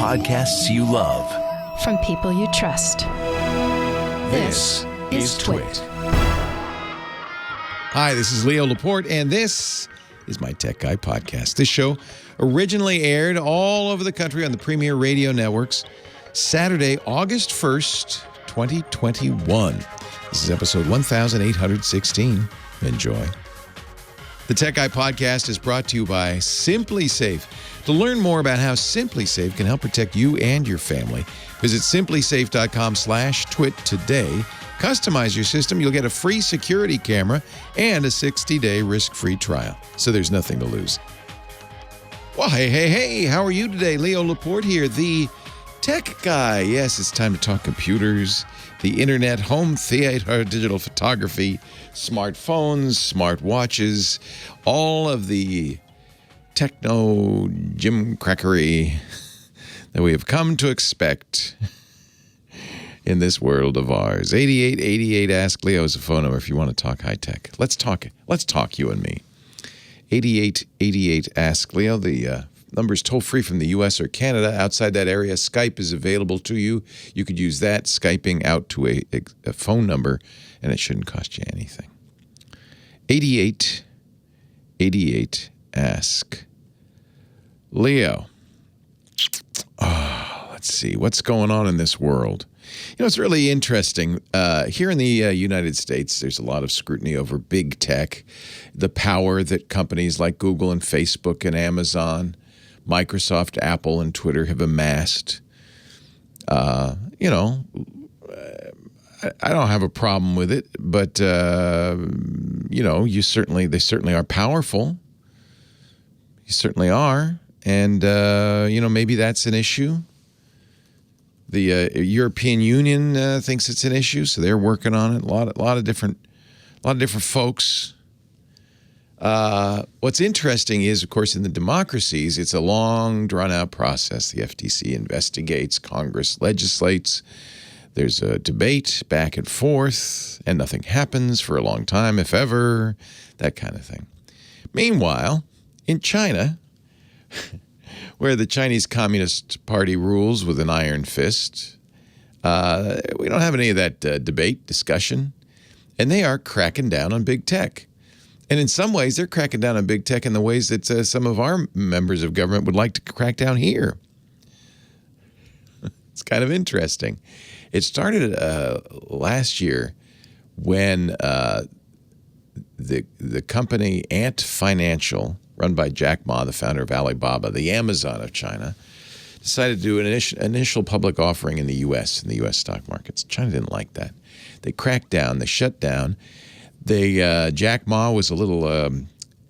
podcasts you love. From people you trust. This is TWiT. Hi, this is Leo Laporte, and this is my Tech Guy podcast. This show originally aired all over the country on the premier radio networks Saturday, August 1st, 2021. This is episode 1816. Enjoy. The Tech Guy podcast is brought to you by SimpliSafe. To learn more about how SimpliSafe can help protect you and your family, visit simplisafe.com/twit today. Customize your system. You'll get a free security camera and a 60-day risk-free trial. So there's nothing to lose. Well, hey, how are you today? Leo Laporte here, the Tech Guy. Yes, it's time to talk computers, the internet, home theater, digital photography, smartphones, smartwatches, all of the techno gimcrackery that we have come to expect in this world of ours. 8888 Ask Leo is a phone number if you want to talk high tech. Let's talk, you and me. 8888 Ask Leo. The number is toll free from the U.S. or Canada. Outside that area, Skype is available to you. You could use that, Skyping out to a phone number, and it shouldn't cost you anything. 8888 Ask Leo. Let's see. What's going on in this world? You know, it's really interesting. Here in the United States, there's a lot of scrutiny over big tech, the power that companies like Google and Facebook and Amazon, Microsoft, Apple, and Twitter have amassed. I don't have a problem with it, but, they certainly are powerful. You certainly are. And, maybe that's an issue. The European Union thinks it's an issue, so they're working on it. A lot of different folks. What's interesting is, of course, in the democracies, it's a long, drawn-out process. The FTC investigates, Congress legislates. There's a debate back and forth, and nothing happens for a long time, if ever, that kind of thing. Meanwhile, in China, where the Chinese Communist Party rules with an iron fist, we don't have any of that debate, discussion, and they are cracking down on big tech. And in some ways, they're cracking down on big tech in the ways that some of our members of government would like to crack down here. It's kind of interesting. It started last year when the company Ant Financial, run by Jack Ma, the founder of Alibaba, the Amazon of China, decided to do an initial public offering in the U.S., in the U.S. stock markets. China didn't like that. They cracked down. They shut down. Jack Ma was a little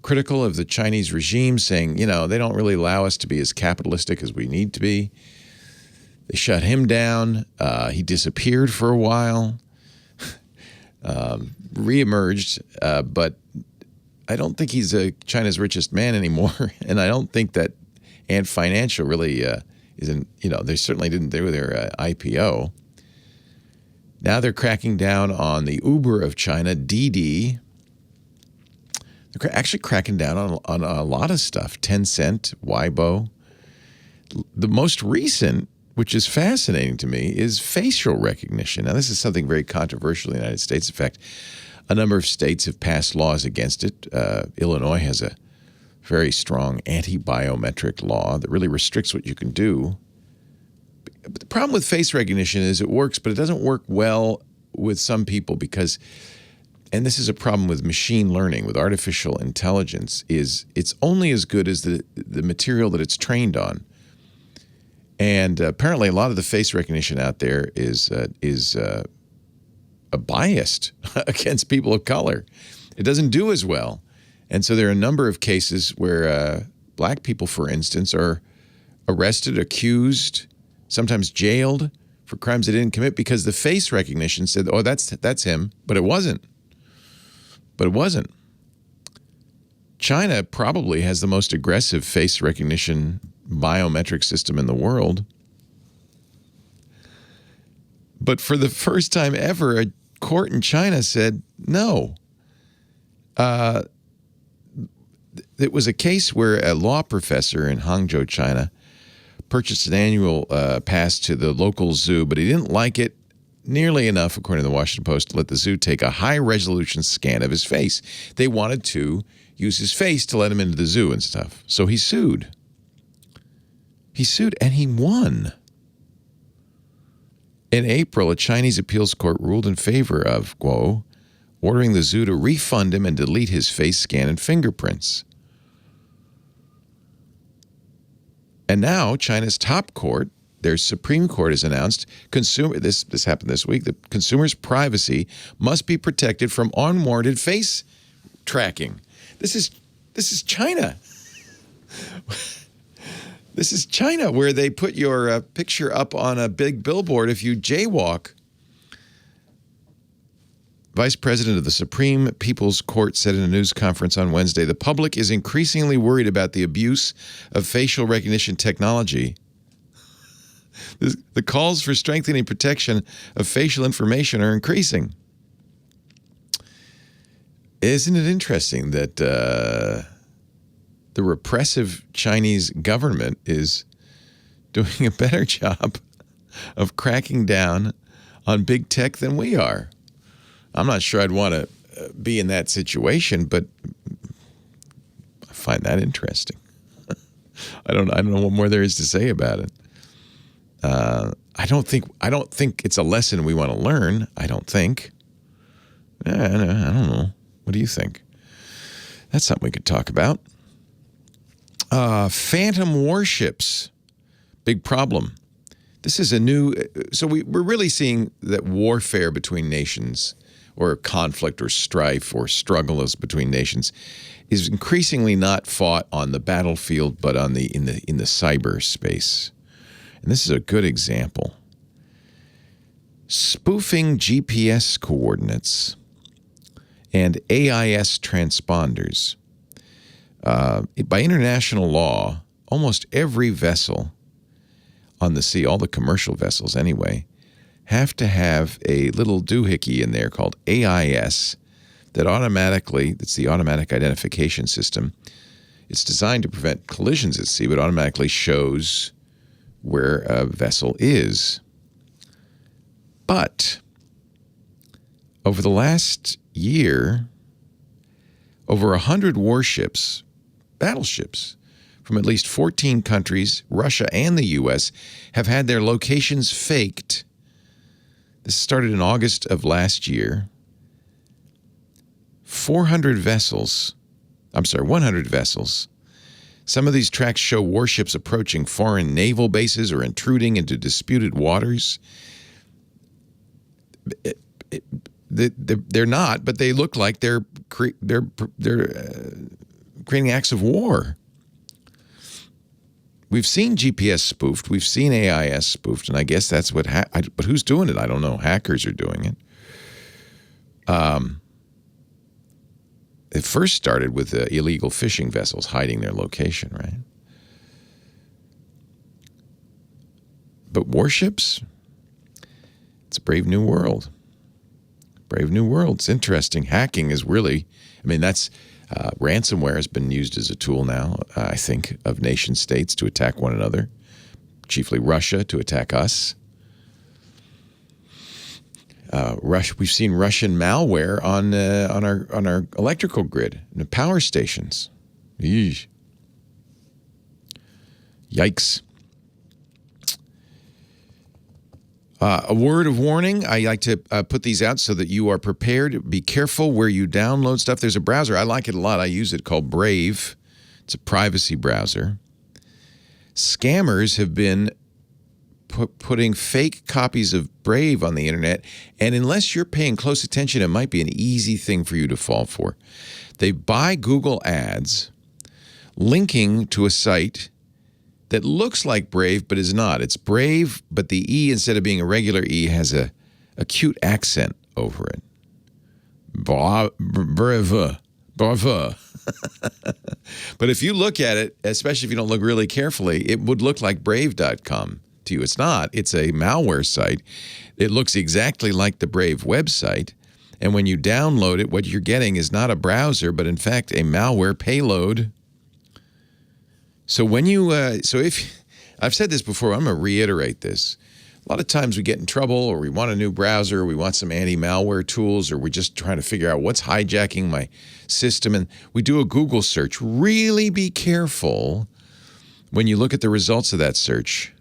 critical of the Chinese regime, saying, they don't really allow us to be as capitalistic as we need to be. They shut him down. He disappeared for a while, reemerged, but I don't think he's China's richest man anymore, and I don't think that Ant Financial really isn't. They certainly didn't do their IPO. Now they're cracking down on the Uber of China, Didi. They're actually cracking down on a lot of stuff. Tencent, Weibo. The most recent, which is fascinating to me, is facial recognition. Now, this is something very controversial in the United States. In fact, a number of states have passed laws against it. Illinois has a very strong anti-biometric law that really restricts what you can do. But the problem with face recognition is it works, but it doesn't work well with some people because, and this is a problem with machine learning, with artificial intelligence, is it's only as good as the material that it's trained on. And apparently a lot of the face recognition out there is biased against people of color. It doesn't do as well. And so there are a number of cases where black people, for instance, are arrested, accused, sometimes jailed for crimes they didn't commit because the face recognition said, oh, that's him, but it wasn't. China probably has the most aggressive face recognition biometric system in the world. But for the first time ever, a court in China said no. It was a case where a law professor in Hangzhou, China, purchased an annual pass to the local zoo, but he didn't like it nearly enough, according to the Washington Post, to let the zoo take a high-resolution scan of his face. They wanted to use his face to let him into the zoo and stuff. So he sued. He sued, and he won. In April, a Chinese appeals court ruled in favor of Guo, ordering the zoo to refund him and delete his face scan and fingerprints. And now, China's top court, their Supreme Court, has announced this happened this week, that consumers' privacy must be protected from unwarranted face tracking. This is China. This is China, where they put your picture up on a big billboard if you jaywalk. Vice President of the Supreme People's Court said in a news conference on Wednesday, the public is increasingly worried about the abuse of facial recognition technology. The calls for strengthening protection of facial information are increasing. Isn't it interesting that the repressive Chinese government is doing a better job of cracking down on big tech than we are? I'm not sure I'd want to be in that situation, but I find that interesting. I don't know what more there is to say about it. I don't think it's a lesson we want to learn. I don't think. I don't know. What do you think? That's something we could talk about. Phantom warships, big problem. This is a new. So we're really seeing that warfare between nations, or conflict or strife or struggle between nations, is increasingly not fought on the battlefield, but on in the cyberspace. And this is a good example. Spoofing GPS coordinates and AIS transponders. By international law, almost every vessel on the sea, all the commercial vessels anyway, have to have a little doohickey in there called AIS that it's the automatic identification system. It's designed to prevent collisions at sea, but automatically shows where a vessel is. But over the last year, over 100 warships, battleships, from at least 14 countries, Russia and the U.S., have had their locations faked. This started in August of last year. 100 vessels. Some of these tracks show warships approaching foreign naval bases or intruding into disputed waters. They're not, but they look like they're creating acts of war. We've seen GPS spoofed. We've seen AIS spoofed, and I guess that's what. But who's doing it? I don't know. Hackers are doing it. It first started with illegal fishing vessels hiding their location, right? But warships, it's a brave new world. Brave new world. It's interesting. Hacking is really, that's ransomware has been used as a tool now, I think, of nation states to attack one another, chiefly Russia to attack us. We've seen Russian malware on our electrical grid, in the power stations. Yikes. A word of warning. I like to put these out so that you are prepared. Be careful where you download stuff. There's a browser. I like it a lot. I use it called Brave. It's a privacy browser. Scammers have been putting fake copies of Brave on the internet, and unless you're paying close attention, it might be an easy thing for you to fall for. They buy Google ads linking to a site that looks like Brave but is not. It's Brave, but the E, instead of being a regular E, has a cute accent over it. Brave. But if you look at it, especially if you don't look really carefully, it would look like Brave.com to you. It's not. It's a malware site. It looks exactly like the Brave website. And when you download it, what you're getting is not a browser, but in fact a malware payload. So when you, I've said this before. I'm going to reiterate this. A lot of times we get in trouble, or we want a new browser, or we want some anti-malware tools, or we're just trying to figure out what's hijacking my system, and we do a Google search. Really be careful when you look at the results of that search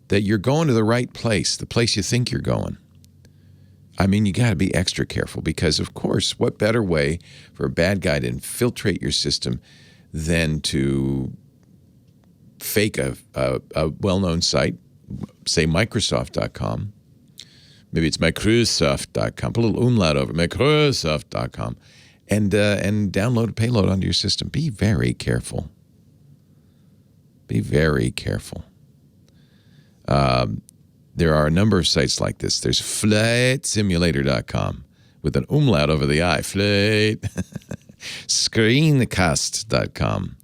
that you're going to the right place, the place you think you're going. I mean, you got to be extra careful because, of course, what better way for a bad guy to infiltrate your system than to fake a well-known site, say Microsoft.com. Maybe it's Microsoft.com. Put a little umlaut over it, Microsoft.com, and download a payload onto your system. Be very careful. Be very careful. There are a number of sites like this. There's FlightSimulator.com with an umlaut over the I. Flight. Screencast.com.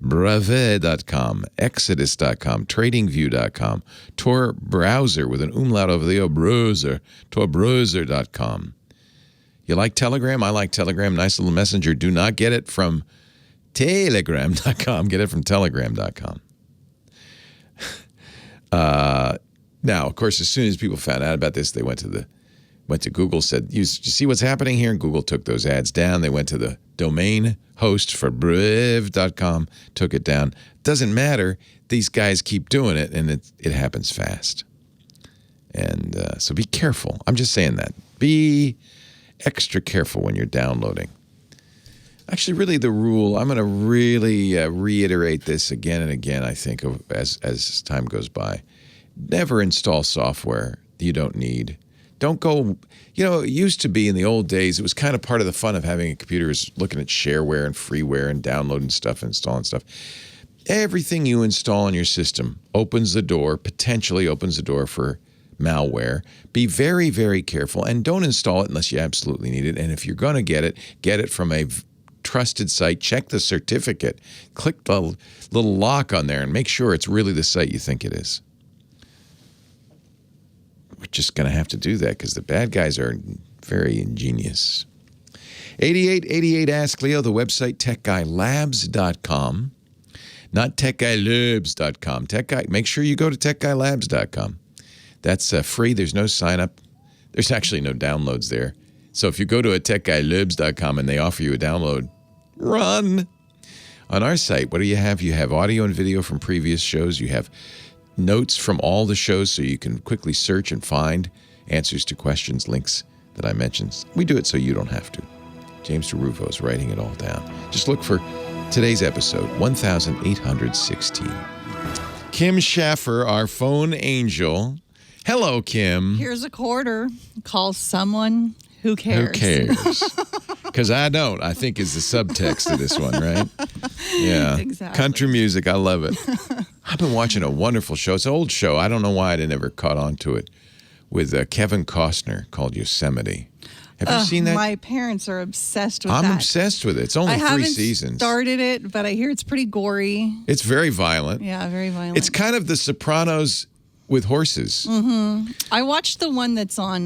Brave.com. Exodus.com. TradingView.com. Tor Browser with an umlaut over the O. Browser. TorBrowser.com. You like Telegram? I like Telegram. Nice little messenger. Do not get it from Telegram.com. Get it from Telegram.com. Now, of course, as soon as people found out about this, they went to Google, said, you see what's happening here? And Google took those ads down. They went to the domain host for Brave.com, took it down. Doesn't matter. These guys keep doing it, and it happens fast. And so be careful. I'm just saying that. Be extra careful when you're downloading. Actually, really the rule, I'm going to really reiterate this again and again, I think, as time goes by. Never install software you don't need. Don't go, it used to be in the old days, it was kind of part of the fun of having a computer is looking at shareware and freeware and downloading stuff and installing stuff. Everything you install on your system potentially opens the door for malware. Be very, very careful and don't install it unless you absolutely need it. And if you're going to get it from a trusted site. Check the certificate. Click the little lock on there and make sure it's really the site you think it is. We're just going to have to do that because the bad guys are very ingenious. 8888 Ask Leo, the website techguylabs.com. Not techguylabs.com. Make sure you go to techguylabs.com. That's free. There's no sign up. There's actually no downloads there. So if you go to a techguylabs.com and they offer you a download, run. On our site, what do you have? You have audio and video from previous shows. You have notes from all the shows so you can quickly search and find answers to questions, links that I mentioned. We do it so you don't have to. James DeRufo is writing it all down. Just look for today's episode, 1816. Kim Schaffer, our phone angel. Hello, Kim. Here's a quarter. Call someone who cares. Who cares? Because I don't, I think is the subtext of this one, right? Yeah. Exactly. Country music, I love it. I've been watching a wonderful show. It's an old show. I don't know why I never caught on to it. With Kevin Costner called Yosemite. Have you seen that? My parents are obsessed with that. I'm obsessed with it. It's only 3 seasons. I haven't started it, but I hear it's pretty gory. It's very violent. Yeah, very violent. It's kind of The Sopranos with horses. Mm-hmm. I watched the one that's on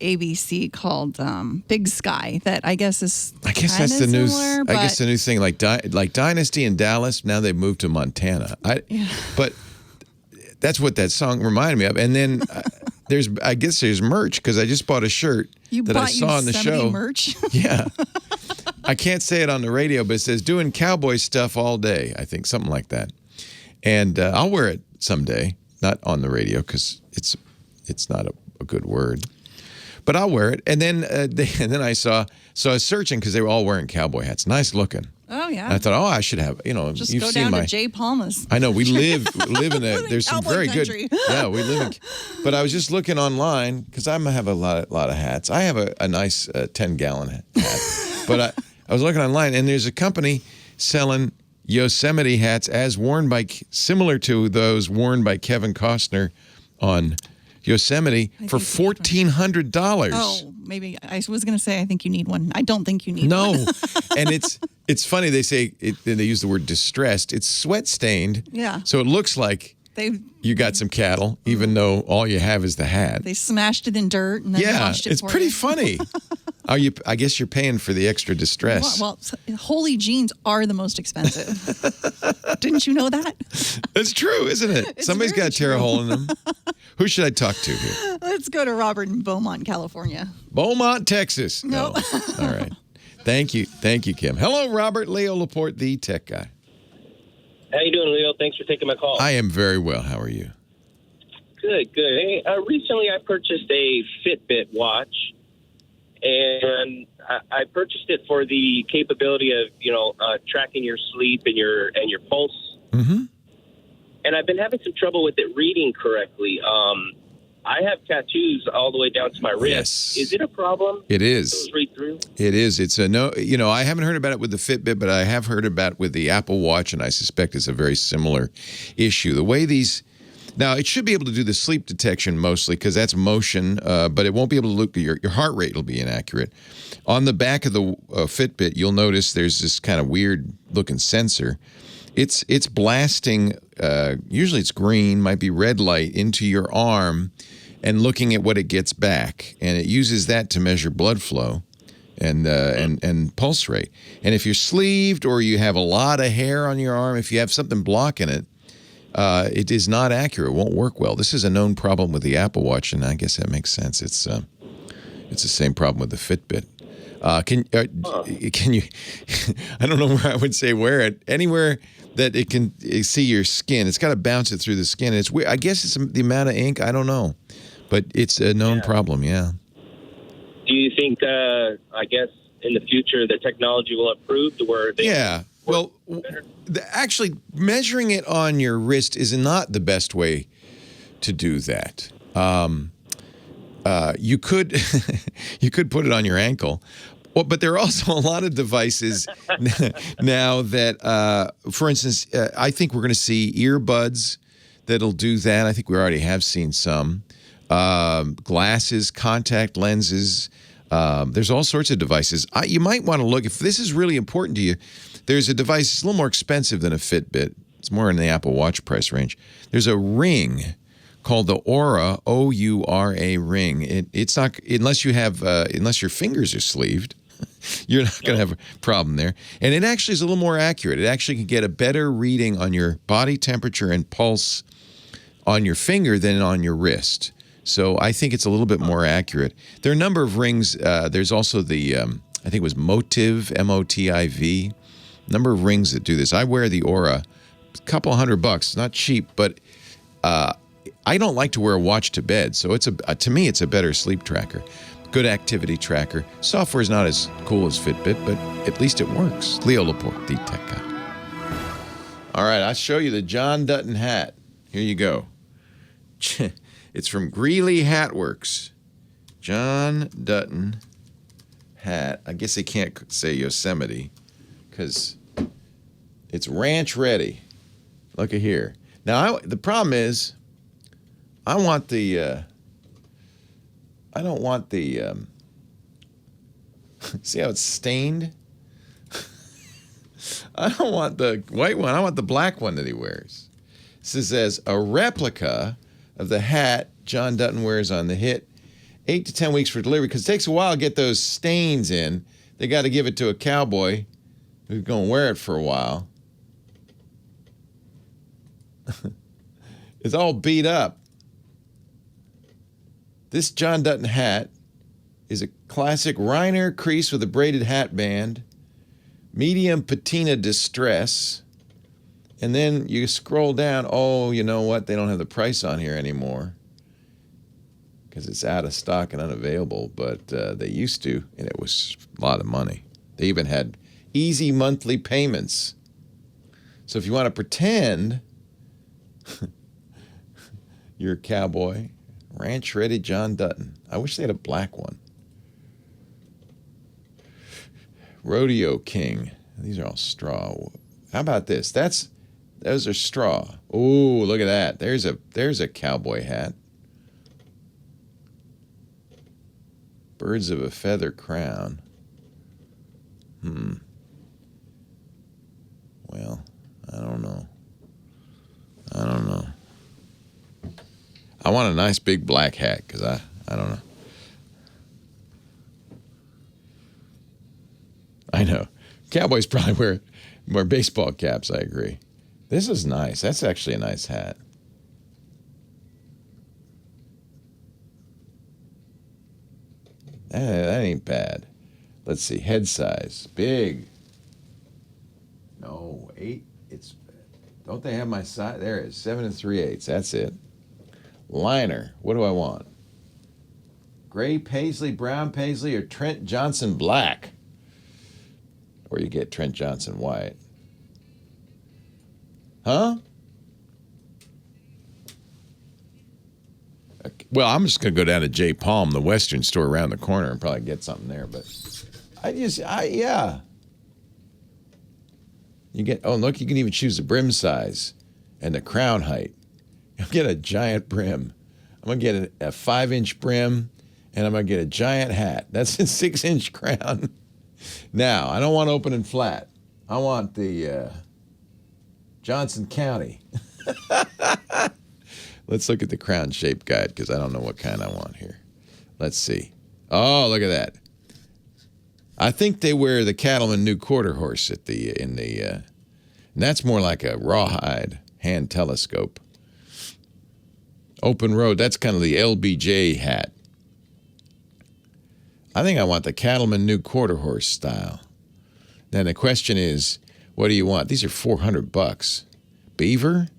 ABC called Big Sky. That I guess is. I guess that's the new. I guess the new thing, like Dynasty in Dallas. Now they've moved to Montana. But that's what that song reminded me of. And then there's merch because I just bought a shirt that I saw on the show. Merch. Yeah. I can't say it on the radio, but it says doing cowboy stuff all day. I think something like that. And I'll wear it someday. Not on the radio because it's not a good word. But I'll wear it. And then I saw, so I was searching because they were all wearing cowboy hats. Nice looking. Oh, yeah. And I thought, I should have, Just you've go seen down to Jay Palma's. I know, we live in there's some very country. good, yeah, we live in, but I was just looking online because I have a lot of hats. I have a nice 10-gallon hat. But I was looking online and there's a company selling Yosemite hats as worn by, similar to those worn by Kevin Costner on Yosemite for $1,400. Oh, maybe I was going to say I think you need one. I don't think you need one. No, and it's funny. They say they use the word distressed. It's sweat stained. Yeah. So it looks like you got some cattle, even though all you have is the hat. They smashed it in dirt and then washed it. It's pretty funny. Oh, I guess you're paying for the extra distress. Well, Holy jeans are the most expensive. Didn't you know that? That's true, isn't it? It's Somebody's got to tear a hole in them. Who should I talk to here? Let's go to Robert in Beaumont, California. Beaumont, Texas. No. All right. Thank you, Kim. Hello, Robert. Leo Laporte, the tech guy. How you doing, Leo? Thanks for taking my call. I am very well. How are you? Good. Hey, recently I purchased a Fitbit watch, and I purchased it for the capability of, tracking your sleep and your pulse. Mm-hmm. And I've been having some trouble with it reading correctly. I have tattoos all the way down to my wrist. Yes. Is it a problem? It is. Those read through? It is. It's a no. I haven't heard about it with the Fitbit, but I have heard about it with the Apple Watch, and I suspect it's a very similar issue. The way these. Now, it should be able to do the sleep detection mostly because that's motion, but it won't be able to look. Your heart rate will be inaccurate. On the back of the Fitbit, you'll notice there's this kind of weird-looking sensor. It's blasting. Usually, it's green, might be red light into your arm, and looking at what it gets back, and it uses that to measure blood flow and pulse rate. And if you're sleeved or you have a lot of hair on your arm, if you have something blocking it. It is not accurate. It won't work well. This is a known problem with the Apple Watch, and I guess that makes sense. It's the same problem with the Fitbit. Can you? I don't know where I would say wear it. Anywhere that it can see your skin. It's got to bounce it through the skin. It's weird. I guess it's the amount of ink. I don't know, but it's a known problem. Yeah. Do you think? I guess in the future the technology will improve to where they. Yeah. Well, actually, measuring it on your wrist is not the best way to do that. You could you could put it on your ankle, but there are also a lot of devices now that, for instance, I think we're going to see earbuds that'll do that. I think we already have seen some. Glasses, contact lenses. There's all sorts of devices. You might want to look, if this is really important to you, there's a device, it's a little more expensive than a Fitbit. It's more in the Apple Watch price range. There's a ring called the Oura, O-U-R-A ring. It's not, unless your fingers are sleeved, you're not going to have a problem there. And it actually is a little more accurate. It actually can get a better reading on your body temperature and pulse on your finger than on your wrist. So I think it's a little bit more accurate. There are a number of rings. There's also the, I think it was Motiv, M-O-T-I-V. Number of rings that do this. I wear the Oura, a couple $100, not cheap, but I don't like to wear a watch to bed. So it's to me, it's a better sleep tracker. Good activity tracker. Software is not as cool as Fitbit, but at least it works. Leo Laporte, the tech guy. All right, I'll show you the John Dutton hat. Here you go. It's from Greeley Hat Works. John Dutton hat. I guess they can't say Yosemite because it's ranch ready. Look at here. Now, the problem is I don't want the see how it's stained? I don't want the white one. I want the black one that he wears. This says a replica of the hat John Dutton wears on the hit. 8 to 10 weeks for delivery, because it takes a while to get those stains in. They got to give it to a cowboy who's going to wear it for a while. It's all beat up. This John Dutton hat is a classic Reiner crease with a braided hat band, medium patina distress, and then you scroll down. Oh, you know what? They don't have the price on here anymore because it's out of stock and unavailable, but they used to, and it was a lot of money. They even had easy monthly payments. So if you want to pretend you're a cowboy, ranch ready John Dutton. I wish they had a black one. Rodeo King. These are all straw. How about this? Those are straw. Ooh, look at that. There's a cowboy hat. Birds of a feather crown. Well, I don't know. I want a nice big black hat because I don't know. Cowboys probably wear baseball caps, I agree. This is nice. That's actually a nice hat. That ain't bad. Let's see. Head size. Big. No, 8. Don't they have my size? There it is. 7 3/8. That's it. Liner. What do I want? Gray paisley, brown paisley, or Trent Johnson black? Or you get Trent Johnson white. Huh? Well, I'm just going to go down to J. Palm, the Western store around the corner, and probably get something there. But yeah. Look, you can even choose the brim size and the crown height. You'll get a giant brim. I'm going to get a 5-inch brim, and I'm going to get a giant hat. That's a 6-inch crown. Now, I don't want open and flat. I want the Johnson County. Let's look at the crown shape guide because I don't know what kind I want here. Let's see. Oh, look at that. I think they wear the Cattleman New Quarter Horse and that's more like a rawhide hand telescope. Open road, that's kind of the LBJ hat. I think I want the Cattleman New Quarter Horse style. Then the question is, what do you want? These are $400. Beaver?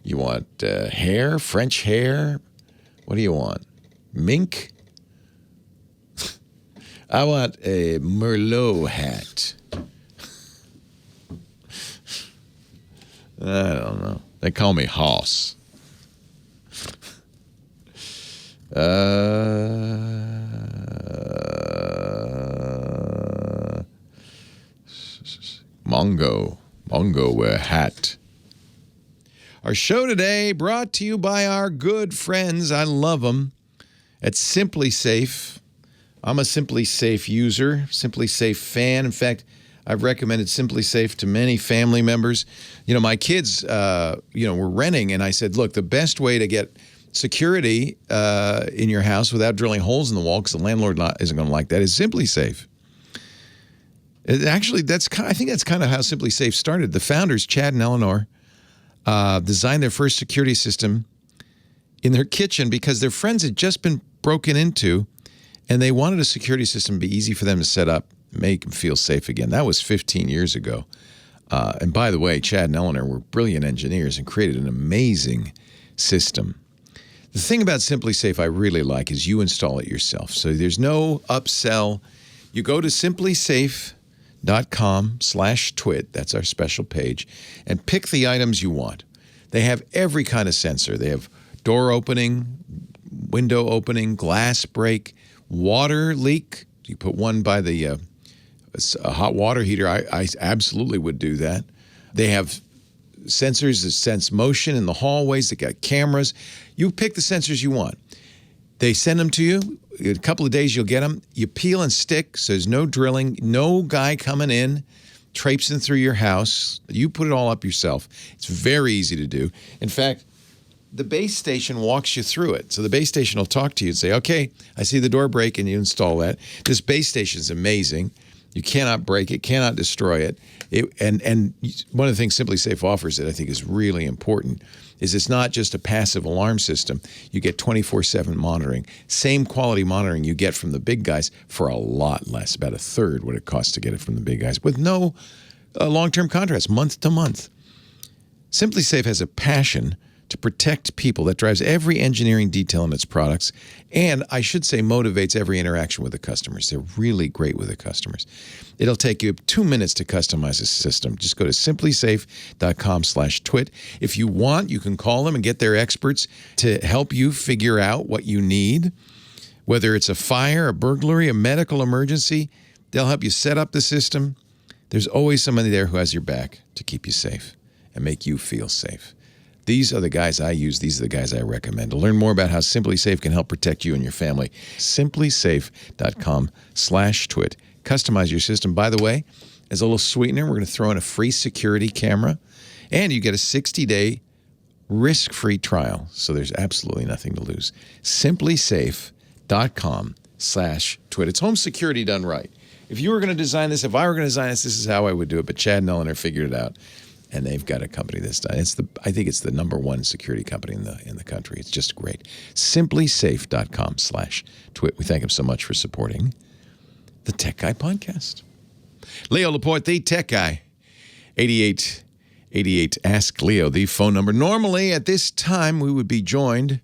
You want hair, French hair? What do you want? Mink? I want a Merlot hat. I don't know. They call me Hoss. Mongo wear hat. Our show today brought to you by our good friends, I love them, at Simply Safe. I'm a Simply Safe user, Simply Safe fan. In fact, I've recommended Simply Safe to many family members. My kids, were renting, and I said, look, the best way to get security in your house without drilling holes in the wall, because the landlord isn't going to like that, is Simply Safe. Actually, I think that's kind of how Simply Safe started. The founders, Chad and Eleanor, designed their first security system in their kitchen because their friends had just been broken into, and they wanted a security system to be easy for them to set up, make them feel safe again. That was 15 years ago. And by the way, Chad and Eleanor were brilliant engineers and created an amazing system. The thing about Simply Safe I really like is you install it yourself. So there's no upsell. You go to simplysafe.com/twit, that's our special page, and pick the items you want. They have every kind of sensor. They have door opening, window opening, glass break, water leak. You put one by the a hot water heater. I absolutely would do that. They have sensors that sense motion in the hallways. They got cameras. You pick the sensors you want. They send them to you. In a couple of days, you'll get them. You peel and stick, so there's no drilling, no guy coming in, traipsing through your house. You put it all up yourself. It's very easy to do. In fact, the base station walks you through it. So the base station will talk to you and say, okay, I see the door break, and you install that. This base station is amazing. You cannot break it, cannot destroy it. And one of the things Simply Safe offers that I think is really important is it's not just a passive alarm system. You get 24/7 monitoring. Same quality monitoring you get from the big guys for a lot less, about a third what it costs to get it from the big guys, with no long-term contracts, month to month. Simply Safe has a passion to protect people that drives every engineering detail in its products, and I should say motivates every interaction with the customers. They're really great with the customers. It'll take you 2 minutes to customize a system. Just go to simplysafe.com/twit. If you want, you can call them and get their experts to help you figure out what you need. Whether it's a fire, a burglary, a medical emergency, they'll help you set up the system. There's always somebody there who has your back to keep you safe and make you feel safe. These are the guys I use. These are the guys I recommend. To learn more about how Simply Safe can help protect you and your family, simplysafe.com/twit. Customize your system. By the way, as a little sweetener, we're going to throw in a free security camera, and you get a 60-day risk-free trial. So there's absolutely nothing to lose. Simplysafe.com/twit. It's home security done right. if you were going to design this, if I were going to design this is how I would do it. But Chad and Eleanor figured it out, and they've got a company that's done. I think it's the #1 security company in the country. It's just great. Simplysafe.com/twit. We thank him so much for supporting the Tech Guy podcast. Leo Laporte, the Tech Guy. 8888 Ask Leo, the phone number. Normally at this time we would be joined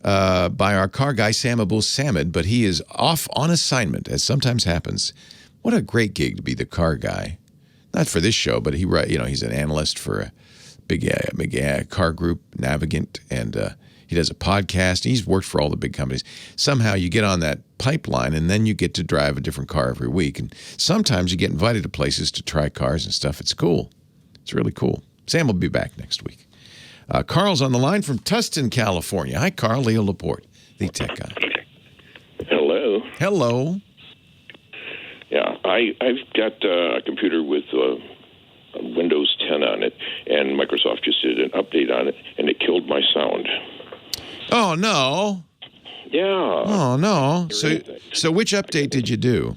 by our car guy, Sam Abul-Samad, but he is off on assignment, as sometimes happens. What a great gig to be the car guy. Not for this show, but he's an analyst for a big car group, Navigant, and he does a podcast. He's worked for all the big companies. Somehow you get on that pipeline, and then you get to drive a different car every week. And sometimes you get invited to places to try cars and stuff. It's cool. It's really cool. Sam will be back next week. Carl's on the line from Tustin, California. Hi, Carl. Leo Laporte, the tech guy. Hello. Hello. Yeah, I've got a computer with Windows 10 on it, and Microsoft just did an update on it, and it killed my sound. Oh, no. Yeah. Oh, no. So which update did you do?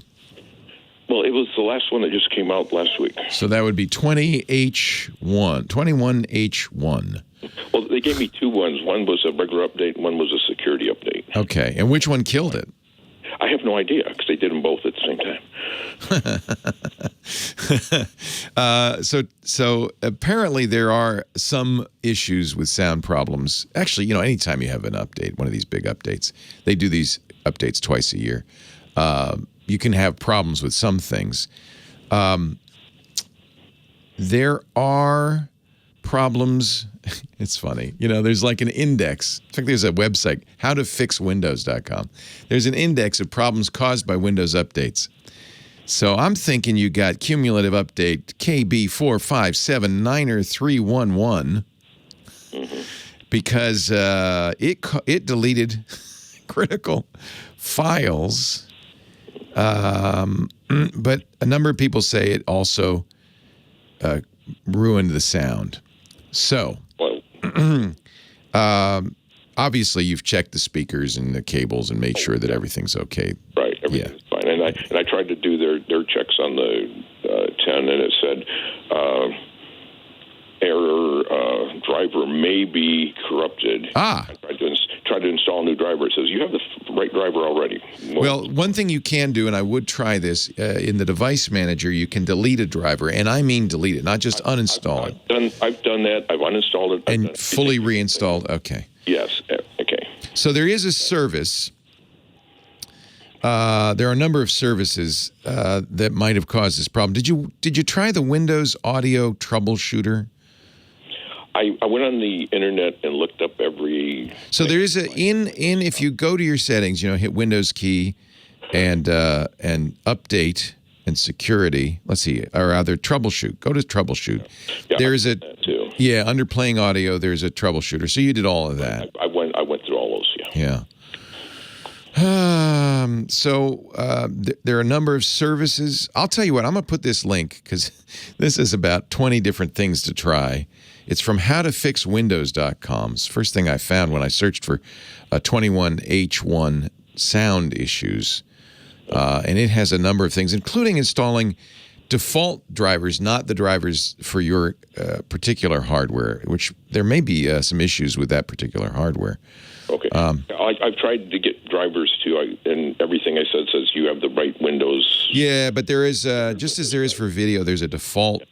Well, it was the last one that just came out last week. So that would be 21H1. Well, they gave me two ones. One was a regular update, and one was a security update. Okay, and which one killed it? I have no idea, because they did them both at the same time. So apparently there are some issues with sound problems. Actually, anytime you have an update, one of these big updates, they do these updates twice a year. You can have problems with some things. There are problems. It's funny. There's like an index. In fact, there's a website, howtofixwindows.com. There's an index of problems caused by Windows updates. So I'm thinking you got cumulative update KB4579er311 because it deleted critical files. But a number of people say it also ruined the sound. So, obviously, you've checked the speakers and the cables and made sure that everything's okay. Right, everything's fine. And I tried to do their checks on the 10, and it said error driver may be corrupted. I tried to install a new driver. It says you have the right driver already. Well, one thing you can do, and I would try this, in the device manager, you can delete a driver, and I mean delete it, not just uninstall it. I've done that. I've uninstalled it. And fully reinstalled. Okay. Yes. Okay. So there is a service. There are a number of services that might have caused this problem. Did you try the Windows Audio Troubleshooter? I went on the internet and looked up every. So there is if you go to your settings, hit Windows key, and update and security. Let's see, or rather troubleshoot. Go to troubleshoot. Yeah, there's too. Under playing audio. There's a troubleshooter. So you did all of that. I went through all those. Yeah. There are a number of services. I'll tell you what. I'm gonna put this link because this is about 20 different things to try. It's from howtofixwindows.com. It's the first thing I found when I searched for 21H1 sound issues. And it has a number of things, including installing default drivers, not the drivers for your particular hardware, which there may be some issues with that particular hardware. Okay. I've tried to get drivers too, and everything I said says you have the right Windows. Yeah, but there is, just as there is for video, there's a default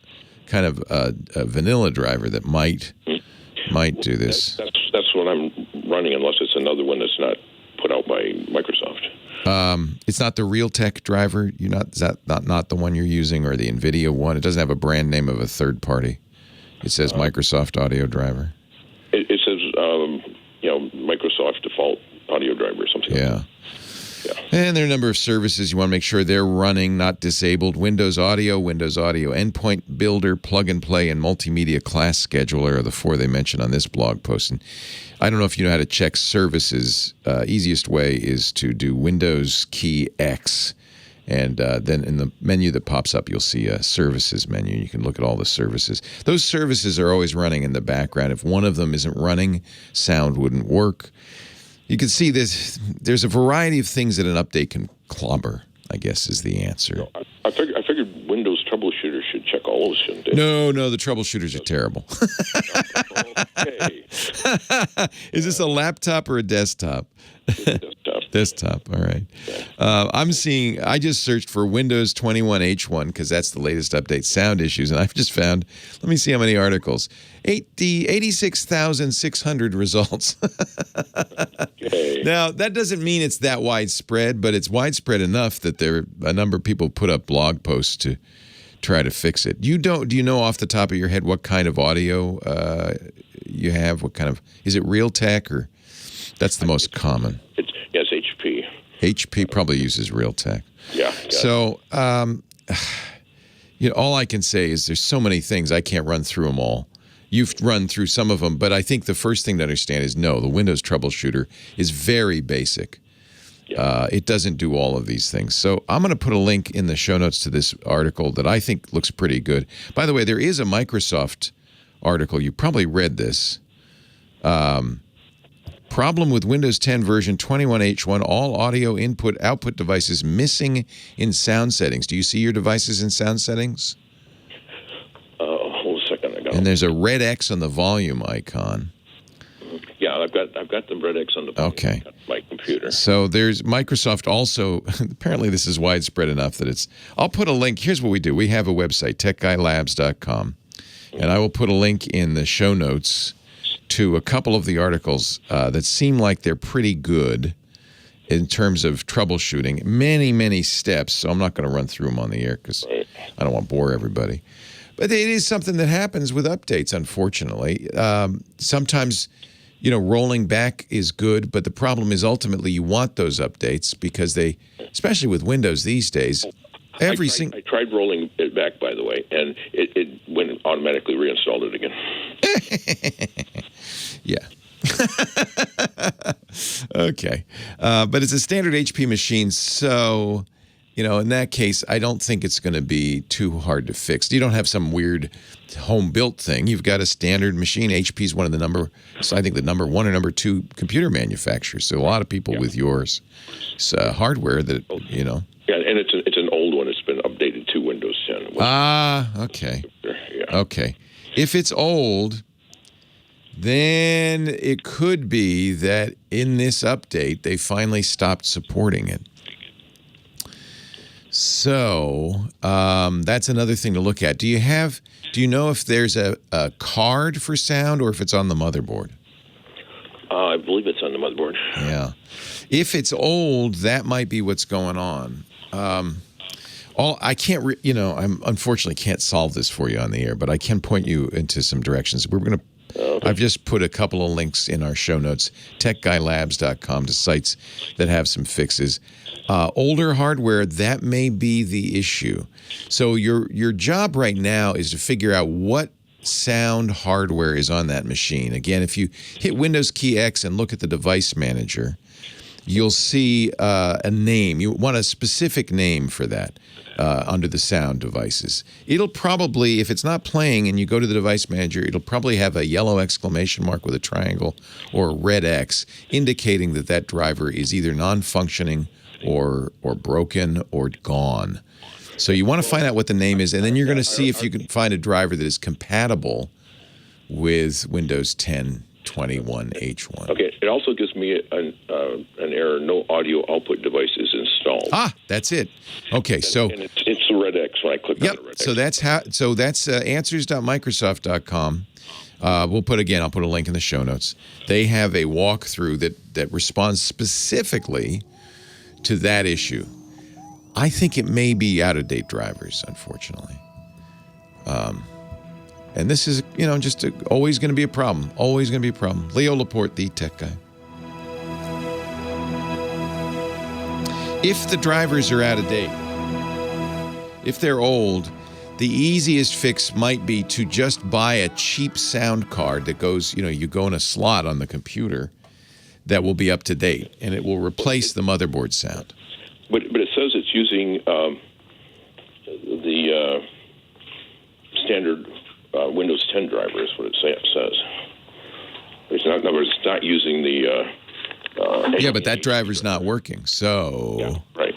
kind of a vanilla driver that might do this. That's what I'm running, unless it's another one that's not put out by Microsoft. It's not the Realtek driver. Is that not the one you're using, or the NVIDIA one? It doesn't have a brand name of a third party. It says Microsoft Audio Driver. It says Microsoft default audio driver or something. Yeah. And there are a number of services you want to make sure they're running, not disabled. Windows Audio Endpoint Builder, Plug and Play, and Multimedia Class Scheduler are the four they mention on this blog post. And I don't know if you know how to check services. Easiest way is to do Windows key X, and then in the menu that pops up, you'll see a services menu. You can look at all the services. Those services are always running in the background. If one of them isn't running, sound wouldn't work. You can see this. There's a variety of things that an update can clobber. I guess is the answer. I figured Windows troubleshooters should check all those, shouldn't they? No, the troubleshooters are terrible. Okay. Is this a laptop or a desktop? Desktop. Desktop, all right. I just searched for Windows 21H1 because that's the latest update, sound issues, and I've just found, let me see how many articles, 86,600 results. Okay. Now, that doesn't mean it's that widespread, but it's widespread enough that a number of people put up blog posts to try to fix it. Do you know off the top of your head what kind of audio you have? What kind of, is it Realtek or? That's the most common. Yes, HP. HP probably uses Realtek. Yeah. So, all I can say is there's so many things, I can't run through them all. You've run through some of them, but I think the first thing to understand is no, the Windows troubleshooter is very basic. Yeah. It doesn't do all of these things. So I'm going to put a link in the show notes to this article that I think looks pretty good. By the way, there is a Microsoft article. You probably read this. Problem with Windows 10 version 21H1, all audio input-output devices missing in sound settings. Do you see your devices in sound settings? Hold a second. And there's a red X on the volume icon. Yeah, I've got the red X on the volume okay. on my computer. So there's Microsoft also, apparently this is widespread enough that it's, I'll put a link. Here's what we do. We have a website, techguylabs.com, and I will put a link in the show notes to a couple of the articles that seem like they're pretty good in terms of troubleshooting. Many, many steps, so I'm not going to run through them on the air because I don't want to bore everybody. But it is something that happens with updates, unfortunately. Sometimes, rolling back is good, but the problem is ultimately you want those updates because they, especially with Windows these days, I tried rolling it back, by the way, and it went and automatically reinstalled it again. Yeah. Okay. But it's a standard HP machine, so, in that case, I don't think it's going to be too hard to fix. You don't have some weird home-built thing. You've got a standard machine. HP's one of the number 1 or number 2 computer manufacturers, so a lot of people with yours. It's hardware that, Yeah, and it's an old one. It's been updated to Windows 10. Okay. Yeah. Okay. If it's old, then it could be that in this update, they finally stopped supporting it. So that's another thing to look at. Do you know if there's a card for sound or if it's on the motherboard? I believe it's on the motherboard. Yeah. If it's old, that might be what's going on. I can't, I'm unfortunately can't solve this for you on the air, but I can point you into some directions. I've just put a couple of links in our show notes, techguylabs.com, to sites that have some fixes. Older hardware, that may be the issue. So your job right now is to figure out what sound hardware is on that machine. Again, if you hit Windows key X and look at the device manager, you'll see a name. You want a specific name for that under the sound devices. It'll probably, if it's not playing and you go to the device manager, it'll probably have a yellow exclamation mark with a triangle or a red X indicating that driver is either non-functioning or broken or gone. So you want to find out what the name is, and then you're going to see if you can find a driver that is compatible with Windows 10 21H1. Okay. It also gives me an error: no audio output device is installed. That's it. Okay, so and it's the red X when I click on the red X. So that's answers.microsoft.com. I'll put a link in the show notes. They have a walkthrough that responds specifically to that issue. I think it may be out-of-date drivers, unfortunately. And this is, just always going to be a problem. Always going to be a problem. Leo Laporte, the tech guy. If the drivers are out of date, if they're old, the easiest fix might be to just buy a cheap sound card that goes, you go in a slot on the computer that will be up to date, and it will replace the motherboard sound. But it says it's using the standard Windows 10 driver is what it says. It's not, in other words, it's not using the... but that driver's not working, so... Yeah, right.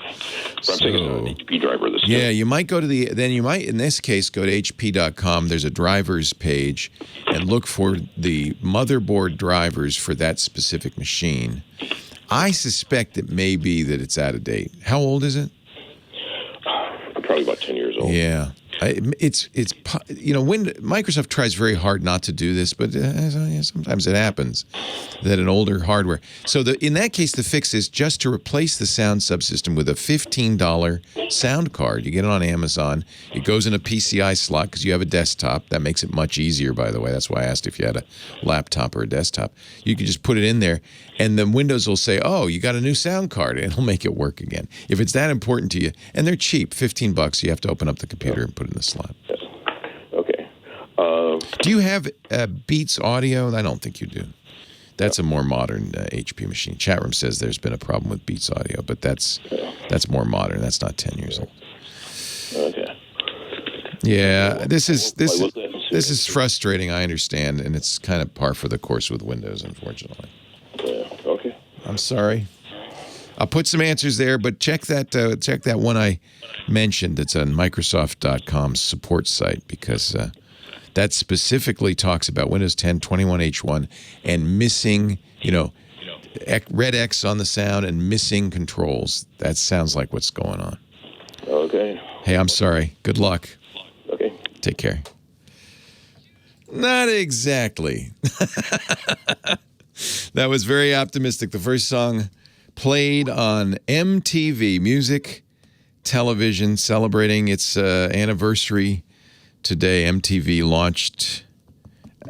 But I'm thinking an HP driver. Yeah, you might go to in this case, go to hp.com. There's a drivers page and look for the motherboard drivers for that specific machine. I suspect it may be that it's out of date. How old is it? Probably about 10 years old. Yeah. Microsoft tries very hard not to do this, but sometimes it happens that an older hardware. So in that case, the fix is just to replace the sound subsystem with a $15 sound card. You get it on Amazon. It goes in a PCI slot because you have a desktop. That makes it much easier, by the way. That's why I asked if you had a laptop or a desktop. You can just put it in there, and then Windows will say, "Oh, you got a new sound card," and it'll make it work again. If it's that important to you, and they're cheap, $15. You have to open up the computer and put it in the slot. Okay. Do you have Beats audio? I don't think you do. That's a more modern HP machine. Chat room says there's been a problem with Beats audio, but that's more modern. That's not 10 years old. Okay. Yeah, this is frustrating. I understand, and it's kind of par for the course with Windows, unfortunately. Yeah. Okay. I'm sorry. I'll put some answers there, but check that one I mentioned. It's on Microsoft.com's support site because that specifically talks about Windows 10 21H1 and missing, red X on the sound and missing controls. That sounds like what's going on. Okay. Hey, I'm sorry. Good luck. Okay. Take care. Not exactly. That was very optimistic. The first song played on MTV Music Television, celebrating its anniversary today. MTV launched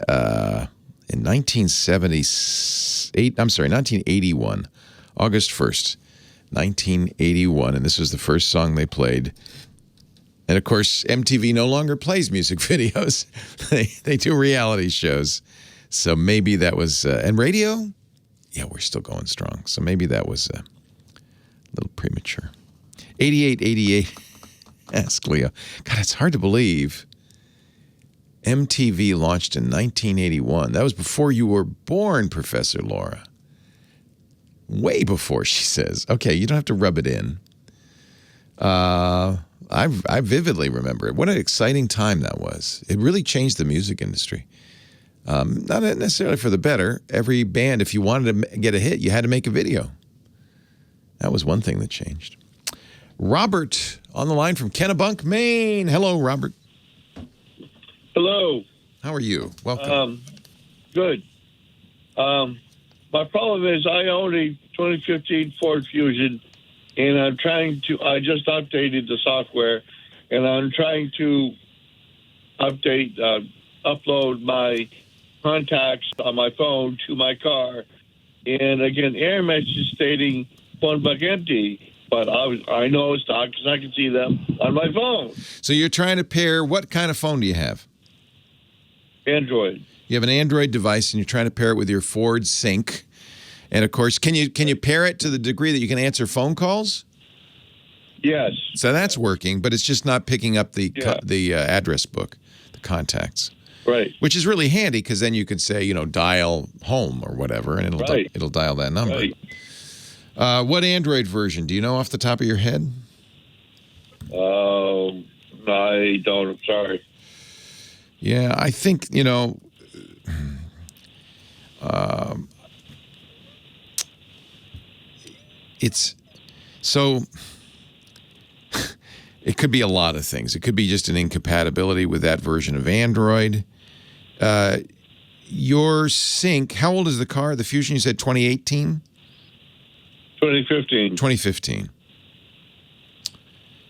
in 1981, August 1st, 1981, and this was the first song they played. And of course, MTV no longer plays music videos. They do reality shows. So maybe that was, and radio? Yeah, we're still going strong. So maybe that was a little premature. 8888, ask Leo. God, it's hard to believe. MTV launched in 1981. That was before you were born, Professor Laura. Way before, she says. Okay, you don't have to rub it in. I vividly remember it. What an exciting time that was. It really changed the music industry. Not necessarily for the better. Every band, if you wanted to get a hit, you had to make a video. That was one thing that changed. Robert on the line from Kennebunk, Maine. Hello, Robert. Hello. How are you? Welcome. Good. My problem is I own a 2015 Ford Fusion, and I just updated the software, and I'm trying to upload my contacts on my phone to my car. And again, error message stating phone book empty, but I know it's not because I can see them on my phone. So you're trying to pair, what kind of phone do you have? Android. You have an Android device and you're trying to pair it with your Ford Sync. And of course, can you pair it to the degree that you can answer phone calls? Yes. So that's working, but it's just not picking up the address book, the contacts. Right. Which is really handy because then you could say, dial home or whatever, and it'll dial that number. Right. What Android version? Do you know off the top of your head? I don't. I'm sorry. Yeah, I think, it's so it could be a lot of things. It could be just an incompatibility with that version of Android. Your Sync, how old is the car? The Fusion, you said 2018? 2015. 2015.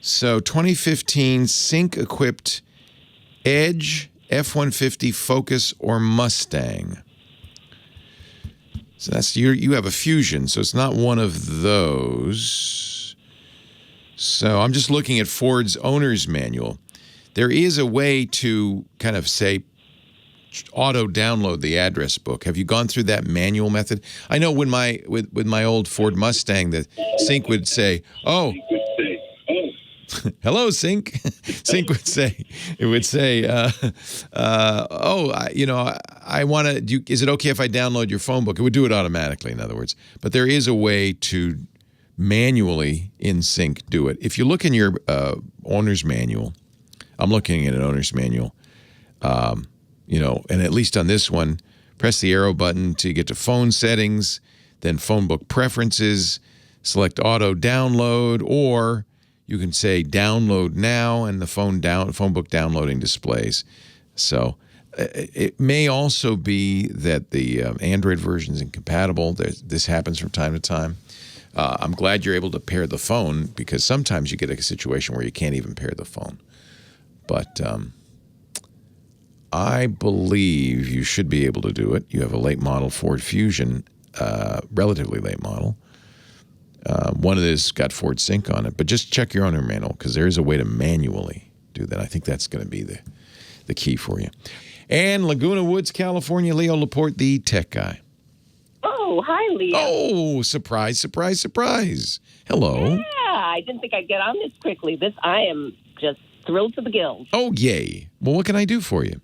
So 2015 Sync-equipped Edge, F-150, Focus, or Mustang. So that's you have a Fusion, so it's not one of those. So I'm just looking at Ford's owner's manual. There is a way to kind of say auto-download the address book. Have you gone through that manual method? I know when with my old Ford Mustang, the Sync would say, "Oh, hello, Sync." Sync would say, I want to. Is it okay if I download your phone book? It would do it automatically, in other words. But there is a way to manually in sync do it. If you look in your owner's manual, I'm looking at an owner's manual, and at least on this one, press the arrow button to get to phone settings, then phone book preferences, select auto download, or you can say download now, and the phone book downloading displays. So it may also be that the Android version is incompatible. This happens from time to time. I'm glad you're able to pair the phone, because sometimes you get a situation where you can't even pair the phone. But I believe you should be able to do it. You have a late model Ford Fusion, relatively late model. One of this got Ford Sync on it, but just check your owner manual, because there is a way to manually do that. I think that's going to be the key for you. And Laguna Woods, California, Leo Laporte, the tech guy. Oh, hi, Leo. Oh, surprise, surprise, surprise. Hello. Yeah, I didn't think I'd get on this quickly. I am just thrilled to the gills. Oh, yay. Well, what can I do for you?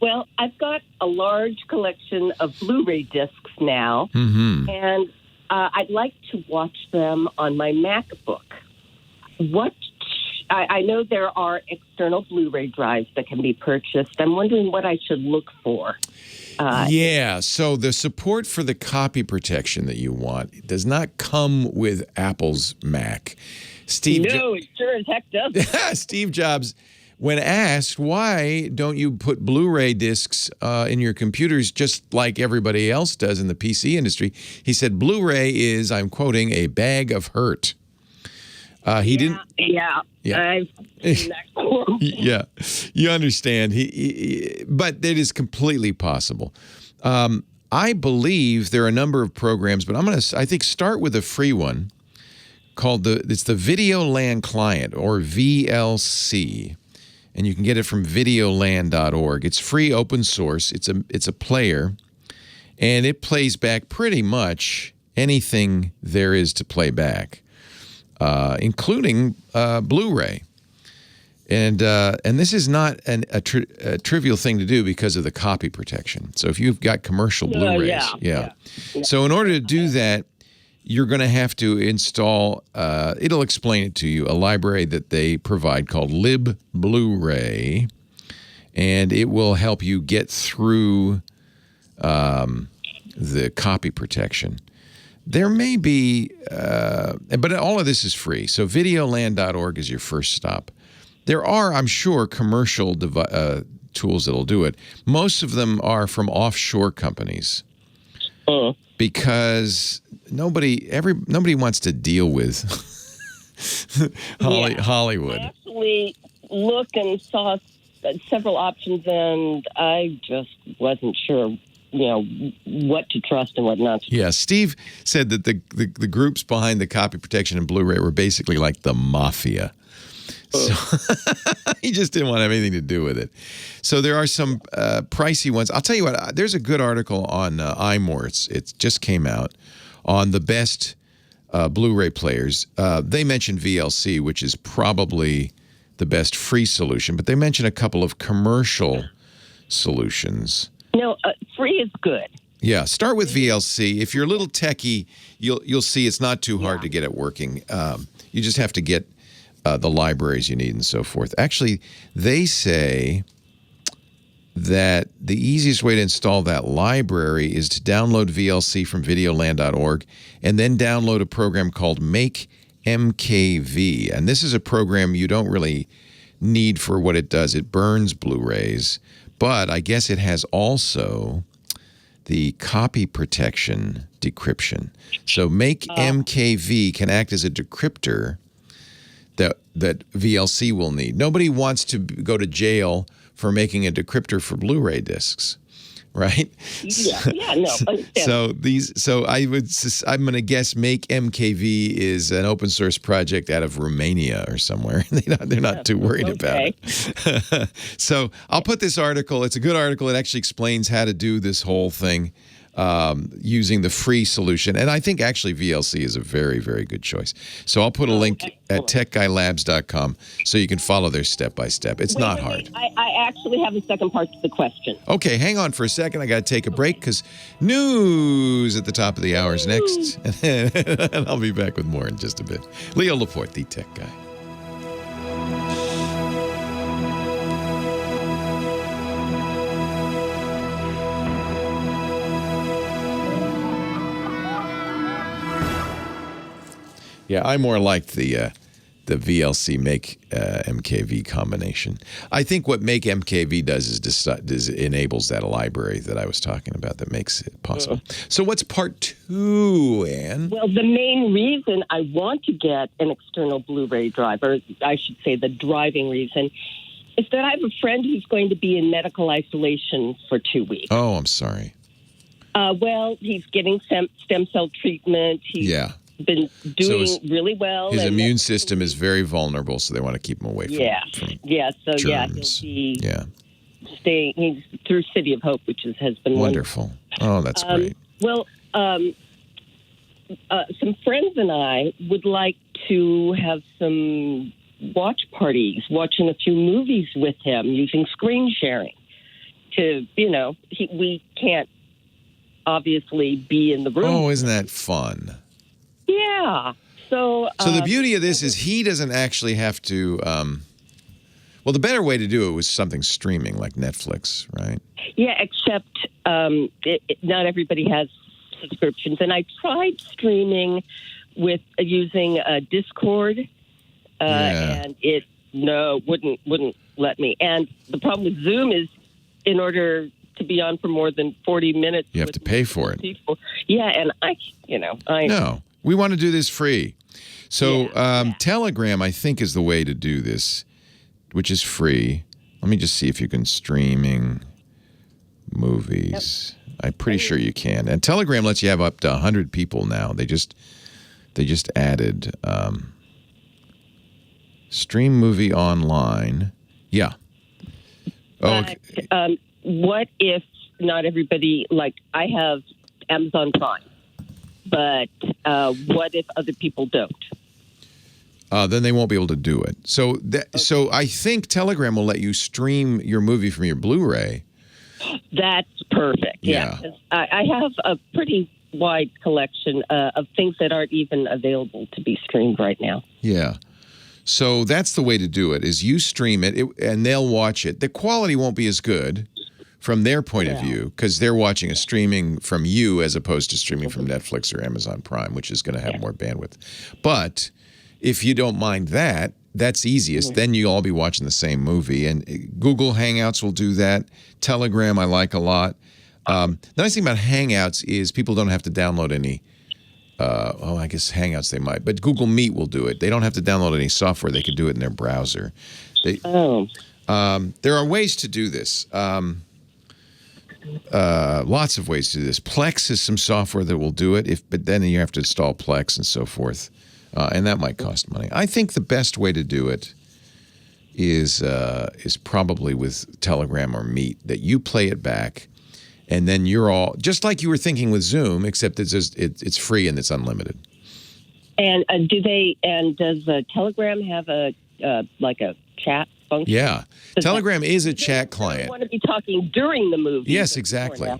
Well, I've got a large collection of Blu-ray discs now, and I'd like to watch them on my MacBook. I know there are external Blu-ray drives that can be purchased. I'm wondering what I should look for. So the support for the copy protection that you want does not come with Apple's Mac. It sure as heck does. Steve Jobs, when asked, why don't you put Blu-ray discs in your computers just like everybody else does in the PC industry, he said, Blu-ray is, I'm quoting, a bag of hurt. He didn't. Yeah. I've seen that quote. Yeah, you understand. But it is completely possible. I believe there are a number of programs, but I think start with a free one called it's the Videoland Client, or VLC, and you can get it from videoland.org. It's free, open source. It's a player, and it plays back pretty much anything there is to play back, including Blu-ray. And this is not a trivial thing to do because of the copy protection. So if you've got commercial Blu-rays, So in order to do that, you're going to have to install, it'll explain it to you, a library that they provide called Lib Blu-ray, and it will help you get through the copy protection. There may be, but all of this is free. So videoland.org is your first stop. There are, I'm sure, commercial tools that'll do it. Most of them are from offshore companies. Because nobody wants to deal with Hollywood. I actually looked and saw several options, and I just wasn't sure, what to trust and what not to. Yeah, Steve said that the groups behind the copy protection and Blu-ray were basically like the mafia. So he just didn't want to have anything to do with it. So there are some pricey ones. I'll tell you what, there's a good article on iMore. It just came out on the best Blu-ray players. They mentioned VLC, which is probably the best free solution, but they mention a couple of commercial solutions. No, free is good. Yeah, start with VLC. If you're a little techie, you'll see it's not too hard to get it working. You just have to get the libraries you need and so forth. Actually, they say that the easiest way to install that library is to download VLC from videoland.org and then download a program called Make MKV. And this is a program you don't really need for what it does. It burns Blu-rays, but I guess it has also the copy protection decryption. So Make MKV can act as a decryptor that VLC will need. Nobody wants to go to jail for making a decryptor for Blu-ray discs, right? I'm going to guess Make MKV is an open source project out of Romania or somewhere. They're not too worried about it. So I'll put this article. It's a good article. It actually explains how to do this whole thing. using the free solution. And I think actually VLC is a very, very good choice. So I'll put a link at techguylabs.com so you can follow their step-by-step. It's not hard. I actually have a second part to the question. Okay, hang on for a second. I got to take a break because news at the top of the hour is next. And I'll be back with more in just a bit. Leo Laporte, the tech guy. Yeah, I more liked the VLC Make MKV combination. I think what Make MKV does is enables that library that I was talking about that makes it possible. So what's part 2, Ann? Well, the main reason I want to get an external Blu-ray drive, or I should say the driving reason, is that I have a friend who's going to be in medical isolation for 2 weeks. Oh, I'm sorry. Well, he's getting stem cell treatment. He's been doing really well. His immune system is very vulnerable, so they want to keep him away from germs. He'll be staying. He's through City of Hope, which has been wonderful. Oh, that's great. Well, some friends and I would like to have some watch parties, watching a few movies with him using screen sharing. We can't obviously be in the room. Oh, isn't that fun? Yeah. So the beauty of this is he doesn't actually have to. Well, the better way to do it was something streaming like Netflix, right? Yeah, except not everybody has subscriptions, and I tried streaming with using Discord, and it wouldn't let me. And the problem with Zoom is, in order to be on for more than 40 minutes, you have to pay for it. People. Yeah, and No, we want to do this free. So Telegram, I think, is the way to do this, which is free. Let me just see if you can streaming movies. Yep. I'm pretty sure you can. And Telegram lets you have up to 100 people now. They just added stream movie online. Yeah. What if not everybody, like I have Amazon Prime, but what if other people don't? Then they won't be able to do it. So so I think Telegram will let you stream your movie from your Blu-ray. That's perfect. Yeah. I have a pretty wide collection of things that aren't even available to be streamed right now. Yeah. So that's the way to do it, is you stream it and they'll watch it. The quality won't be as good from their point of view, because they're watching a streaming from you as opposed to streaming from Netflix or Amazon Prime, which is going to have more bandwidth. But if you don't mind that, that's easiest. Then you'll all be watching the same movie. And Google Hangouts will do that. Telegram I like a lot. The nice thing about Hangouts is people don't have to download any I guess Hangouts they might, but Google Meet will do it. They don't have to download any software. They can do it in their browser. There are ways to do this. Lots of ways to do this. Plex is some software that will do it, but then you have to install Plex and so forth, and that might cost money. I think the best way to do it is probably with Telegram or Meet, that you play it back, and then you're all just like you were thinking with Zoom, except it's free and it's unlimited. And does Telegram have a chat function? Yeah, Telegram is a chat client. I want to be talking during the movie. Yes, exactly.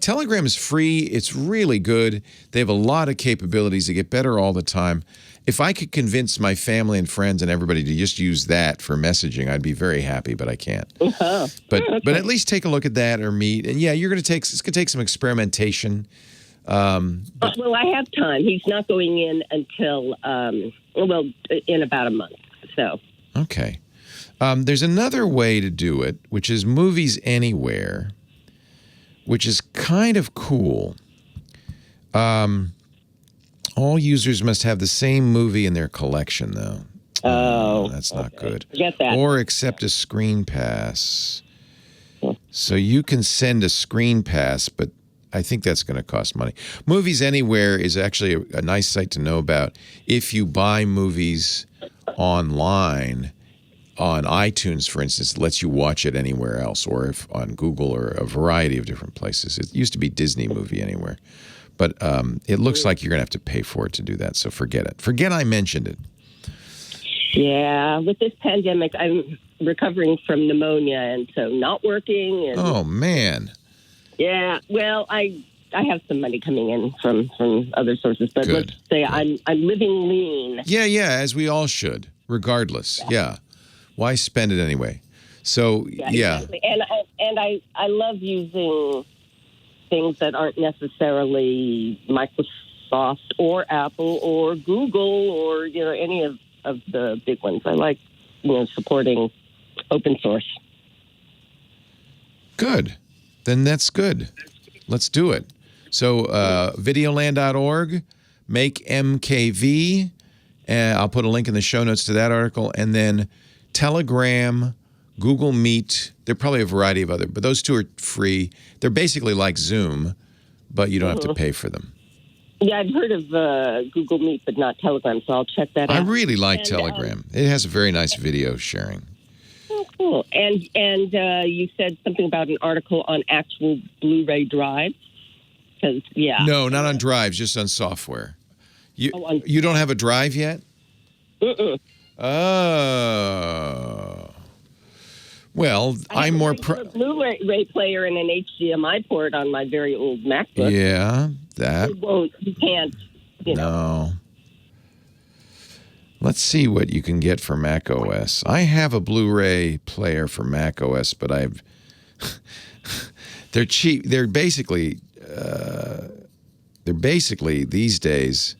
Telegram is free. It's really good. They have a lot of capabilities. They get better all the time. If I could convince my family and friends and everybody to just use that for messaging, I'd be very happy, but I can't. But at least take a look at that or Meet. And it's going to take some experimentation. Well, I have time. He's not going in until in about a month. So okay. There's another way to do it, which is Movies Anywhere, which is kind of cool. All users must have the same movie in their collection, though. That's not good. Get that. Or accept a screen pass. So you can send a screen pass, but I think that's going to cost money. Movies Anywhere is actually a nice site to know about. If you buy movies online, on iTunes, for instance, it lets you watch it anywhere else, or if on Google or a variety of different places. It used to be Disney Movie Anywhere. But it looks like you're going to have to pay for it to do that, so forget it. Forget I mentioned it. Yeah, with this pandemic, I'm recovering from pneumonia, and so not working. And, oh, man. Yeah, well, I have some money coming in from other sources, but Good. let's say I'm living lean. Yeah, as we all should, regardless. Yeah. Why spend it anyway? So, yeah. Exactly. And I love using things that aren't necessarily Microsoft or Apple or Google or, any of the big ones. I like, supporting open source. Good. Then that's good. Let's do it. So, videoland.org, make MKV, and I'll put a link in the show notes to that article, and then Telegram, Google Meet. There are probably a variety of other, but those two are free. They're basically like Zoom, but you don't have to pay for them. Yeah, I've heard of Google Meet, but not Telegram, so I'll check that out. I really like Telegram. It has a very nice video sharing. Oh, cool. And you said something about an article on actual Blu-ray drives? No, not on drives, just on software. You don't have a drive yet? Mm-mm. Oh. Well, I'm more... a Blu-ray player and an HDMI port on my very old MacBook. Yeah, that... You can't, No. Let's see what you can get for Mac OS. I have a Blu-ray player for Mac OS, but they're cheap. They're basically these days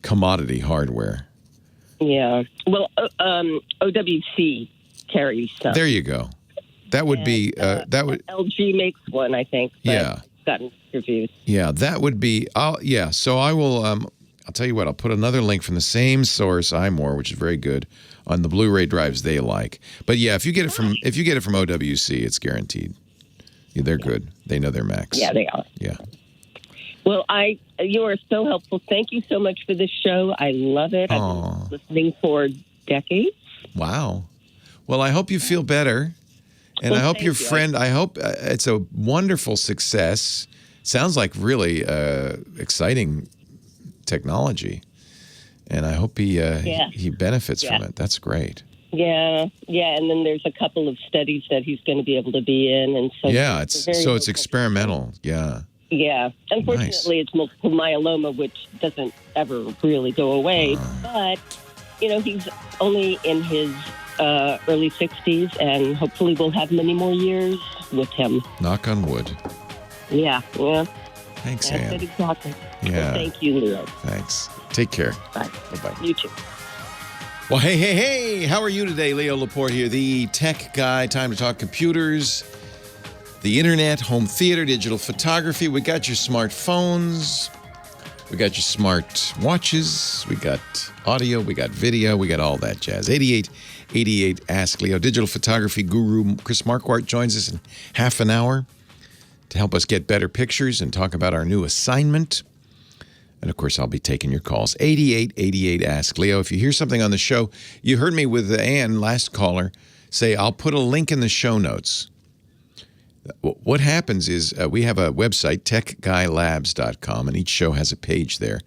commodity hardware. Yeah. Well, OWC carries some. There you go. That would be LG makes one, I think. Yeah. Gotten reviews. Yeah, that would be. So I will. I'll tell you what. I'll put another link from the same source, iMore, which is very good, on the Blu-ray drives they like. But yeah, if you get it from OWC, it's guaranteed. Yeah, they're good. They know their Macs. Yeah, they are. Yeah. Well, you are so helpful. Thank you so much for this show. I love it. I've been listening for decades. Wow. Well, I hope you feel better. And I hope your friend, I hope it's a wonderful success. Sounds like really exciting technology. And I hope he benefits from it. That's great. Yeah. And then there's a couple of studies that he's going to be able to be in. And so it's experimental. Yeah. Yeah. Unfortunately, It's multiple myeloma, which doesn't ever really go away. But, he's only in his early 60s, and hopefully we'll have many more years with him. Knock on wood. Yeah. Thanks, That's Ann. it, exactly. Yeah. Well, thank you, Leo. Thanks. Take care. Bye. Bye-bye. You too. Well, hey. How are you today? Leo Laporte here, the tech guy. Time to talk computers, the internet, home theater, digital photography. We got your smartphones. We got your smart watches. We got audio. We got video. We got all that jazz. 8888 Ask Leo. Digital photography guru Chris Marquardt joins us in half an hour to help us get better pictures and talk about our new assignment. And, of course, I'll be taking your calls. 8888 Ask Leo. If you hear something on the show, you heard me with Ann, last caller, say, I'll put a link in the show notes. What happens is we have a website, techguylabs.com, and each show has a page there.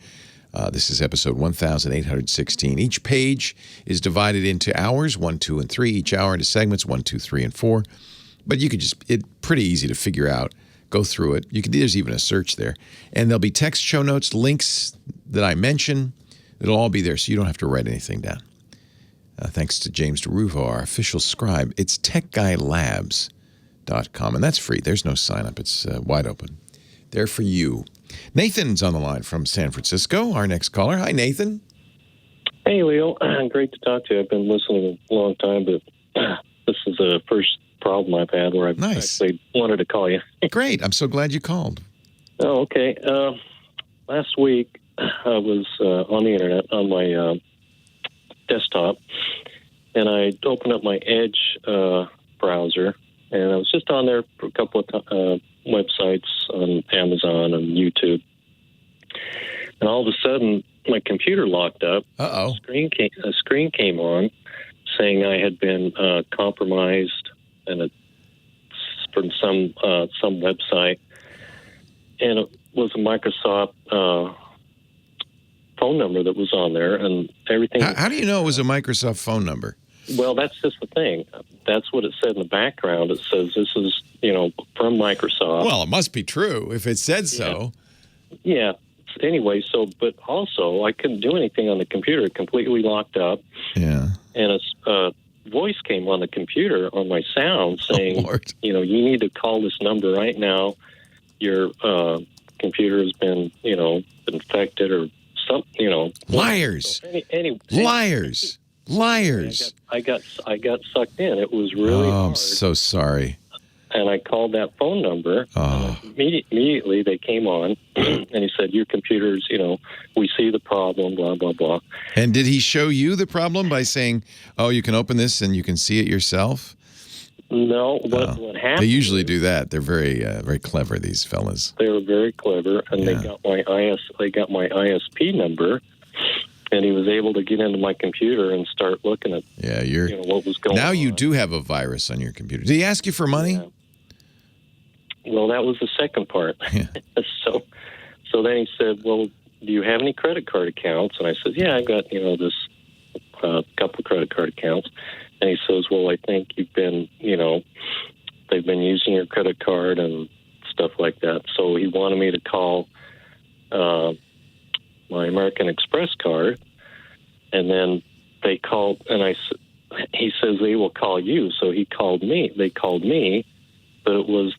This is episode 1816. Each page is divided into hours, 1, 2, and 3. Each hour into segments, 1, 2, 3, and 4. But you could it's pretty easy to figure out. Go through it. There's even a search there. And there'll be text show notes, links that I mention. It'll all be there, so you don't have to write anything down. Thanks to James DeRuvo, our official scribe. It's techguylabs.com, and that's free. There's no sign-up. It's wide open. There for you. Nathan's on the line from San Francisco, our next caller. Hi, Nathan. Hey, Leo. Great to talk to you. I've been listening a long time, but this is the first problem I've had where I've actually wanted to call you. Great. I'm so glad you called. Oh, okay. Last week, I was on the internet on my desktop, and I opened up my Edge browser, and I was just on there for a couple of websites on Amazon and YouTube. And all of a sudden, my computer locked up. Uh-oh. A screen came on saying I had been compromised and from some website, and it was a Microsoft phone number that was on there, and everything. How do you know it was a Microsoft phone number? Well, that's just the thing. That's what it said in the background. It says this is, from Microsoft. Well, it must be true if it said so. Yeah. Anyway, but also I couldn't do anything on the computer. It completely locked up. Yeah. And a voice came on the computer on my sound saying, you need to call this number right now. Your computer has been, infected or something, Liars. Liars. Liars. I got sucked in. It was really hard. I'm so sorry. And I called that phone number. Immediately they came on, and he said, your computer's, we see the problem, blah, blah, blah. And did he show you the problem by saying, oh, you can open this and you can see it yourself? No. What happened? They usually do that. They're very, very clever, these fellas. They were very clever, and they got my ISP number. And he was able to get into my computer and start looking at what was going on. Now you do have a virus on your computer. Did he ask you for money? Yeah. Well, that was the second part. Yeah. So then he said, well, do you have any credit card accounts? And I said, yeah, I've got, this couple of credit card accounts. And he says, well, I think you've been, they've been using your credit card and stuff like that. So he wanted me to call my American Express card, and then they called, and he says they will call you. So he called me. They called me, but it was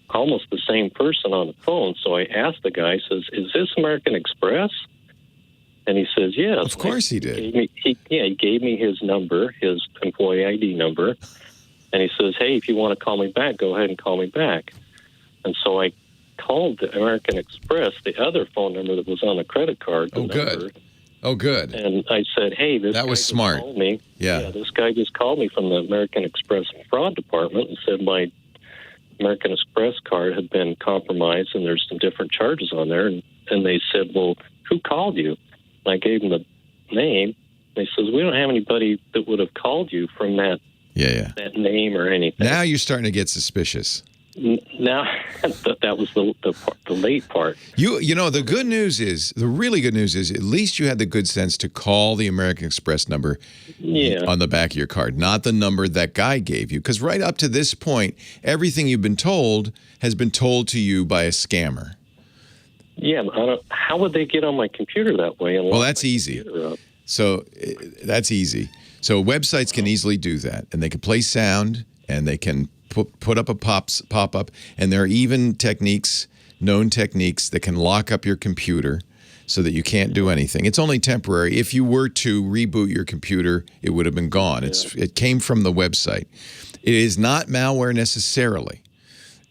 almost the same person on the phone. So I asked the guy, says, is this American Express? And he says, yes. Of course he did. He gave me his number, his employee ID number, and he says, hey, if you want to call me back, go ahead and call me back. And so I called the American Express, the other phone number that was on the credit card. Good. Oh, good. And I said, hey, this guy was smart. Just called me. Yeah, this guy just called me from the American Express fraud department and said my American Express card had been compromised and there's some different charges on there. And they said, well, who called you? And I gave them the name. They says, we don't have anybody that would have called you from that name or anything. Now you're starting to get suspicious. Now, that was the late part. The good news is, the really good news is, at least you had the good sense to call the American Express number on the back of your card, not the number that guy gave you. Because right up to this point, everything you've been told has been told to you by a scammer. Yeah, how would they get on my computer that way? Well, that's easy. So that's easy. So websites can easily do that, and they can play sound, and they can put up a pop-up, and there are even known techniques that can lock up your computer so that you can't do anything. It's only temporary. If you were to reboot your computer, it would have been gone. It came from the website. It is not malware necessarily.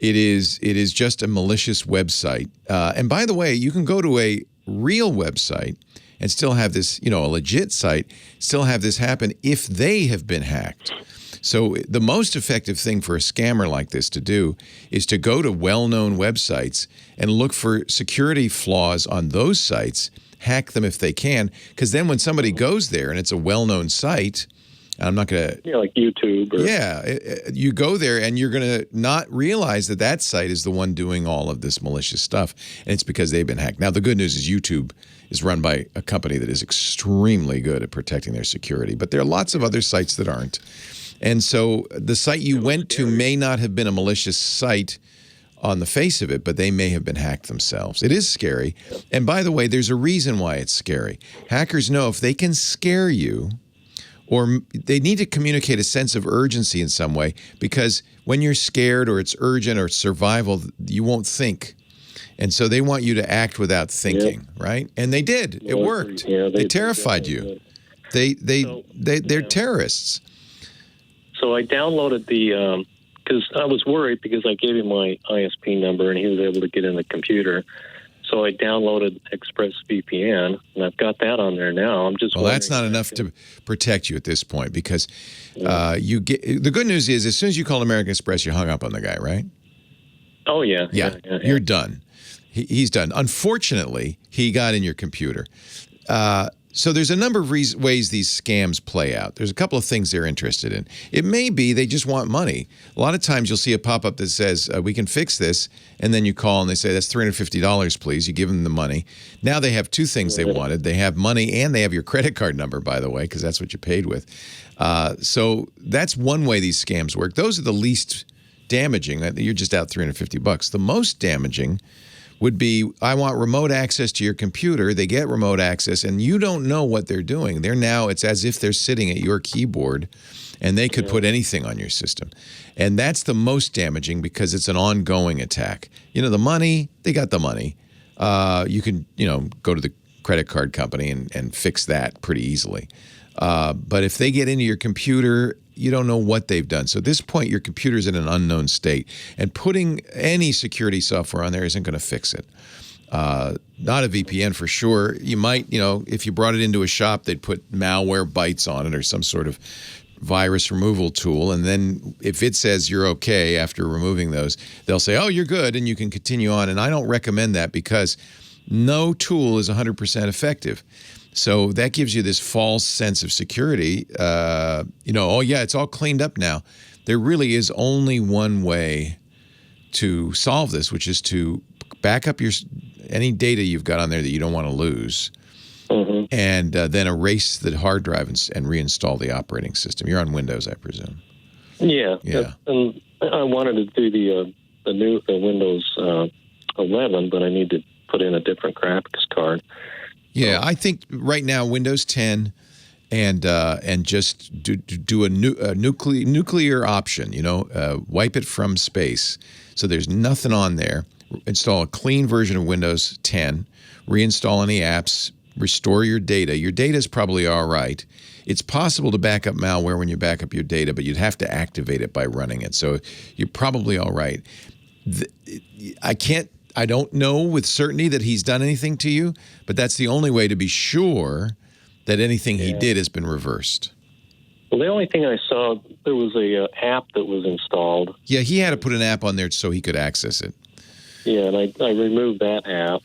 It is just a malicious website. And by the way, you can go to a real website and still have this, a legit site, still have this happen if they have been hacked. So the most effective thing for a scammer like this to do is to go to well-known websites and look for security flaws on those sites, hack them if they can, because then when somebody goes there and it's a well-known site, I'm not going to... like YouTube. You go there and you're going to not realize that site is the one doing all of this malicious stuff, and it's because they've been hacked. Now, the good news is YouTube is run by a company that is extremely good at protecting their security, but there are lots of other sites that aren't. And so the site you went to may not have been a malicious site on the face of it, but they may have been hacked themselves. It is scary. And by the way, there's a reason why it's scary. Hackers know if they can scare you, or they need to communicate a sense of urgency in some way, because when you're scared or it's urgent or it's survival, you won't think. And so they want you to act without thinking, right? And they did. It worked. They terrified you. They're terrorists. So I downloaded because I was worried because I gave him my ISP number and he was able to get in the computer. So I downloaded ExpressVPN, and I've got that on there now. I'm just that's not enough to protect you at this point, because the good news is as soon as you called American Express, you hung up on the guy, right? Oh, yeah. You're done. He's done. Unfortunately, he got in your computer. So there's a number of ways these scams play out. There's a couple of things they're interested in. It may be they just want money. A lot of times you'll see a pop-up that says, we can fix this, and then you call and they say, that's $350, please. You give them the money. Now they have two things they wanted. They have money and they have your credit card number, by the way, because that's what you paid with. So that's one way these scams work. Those are the least damaging. You're just out $350. The most damaging would be, I want remote access to your computer. They get remote access, and you don't know what they're doing. It's as if they're sitting at your keyboard, and they could put anything on your system. And that's the most damaging because it's an ongoing attack. The money, they got the money. You can, go to the credit card company and fix that pretty easily. But if they get into your computer, you don't know what they've done. So at this point, your computer's in an unknown state. And putting any security software on there isn't going to fix it. Not a VPN for sure. You might, if you brought it into a shop, they'd put malware bytes on it or some sort of virus removal tool. And then if it says you're okay after removing those, they'll say, oh, you're good, and you can continue on. And I don't recommend that because no tool is 100% effective. So that gives you this false sense of security. Oh, yeah, it's all cleaned up now. There really is only one way to solve this, which is to back up any data you've got on there that you don't want to lose, and then erase the hard drive and reinstall the operating system. You're on Windows, I presume. Yeah. And I wanted to do the new Windows 11, but I need to put in a different graphics card. Yeah, I think right now Windows 10 and just do a nuclear option, wipe it from space. So there's nothing on there. Install a clean version of Windows 10, reinstall any apps, restore your data. Your data is probably all right. It's possible to back up malware when you back up your data, but you'd have to activate it by running it. So you're probably all right. I don't know with certainty that he's done anything to you, but that's the only way to be sure that anything he did has been reversed. Well, the only thing I saw, there was a app that was installed. Yeah, he had to put an app on there so he could access it. Yeah, and I removed that app,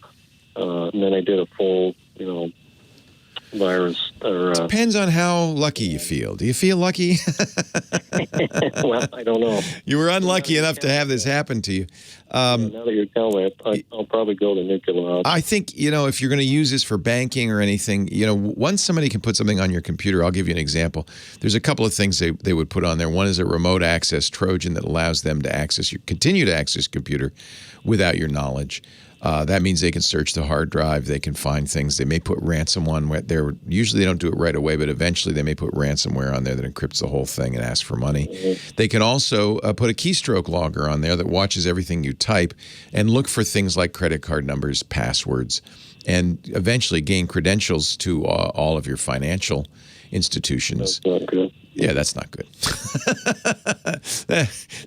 and then I did a full, virus. Depends on how lucky you feel. Do you feel lucky? Well, I don't know. You were unlucky enough to have this happen to you. Now that you're telling me, I'll probably go to nuclear. I think, if you're going to use this for banking or anything, once somebody can put something on your computer, I'll give you an example. There's a couple of things they would put on there. One is a remote access Trojan that allows them to continue to access your computer without your knowledge. That means they can search the hard drive. They can find things. They may put ransom on there. Usually they don't do it right away, but eventually they may put ransomware on there that encrypts the whole thing and asks for money. They can also put a keystroke logger on there that watches everything you type and look for things like credit card numbers, passwords, and eventually gain credentials to all of your financial institutions. That's not good. Yeah, that's not good.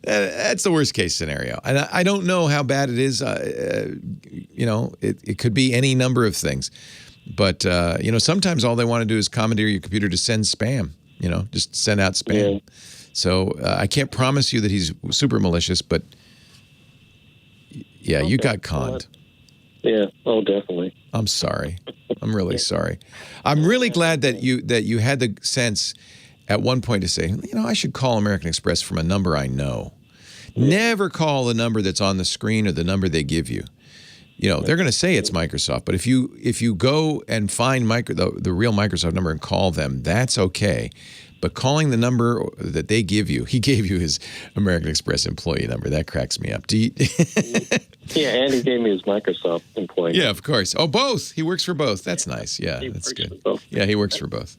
That's the worst case scenario. And I don't know how bad it is. It could be any number of things. But, sometimes all they want to do is commandeer your computer to send spam, just send out spam. Yeah. So I can't promise you that he's super malicious, but yeah, you got conned. Yeah, oh, definitely. I'm sorry. I'm really sorry. I'm really glad that you had the sense at one point to say, I should call American Express from a number I know. Never call the number that's on the screen or the number they give you. They're going to say it's Microsoft, but if you go and find the real Microsoft number and call them, that's okay. But calling the number that they give you, he gave you his American Express employee number. That cracks me up. Yeah, and he gave me his Microsoft employee. Yeah, of course. Oh, both. He works for both. That's nice. Yeah, that's good. Yeah, he works for both.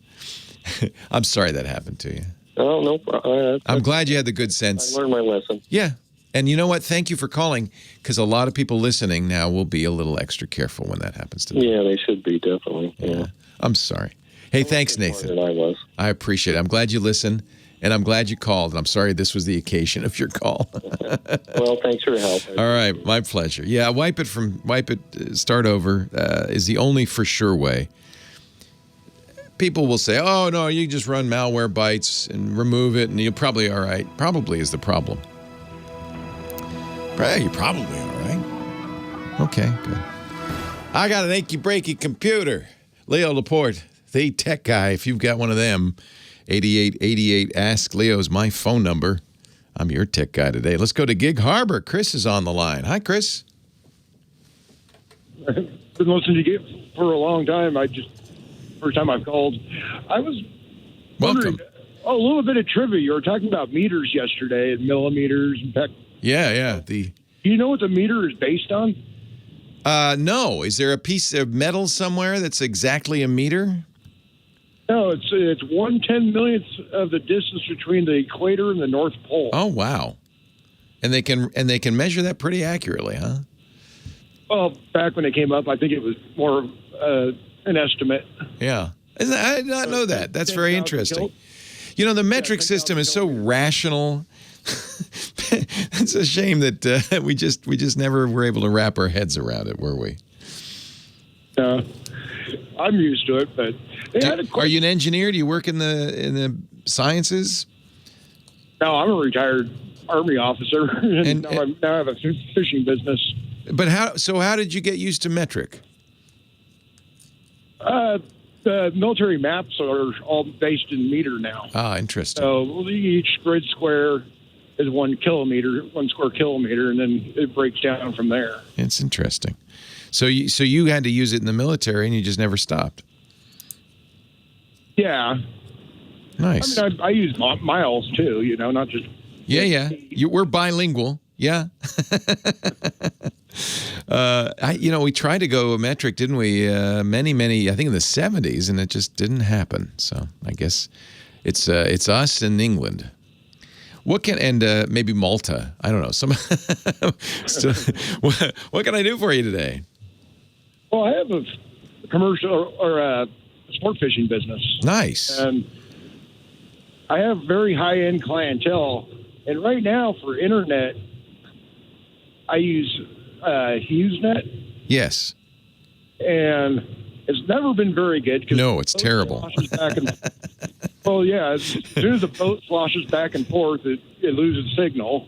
I'm sorry that happened to you. Oh, no problem. I'm glad you had the good sense. I learned my lesson. Yeah. And you know what? Thank you for calling, because a lot of people listening now will be a little extra careful when that happens to them. Yeah, they should be, definitely. Yeah. I'm sorry. Hey, thanks, Nathan. I was. I appreciate it. I'm glad you listened, and I'm glad you called. And I'm sorry this was the occasion of your call. Well, thanks for your help. All right, my pleasure. Yeah, start over is the only for sure way. People will say, oh, no, you just run malware bytes and remove it, and you're probably all right. Probably is the problem. You're probably all right. Okay, good. I got an achy-breaky computer. Leo Laporte, the tech guy. If you've got one of them, 8888 Ask Leo is my phone number. I'm your tech guy today. Let's go to Gig Harbor. Chris is on the line. Hi, Chris. I've been listening to you for a long time. First time I've called. I was Welcome. A little bit of trivia. You were talking about meters yesterday and millimeters and Yeah. Do you know what the meter is based on? No. Is there a piece of metal somewhere that's exactly a meter? No, it's 1/10 millionth of the distance between the equator and the North Pole. Oh, wow. And they can measure that pretty accurately, huh? Well, back when it came up, I think it was more an estimate. Yeah. I did not know that. That's very interesting. You know, the metric system is so rational. It's a shame that we just never were able to wrap our heads around it, were we? I'm used to it, but are you an engineer? Do you work in the sciences? No, I'm a retired Army officer, and now I have a fishing business. But how did you get used to metric? The military maps are all based in meter now. Ah, interesting. So each grid square is 1 square kilometer, and then it breaks down from there. It's interesting. So you had to use it in the military, and you just never stopped. Yeah. Nice. I mean, I use miles too. You know, not just. Yeah. We're bilingual. Yeah. We tried to go metric, didn't we? Many, I think in the 70s, and it just didn't happen. So I guess it's us in England. Maybe Malta. I don't know. What can I do for you today? Well, I have a commercial or a sport fishing business. Nice. And I have very high-end clientele. And right now for internet, I use HughesNet. Yes. And it's never been very good. No, it's terrible. Well, yeah, as soon as the boat sloshes back and forth, it loses signal.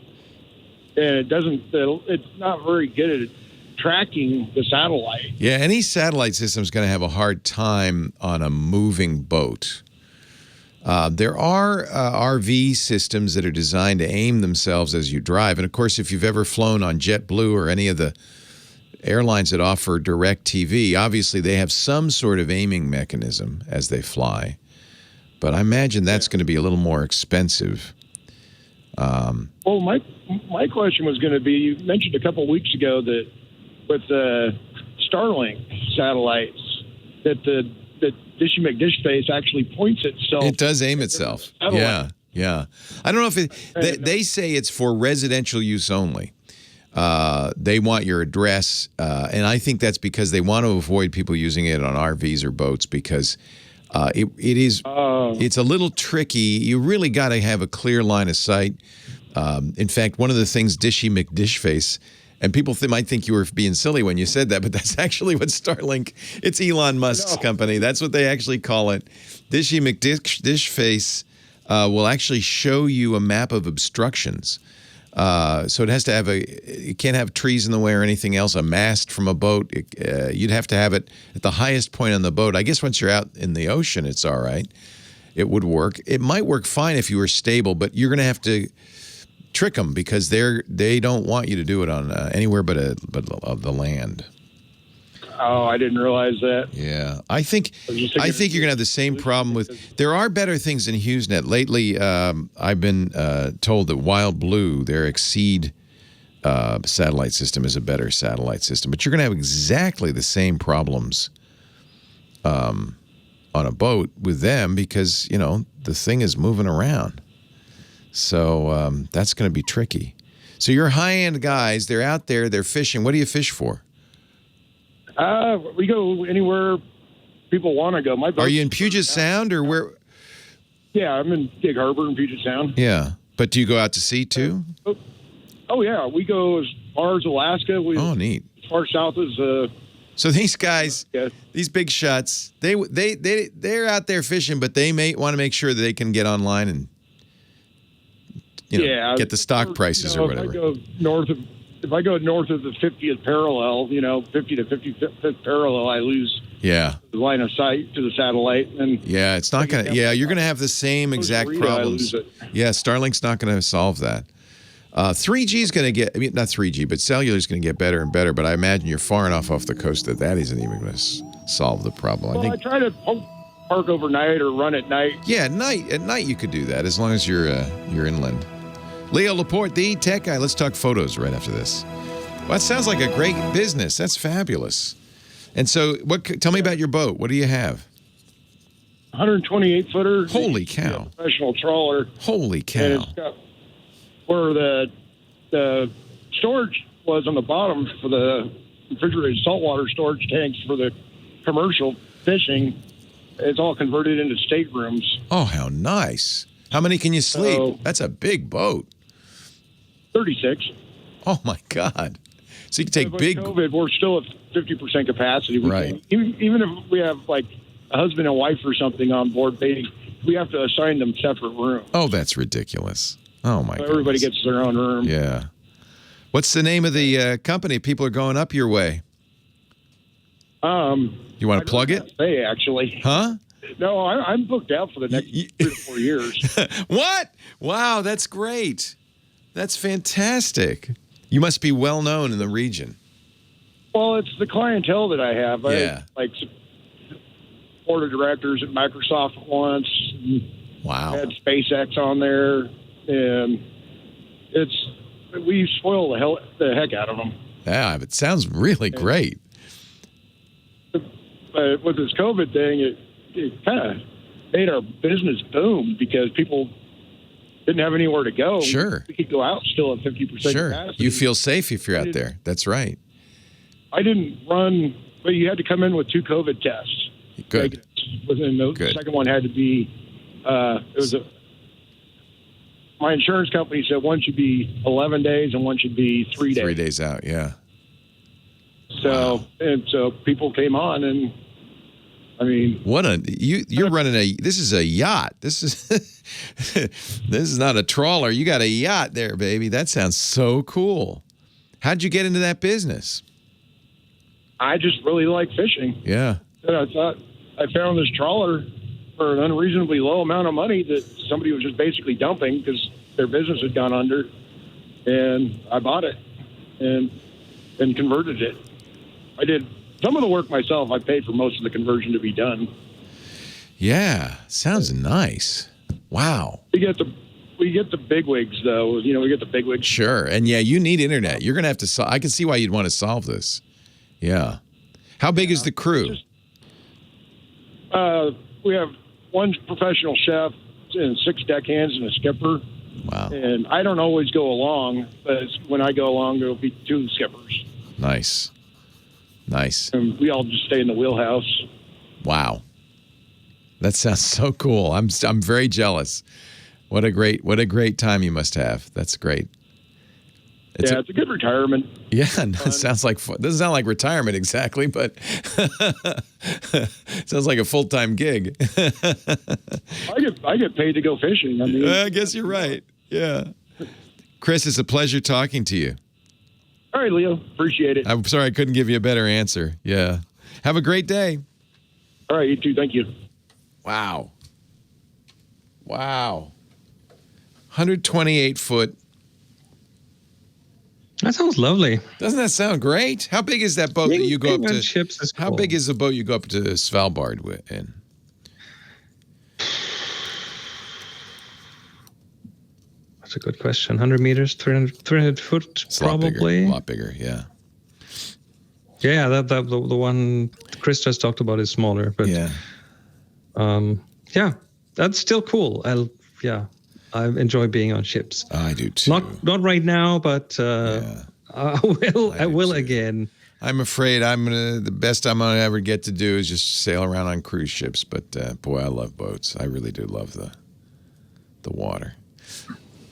And it's not very good at tracking the satellite. Yeah, any satellite system is going to have a hard time on a moving boat. There are RV systems that are designed to aim themselves as you drive. And, of course, if you've ever flown on JetBlue or any of the airlines that offer direct TV, obviously they have some sort of aiming mechanism as they fly. But I imagine that's going to be a little more expensive. Well, my question was going to be, you mentioned a couple of weeks ago that with the Starlink satellites, that the Dishy McDishface actually points itself. It does aim itself. Yeah. I don't know if they say it's for residential use only. They want your address, and I think that's because they want to avoid people using it on RVs or boats because it's a little tricky. You really got to have a clear line of sight. In fact, one of the things Dishy McDishface, and people might think you were being silly when you said that, but that's actually what Starlink, it's Elon Musk's company. That's what they actually call it. Dishy McDishface will actually show you a map of obstructions. So it has to have it can't have trees in the way or anything else, a mast from a boat. You'd have to have it at the highest point on the boat. I guess once you're out in the ocean, it's all right. It would work. It might work fine if you were stable, but you're going to have to trick them because they don't want you to do it on anywhere but the land. Oh, I didn't realize that. Yeah, I think you're gonna have the same problem with. There are better things than HughesNet. Lately, I've been told that Wild Blue, their Exceed satellite system, is a better satellite system. But you're gonna have exactly the same problems on a boat with them because the thing is moving around. So that's going to be tricky. So you're high-end guys. They're out there. They're fishing. What do you fish for? We go anywhere people want to go. Are you in Puget Sound or where? Yeah, I'm in Gig Harbor in Puget Sound. Yeah. But do you go out to sea too? Oh yeah. We go as far as Alaska. Neat. As far south as... So these guys, these big shots, they're out there fishing, but they may want to make sure that they can get online and get the stock prices or whatever. If I go north of if I go north of the 50th parallel, 50 to 55th parallel, I lose Yeah. the line of sight to the satellite. And Yeah, it's not going to, you're going to have the same exact problems. Yeah, Starlink's not going to solve that. 3G is going to get, not 3G, but cellular is going to get better and better, but I imagine you're far enough off the coast that isn't even going to solve the problem. I try to park overnight or run at night. Yeah, at night you could do that as long as you're inland. Leo Laporte, the tech guy. Let's talk photos right after this. Well, that sounds like a great business. That's fabulous. And so, tell me about your boat. What do you have? 128-footer. Holy cow. Professional trawler. Holy cow. And it's got where the storage was on the bottom for the refrigerated saltwater storage tanks for the commercial fishing. It's all converted into staterooms. Oh, how nice. How many can you sleep? That's a big boat. 36. Oh, my God. So you can take big... COVID, we're still at 50% capacity. Right. Even if we have, like, a husband and wife or something on board, we have to assign them separate rooms. Oh, that's ridiculous. Oh, my God. So everybody gets their own room. Yeah. What's the name of the company? People are going up your way. You want to plug it? Hey, actually. Huh? No, I'm booked out for the next 3 to 4 years. What? Wow, that's great. That's fantastic. You must be well known in the region. Well, it's the clientele that I have. Yeah. I board of directors at Microsoft once. Wow. I had SpaceX on there, and we spoil the heck out of them. Yeah, it sounds really great. But with this COVID thing, it kind of made our business boom because people didn't have anywhere to go. Sure. We could go out still at 50% capacity. You feel safe if you're out there. That's right. I didn't run, but you had to come in with 2 COVID tests. Good. The second one had to be, my insurance company said one should be 11 days and one should be 3 days. 3 days out, yeah. So, and so people came on and, I mean, you're running this is a yacht. This is not a trawler. You got a yacht there, baby. That sounds so cool. How'd you get into that business? I just really like fishing. Yeah. And I thought I found this trawler for an unreasonably low amount of money that somebody was just basically dumping because their business had gone under, and I bought it and converted it. I did some of the work myself. I paid for most of the conversion to be done. Yeah, sounds nice. Wow. We get the big wigs though. We get the big wigs. Sure, and yeah, you need internet. You're gonna have to. I can see why you'd want to solve this. Yeah. How big is the crew? We have one professional chef and 6 deckhands and a skipper. Wow. And I don't always go along, but when I go along, there'll be 2 skippers. Nice. And we all just stay in the wheelhouse. Wow. That sounds so cool. I'm very jealous. What a great time you must have. That's great. It's a good retirement. Yeah, it sounds like fun. Doesn't sound like retirement exactly, but sounds like a full-time gig. I get paid to go fishing. I guess you're right. Yeah. Chris, it's a pleasure talking to you. All right, Leo. Appreciate it. I'm sorry I couldn't give you a better answer. Yeah. Have a great day. All right, you too. Thank you. Wow. 128-foot. That sounds lovely. Doesn't that sound great? How big is that boat that you go up to? Ships is cool. How big is the boat you go up to Svalbard in? That's a good question. 100 meters, 300 foot, It's probably. A lot bigger, yeah. Yeah, the one Chris just talked about is smaller, but yeah, that's still cool. I enjoy being on ships. I do too. Not right now, but I will again. I'm afraid the best I'm gonna ever get to do is just sail around on cruise ships. But boy, I love boats. I really do love the water.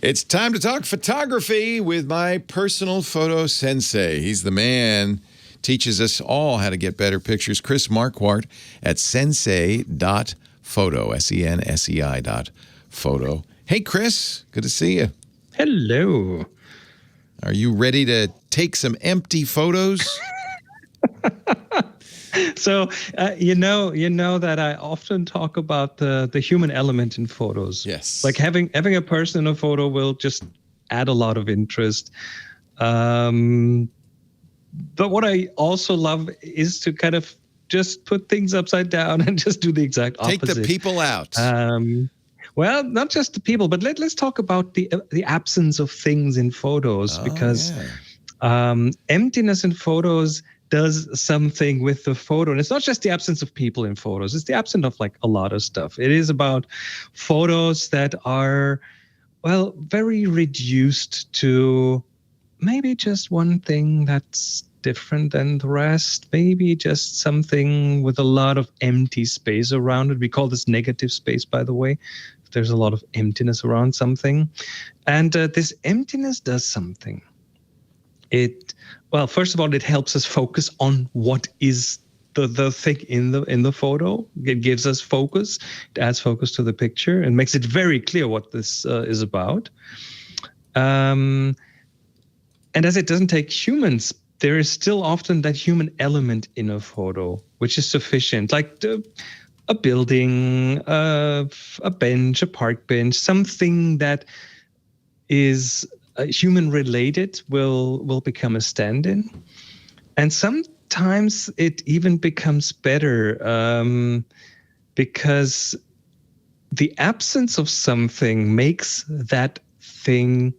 It's time to talk photography with my personal photo sensei. He's the man. Teaches us all how to get better pictures. Chris Marquardt at sensei.photo, SENSEI.photo. Hey, Chris, good to see you. Hello. Are you ready to take some empty photos? So, you know that I often talk about the human element in photos. Yes. Like having a person in a photo will just add a lot of interest. But what I also love is to kind of just put things upside down and just do the exact opposite. Take the people out. Well, not just the people, but let's talk about the absence of things in photos, because emptiness in photos does something with the photo. And it's not just the absence of people in photos. It's the absence of like a lot of stuff. It is about photos that are, well, very reduced to maybe just one thing that's different than the rest. Maybe just something with a lot of empty space around it. We call this negative space, by the way. There's a lot of emptiness around something. And this emptiness does something. Well, first of all, it helps us focus on what is the thing in the photo. It gives us focus. It adds focus to the picture and makes it very clear what this is about. And as it doesn't take humans, there is still often that human element in a photo, which is sufficient. Like a building, a bench, a park bench, something that is human related will become a stand-in. And sometimes it even becomes better because the absence of something makes that thing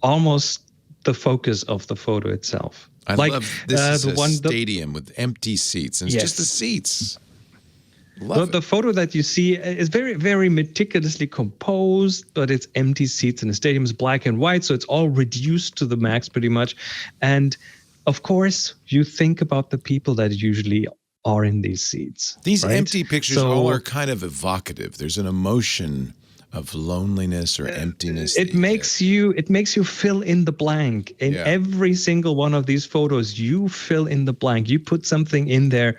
almost the focus of the photo itself. I love this is a stadium with empty seats, and it's just the seats. The photo that you see is very, very meticulously composed, but it's empty seats, and the stadium is black and white, so it's all reduced to the max pretty much. And of course, you think about the people that usually are in these seats. These empty pictures all are kind of evocative. There's an emotion of loneliness or emptiness. It makes you fill in the blank. In every single one of these photos, you fill in the blank. You put something in there.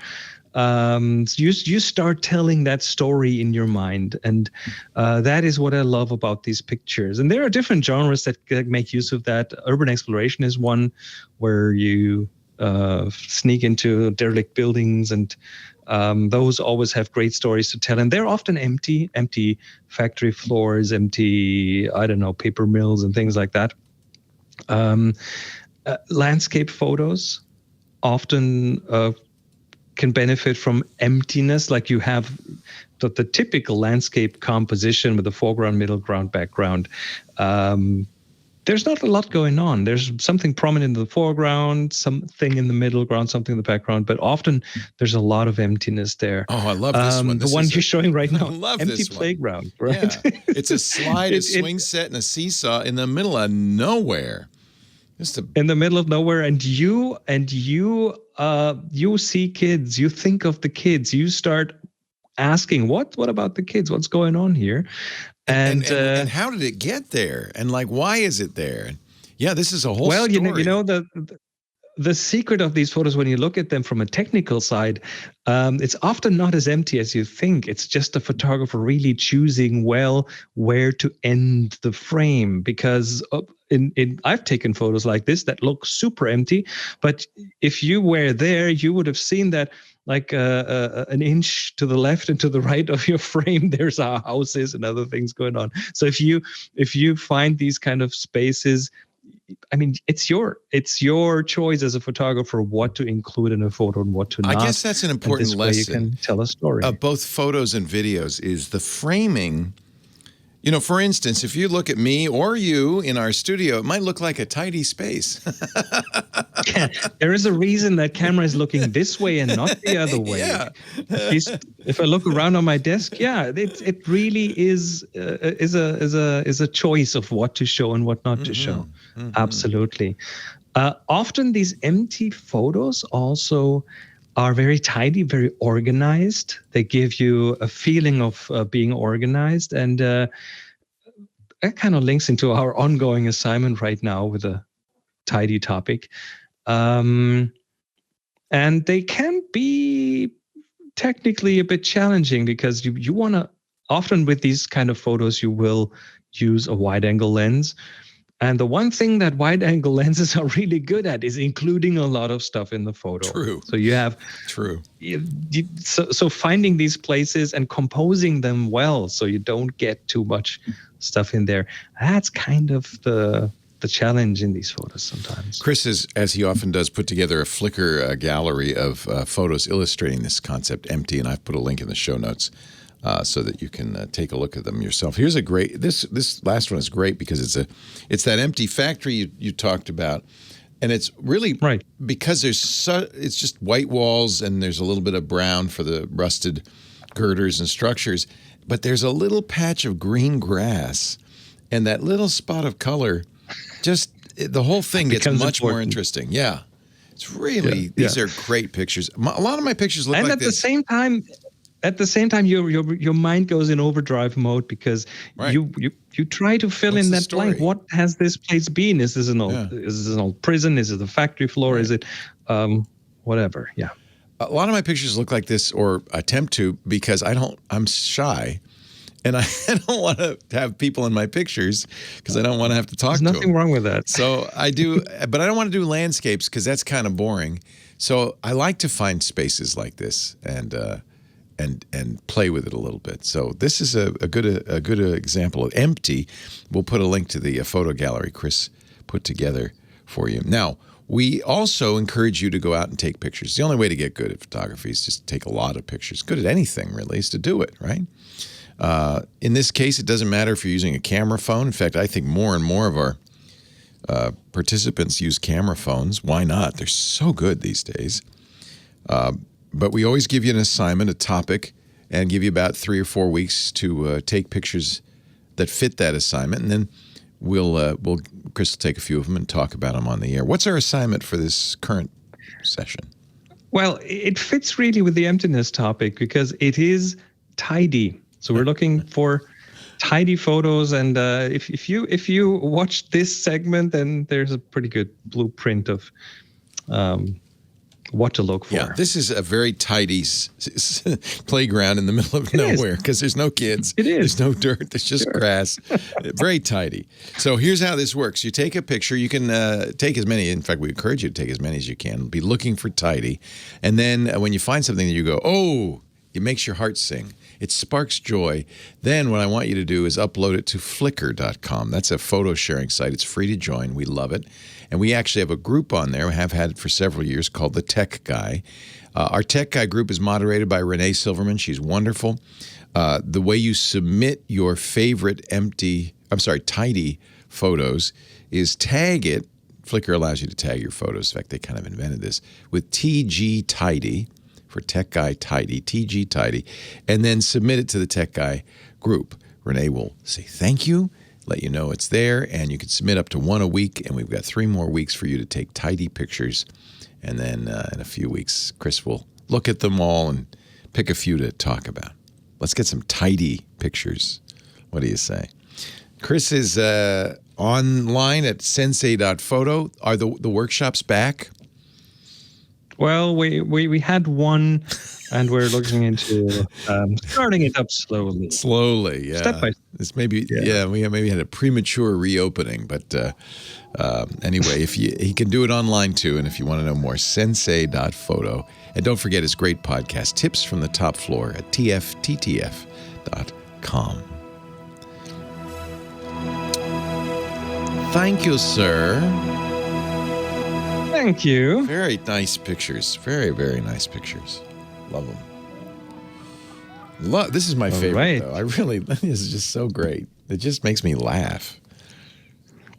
You start telling that story in your mind, and that is what I love about these pictures. And there are different genres that make use of that. Urban exploration is one where you sneak into derelict buildings, and those always have great stories to tell. And they're often empty factory floors, empty, paper mills and things like that. Landscape photos often can benefit from emptiness, like you have the typical landscape composition with the foreground, middle ground, background. There's not a lot going on. There's something prominent in the foreground, something in the middle ground, something in the background, but often there's a lot of emptiness there. Oh, I love this one. The one you're showing right now. I love empty this one. Playground, right? Yeah. It's a slide, a swing set, and a seesaw in the middle of nowhere. In the middle of nowhere, and you see kids. You think of the kids. You start asking, what about the kids? What's going on here? And how did it get there? And like, why is it there? Yeah, this is a whole story. Well, you know the secret of these photos, when you look at them from a technical side, it's often not as empty as you think. It's just a photographer really choosing well where to end the frame, because I've taken photos like this that look super empty, but if you were there, you would have seen that like an inch to the left and to the right of your frame, there's our houses and other things going on. So if you find these kind of spaces, I mean, it's your choice as a photographer what to include in a photo and what to not. I guess that's an important lesson. You can tell a story. Of both photos and videos is the framing. You know, for instance, if you look at me or you in our studio, it might look like a tidy space. There is a reason that camera is looking this way and not the other way. Yeah. If I look around on my desk, it really is a choice of what to show and what not to show. Mm-hmm. Absolutely. Often these empty photos also are very tidy, very organized. They give you a feeling of being organized, and that kind of links into our ongoing assignment right now with a tidy topic. And they can be technically a bit challenging because you want to, often with these kind of photos, you will use a wide angle lens. And the one thing that wide-angle lenses are really good at is including a lot of stuff in the photo. True. So you have so finding these places and composing them well, so you don't get too much stuff in there. That's kind of the challenge in these photos sometimes. Chris is, as he often does, put together a Flickr gallery of photos illustrating this concept, empty, and I've put a link in the show notes so that you can take a look at them yourself. Here's a great. This last one is great because it's that empty factory you talked about, and it's really because it's just white walls and there's a little bit of brown for the rusted girders and structures, but there's a little patch of green grass, and that little spot of color. Just the whole thing gets much more interesting. Yeah, it's really these are great pictures. A lot of my pictures look like this. And at the same time, your mind goes in overdrive mode because you try to fill in that blank. What has this place been? Is this an old prison? Is it a factory floor? Is it whatever? Yeah. A lot of my pictures look like this, or attempt to, because I'm shy. And I don't want to have people in my pictures because I don't want to have to talk to them. There's nothing wrong with that. So I do, but I don't want to do landscapes because that's kind of boring. So I like to find spaces like this and play with it a little bit. So this is a good example of empty. We'll put a link to the photo gallery Chris put together for you. Now, we also encourage you to go out and take pictures. The only way to get good at photography is just take a lot of pictures. Good at anything, really, is to do it, right? In this case, it doesn't matter if you're using a camera phone. In fact, I think more and more of our participants use camera phones. Why not? They're so good these days. But we always give you an assignment, a topic, and give you about 3 or 4 weeks to take pictures that fit that assignment. And then Chris will take a few of them and talk about them on the air. What's our assignment for this current session? Well, it fits really with the emptiness topic because it is tidy. So we're looking for tidy photos, and if you watch this segment, then there's a pretty good blueprint of what to look for. Yeah, this is a very tidy playground in the middle of nowhere because there's no kids. It is. There's no dirt. There's just grass. Very tidy. So here's how this works. You take a picture. You can take as many. In fact, we encourage you to take as many as you can. Be looking for tidy. And then when you find something that you go, oh, it makes your heart sing. It sparks joy. Then what I want you to do is upload it to Flickr.com. That's a photo sharing site. It's free to join. We love it. And we actually have a group on there. We have had it for several years called The Tech Guy. Our Tech Guy group is moderated by Renee Silverman. She's wonderful. The way you submit your favorite tidy photos is tag it. Flickr allows you to tag your photos. In fact, they kind of invented this with TG Tidy. For Tech Guy Tidy, TG Tidy, and then submit it to the Tech Guy group. Renee will say thank you, let you know it's there, and you can submit up to 1 a week, and we've got 3 more weeks for you to take tidy pictures, and then in a few weeks, Chris will look at them all and pick a few to talk about. Let's get some tidy pictures. What do you say? Chris is online at sensei.photo. Are the workshops back? Well, we had one, and we're looking into starting it up slowly. Slowly, yeah. Step by step. This maybe, we maybe had a premature reopening, but anyway, he can do it online too, and if you want to know more, sensei.photo. And don't forget his great podcast, Tips from the Top Floor, at tfttf.com. Thank you, sir. Thank you. Very nice pictures. Very, very nice pictures. Love them. This is my favorite, though. This is just so great. It just makes me laugh.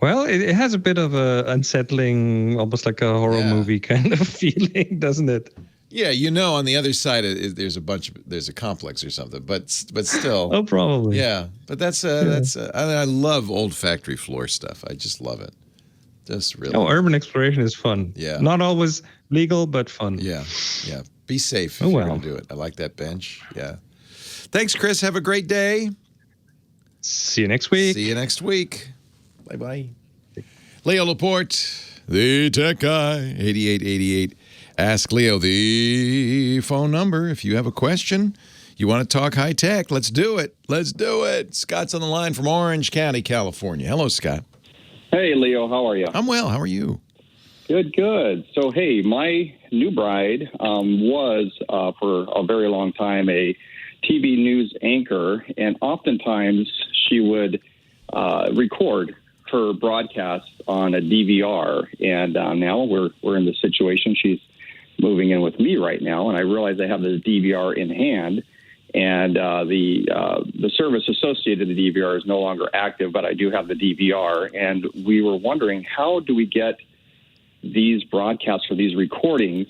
Well, it has a bit of a unsettling, almost like a horror movie kind of feeling, doesn't it? Yeah, on the other side, there's a complex or something, but still. Oh, probably. Yeah, but I love old factory floor stuff. I just love it. Just really. Oh, urban exploration is fun. Yeah. Not always legal, but fun. Yeah. Be safe if you're going to do it. I like that bench. Yeah. Thanks, Chris. Have a great day. See you next week. Bye-bye. Leo Laporte, the Tech Guy, 8888. Ask Leo the phone number if you have a question. You want to talk high tech? Let's do it. Scott's on the line from Orange County, California. Hello, Scott. Hey, Leo, how are you? I'm well. How are you? Good. So, hey, my new bride was, for a very long time, a TV news anchor, and oftentimes she would record her broadcast on a DVR. And now we're in the situation. She's moving in with me right now, and I realize I have the DVR in hand. And the service associated with the DVR is no longer active, but I do have the DVR. And we were wondering, how do we get these broadcasts or these recordings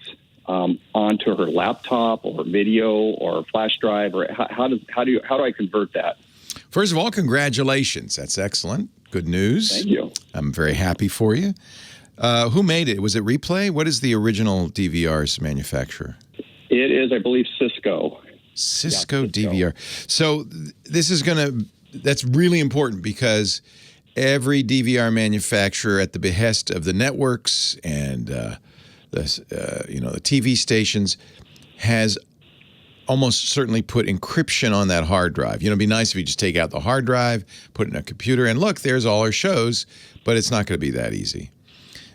onto her laptop or video or flash drive? Or how do I convert that? First of all, congratulations. That's excellent. Good news. Thank you. I'm very happy for you. Who made it? Was it Replay? What is the original DVR's manufacturer? It is, I believe, Cisco. Cisco DVR. So this is that's really important because every DVR manufacturer, at the behest of the networks and the TV stations, has almost certainly put encryption on that hard drive. It'd be nice if you just take out the hard drive, put it in a computer, and look, there's all our shows, but it's not going to be that easy.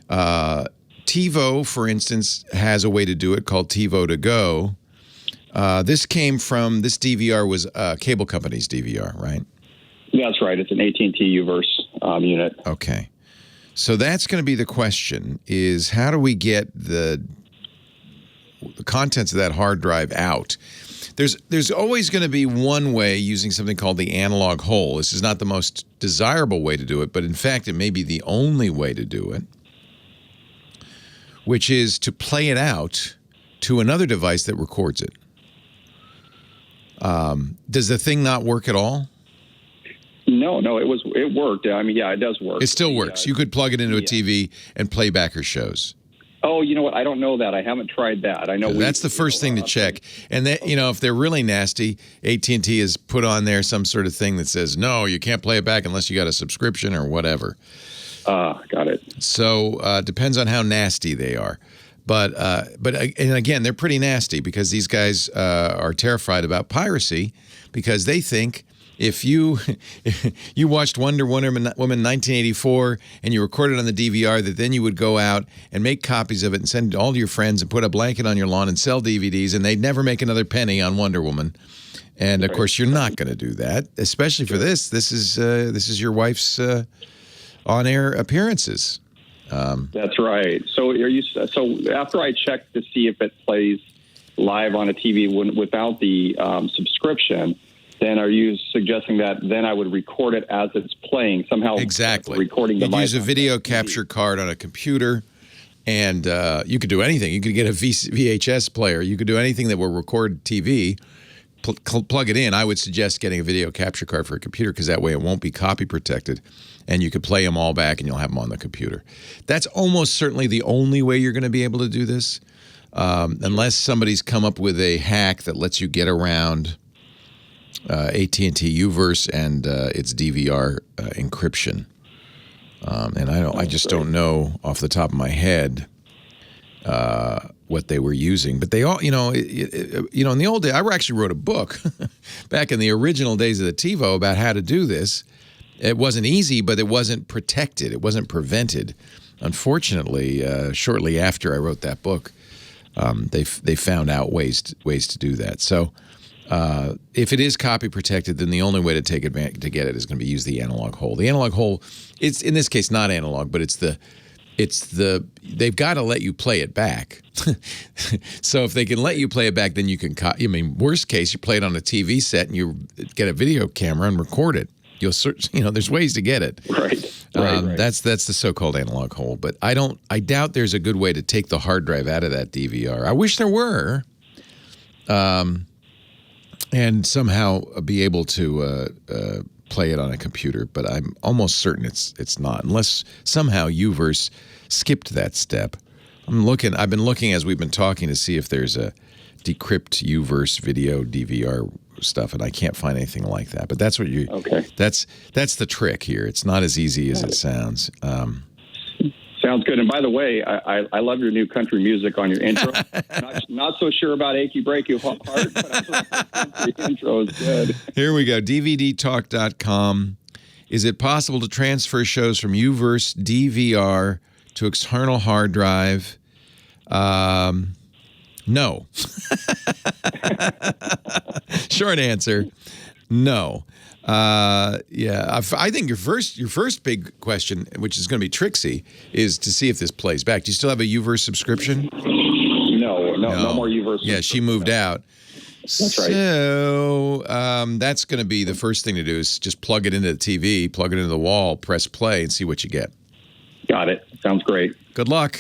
TiVo, for instance, has a way to do it called Tivo To Go. This DVR was a cable company's DVR, right? That's right. It's an at&t Uverse unit. Okay. So that's going to be the question, is how do we get the contents of that hard drive out? There's always going to be one way, using something called the analog hole. This is not the most desirable way to do it, but in fact it may be the only way to do it, which is to play it out to another device that records it. Does the thing not work at all? No, it worked. I mean, yeah, it does work. It still works. You could plug it into a TV and play back her shows. Oh, you know what? I don't know that. I haven't tried that. I know that's the first thing to check. And that, if they're really nasty, at&t has put on there some sort of thing that says, no, you can't play it back unless you got a subscription or whatever. Got it. So depends on how nasty they are. But and again, they're pretty nasty because these guys are terrified about piracy because they think if you watched Wonder Woman 1984 and you recorded on the DVR, that then you would go out and make copies of it and send it all to your friends and put a blanket on your lawn and sell DVDs, and they'd never make another penny on Wonder Woman. And of course, you're not going to do that, especially for this. This is your wife's on-air appearances. That's right. So after I check to see if it plays live on a TV without the subscription, then are you suggesting that then I would record it as it's playing somehow? Exactly. Recording you use a video capture card on a computer, and you could do anything. You could get a VHS player. You could do anything that will record TV. Plug it in. I would suggest getting a video capture card for a computer because that way it won't be copy protected, and you could play them all back and you'll have them on the computer. That's almost certainly the only way you're going to be able to do this, unless somebody's come up with a hack that lets you get around at&t Uverse and its DVR encryption. And I just don't know off the top of my head what they were using, but they all, in the old days, I actually wrote a book back in the original days of the TiVo about how to do this. It wasn't easy, but it wasn't protected. It wasn't prevented. Unfortunately, shortly after I wrote that book, they found out ways to do that. So if it is copy protected, then the only way to take advantage to get it is going to be use the analog hole. The analog hole, it's in this case not analog, but it's the they've got to let you play it back. So if they can let you play it back, then you can. Worst case, you play it on a TV set and you get a video camera and record it. You'll search. There's ways to get it. Right. That's the so-called analog hole. But I doubt there's a good way to take the hard drive out of that DVR. I wish there were. And somehow be able to play it on a computer, but I'm almost certain it's not, unless somehow Uverse skipped that step. I've been looking as we've been talking to see if there's a decrypt Uverse video DVR stuff, and I can't find anything like that. But that's what okay. That's the trick here. It's not as easy as it sounds. Sounds good. And by the way, I love your new country music on your intro. not so sure about Achy Breaky Heart, but I thought the intro is good. Here we go. DVDtalk.com. Is it possible to transfer shows from Uverse DVR to external hard drive? No. Short answer, no. I think your first big question, which is going to be tricksy, is to see if this plays back. Do you still have a Uverse subscription? No more Uverse. Yeah, she moved out. That's right. So that's going to be the first thing to do is just plug it into the TV, plug it into the wall, press play, and see what you get. Got it. Sounds great. Good luck.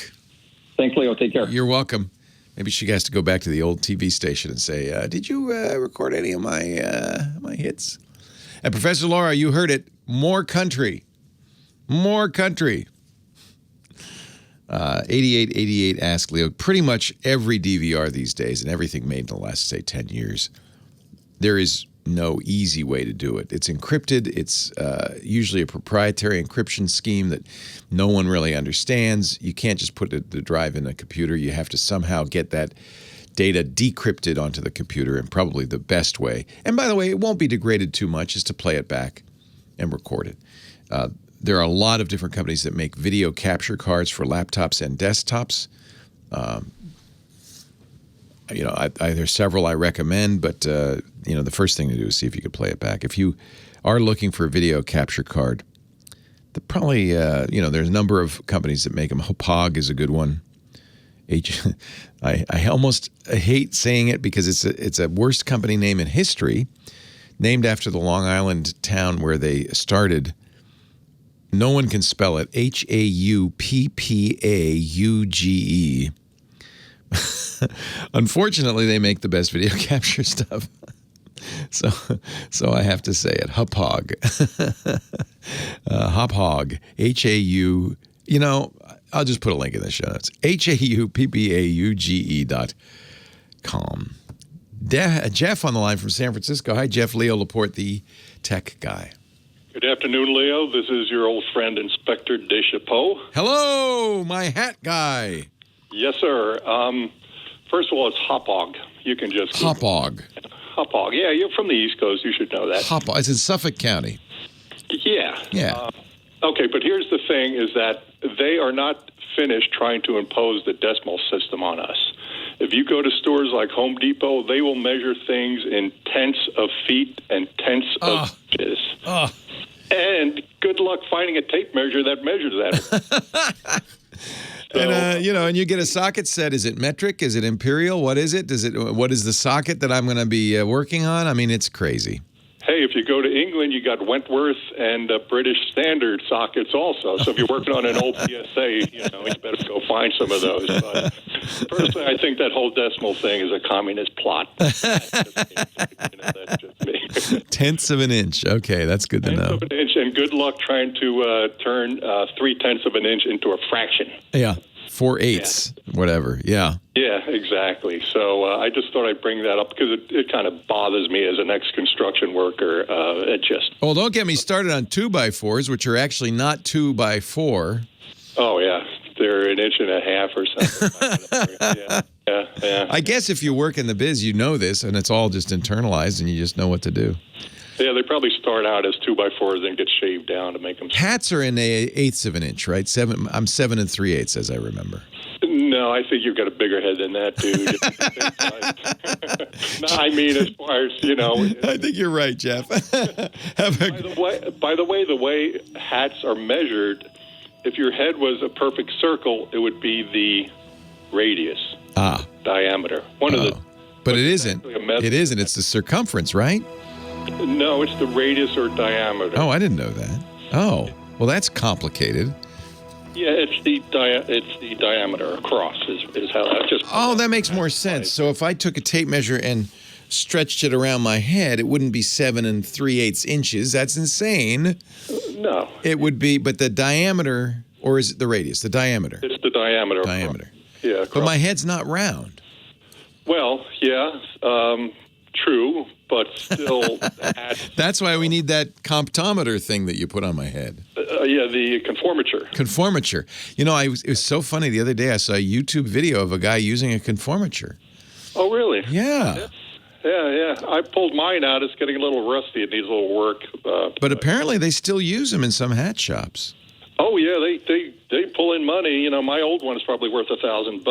Thanks, Leo. Take care. You're welcome. Maybe she has to go back to the old TV station and say, did you record any of my hits? And Professor Laura, you heard it. More country. More country. 8888 asked Leo, pretty much every DVR these days and everything made in the last, say, 10 years, there is no easy way to do it. It's encrypted. It's usually a proprietary encryption scheme that no one really understands. You can't just put the drive in a computer. You have to somehow get that data decrypted onto the computer, and probably the best way, and by the way, it won't be degraded too much, is to play it back and record it. There are a lot of different companies that make video capture cards for laptops and desktops. There's several I recommend, but the first thing to do is see if you could play it back. If you are looking for a video capture card, there's a number of companies that make them. Hopog is a good one. I almost hate saying it because it's a worst company name in history, named after the Long Island town where they started. No one can spell it. Hauppauge. Unfortunately, they make the best video capture stuff. So I have to say it. Hopog. Hopog. Hau. I'll just put a link in the show notes. Hauppauge.com. Jeff on the line from San Francisco. Hi, Jeff. Leo Laporte, the tech guy. Good afternoon, Leo. This is your old friend, Inspector Deschapeau. Hello, my hat guy. Yes, sir. First of all, it's Hauppauge. You can just... Hauppauge. Hauppauge. Yeah, you're from the East Coast. You should know that. Hauppauge. It's in Suffolk County. Yeah. Yeah. Okay, but here's the thing, is that they are not finished trying to impose the decimal system on us. If you go to stores like Home Depot, they will measure things in tenths of feet and tenths of inches. And good luck finding a tape measure that measures that. And you get a socket set. Is it metric? Is it imperial? What is it? What is the socket that I'm going to be working on? I mean, it's crazy. Hey, if you go to England, you got Wentworth and British Standard sockets also. So if you're working on an old PSA, you better go find some of those. But personally, I think that whole decimal thing is a communist plot. That's just me. Tenths of an inch. Okay, that's good to know. Tenths of an inch, and good luck trying to turn 3/10 of an inch into a fraction. Yeah. 4/8, whatever. Yeah. Yeah, exactly. So I just thought I'd bring that up because it kind of bothers me as an ex-construction worker. Well, don't get me started on 2x4s, which are actually not 2x4. Oh, yeah. They're 1.5 inches or something. Yeah. I guess if you work in the biz, you know this, and it's all just internalized, and you just know what to do. Yeah, they probably start out as 2x4s and get shaved down to make them. Hats are in 1/8 of an inch, right? I'm 7 3/8, as I remember. No, I think you've got a bigger head than that, dude. No, I mean, as far as, I think you're right, Jeff. By the way hats are measured, if your head was a perfect circle, it would be the radius, diameter. But it isn't. It isn't. It's the circumference, right? No, it's the radius or diameter. Oh, I didn't know that. Oh, well, that's complicated. Yeah, it's the diameter across is how that just. Oh, that makes more sense. So if I took a tape measure and stretched it around my head, it wouldn't be 7 3/8 inches. That's insane. No, it would be. But the diameter, or is it the radius? The diameter. It's the diameter. Yeah, across. But my head's not round. Well, yeah, true. But still, that's why we need that comptometer thing that you put on my head. Yeah, the conformature. Conformature. It was so funny. The other day I saw a YouTube video of a guy using a conformature. Oh, really? Yeah. I pulled mine out. It's getting a little rusty. It needs a little work. But apparently they still use them in some hat shops. Oh yeah, they pull in money. You know, my old one is probably worth $1,000.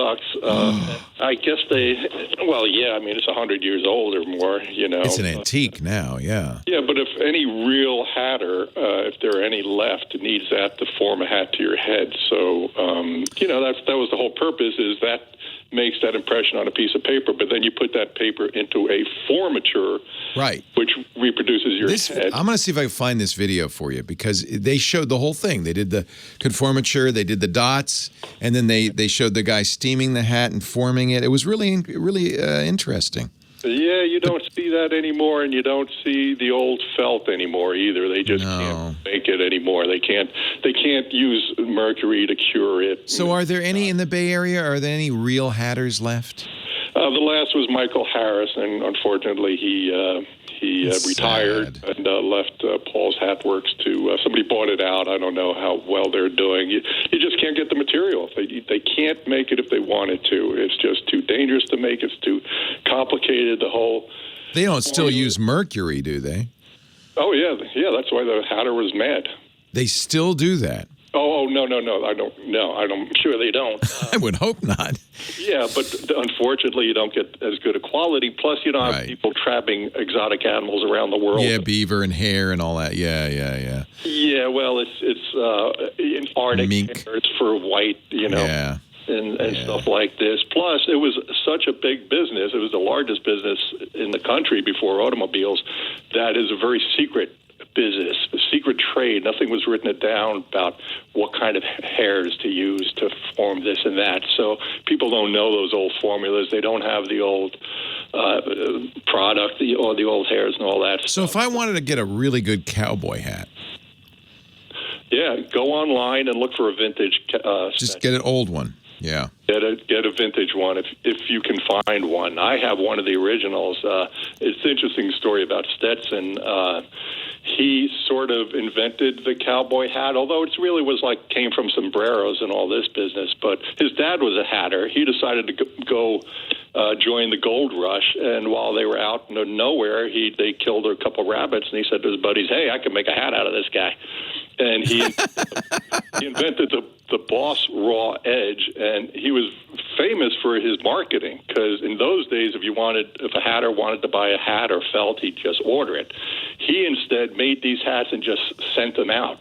I guess I mean, it's 100 years old or more. You know, it's an antique now. Yeah. Yeah, but if any real hatter, if there are any left, needs that to form a hat to your head. So you know, that was the whole purpose. Is that makes that impression on a piece of paper, but then you put that paper into a formature, right, which reproduces your head. I'm going to see if I can find this video for you because they showed the whole thing. They did the conformature, they did the dots, and then they showed the guy steaming the hat and forming it. It was really interesting. Yeah, you don't see that anymore, and you don't see the old felt anymore either. They just can't make it anymore. They can't use mercury to cure it. So are there any in the Bay Area? Are there any real hatters left? The last was Michael Harris, and unfortunately he retired and left Paul's Hat Works to somebody bought it out. I don't know how well they're doing. You just can't get the material. They can't make it if they wanted to. It's just too dangerous to make. It's too complicated. They don't still use mercury, do they? Oh yeah. That's why the hatter was mad. They still do that. Oh no! I don't. No, I'm sure they don't. I would hope not. Yeah, but unfortunately, you don't get as good a quality. Plus, you don't have people trapping exotic animals around the world. Yeah, beaver and hare and all that. Yeah. Yeah, well, it's in Arctic mink. Hares for white, you know. Yeah. And stuff like this. Plus, it was such a big business. It was the largest business in the country before automobiles. That is a very secret business, a secret trade. Nothing was written down about what kind of hairs to use to form this and that. So people don't know those old formulas. They don't have the old product, the old hairs and all that. So if I wanted to get a really good cowboy hat, go online and look for a vintage. Just get an old one. Yeah. Get a vintage one if you can find one. I have one of the originals. It's an interesting story about Stetson. He sort of invented the cowboy hat, although it really came from sombreros and all this business. But his dad was a hatter. He decided to go join the gold rush, and while they were out in nowhere, they killed a couple rabbits, and he said to his buddies, "Hey, I can make a hat out of this guy." And he invented the Boss Raw Edge, and he was famous for his marketing because in those days, if a hatter wanted to buy a hat or felt, he'd just order it. He instead made these hats and just sent them out,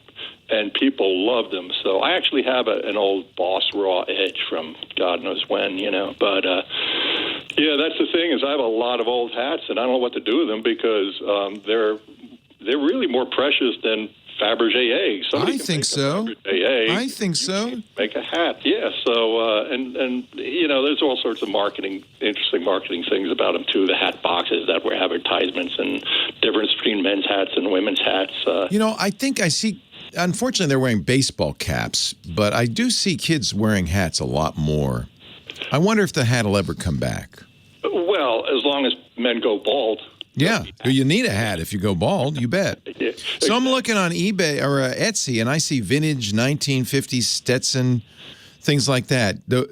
and people loved them. So I actually have an old Boss Raw Edge from God knows when, you know. But yeah, that's the thing is I have a lot of old hats, and I don't know what to do with them because they're really more precious than Fabergé eggs. I think so. I think so. Make a hat, yeah. So, and you know, there's all sorts of interesting marketing things about them too. The hat boxes that were advertisements and difference between men's hats and women's hats. You know, I think I see. Unfortunately, they're wearing baseball caps, but I do see kids wearing hats a lot more. I wonder if the hat will ever come back. Well, as long as men go bald. Yeah, you need a hat if you go bald, you bet. Yeah. So I'm looking on eBay or Etsy, and I see vintage 1950s Stetson, things like that. The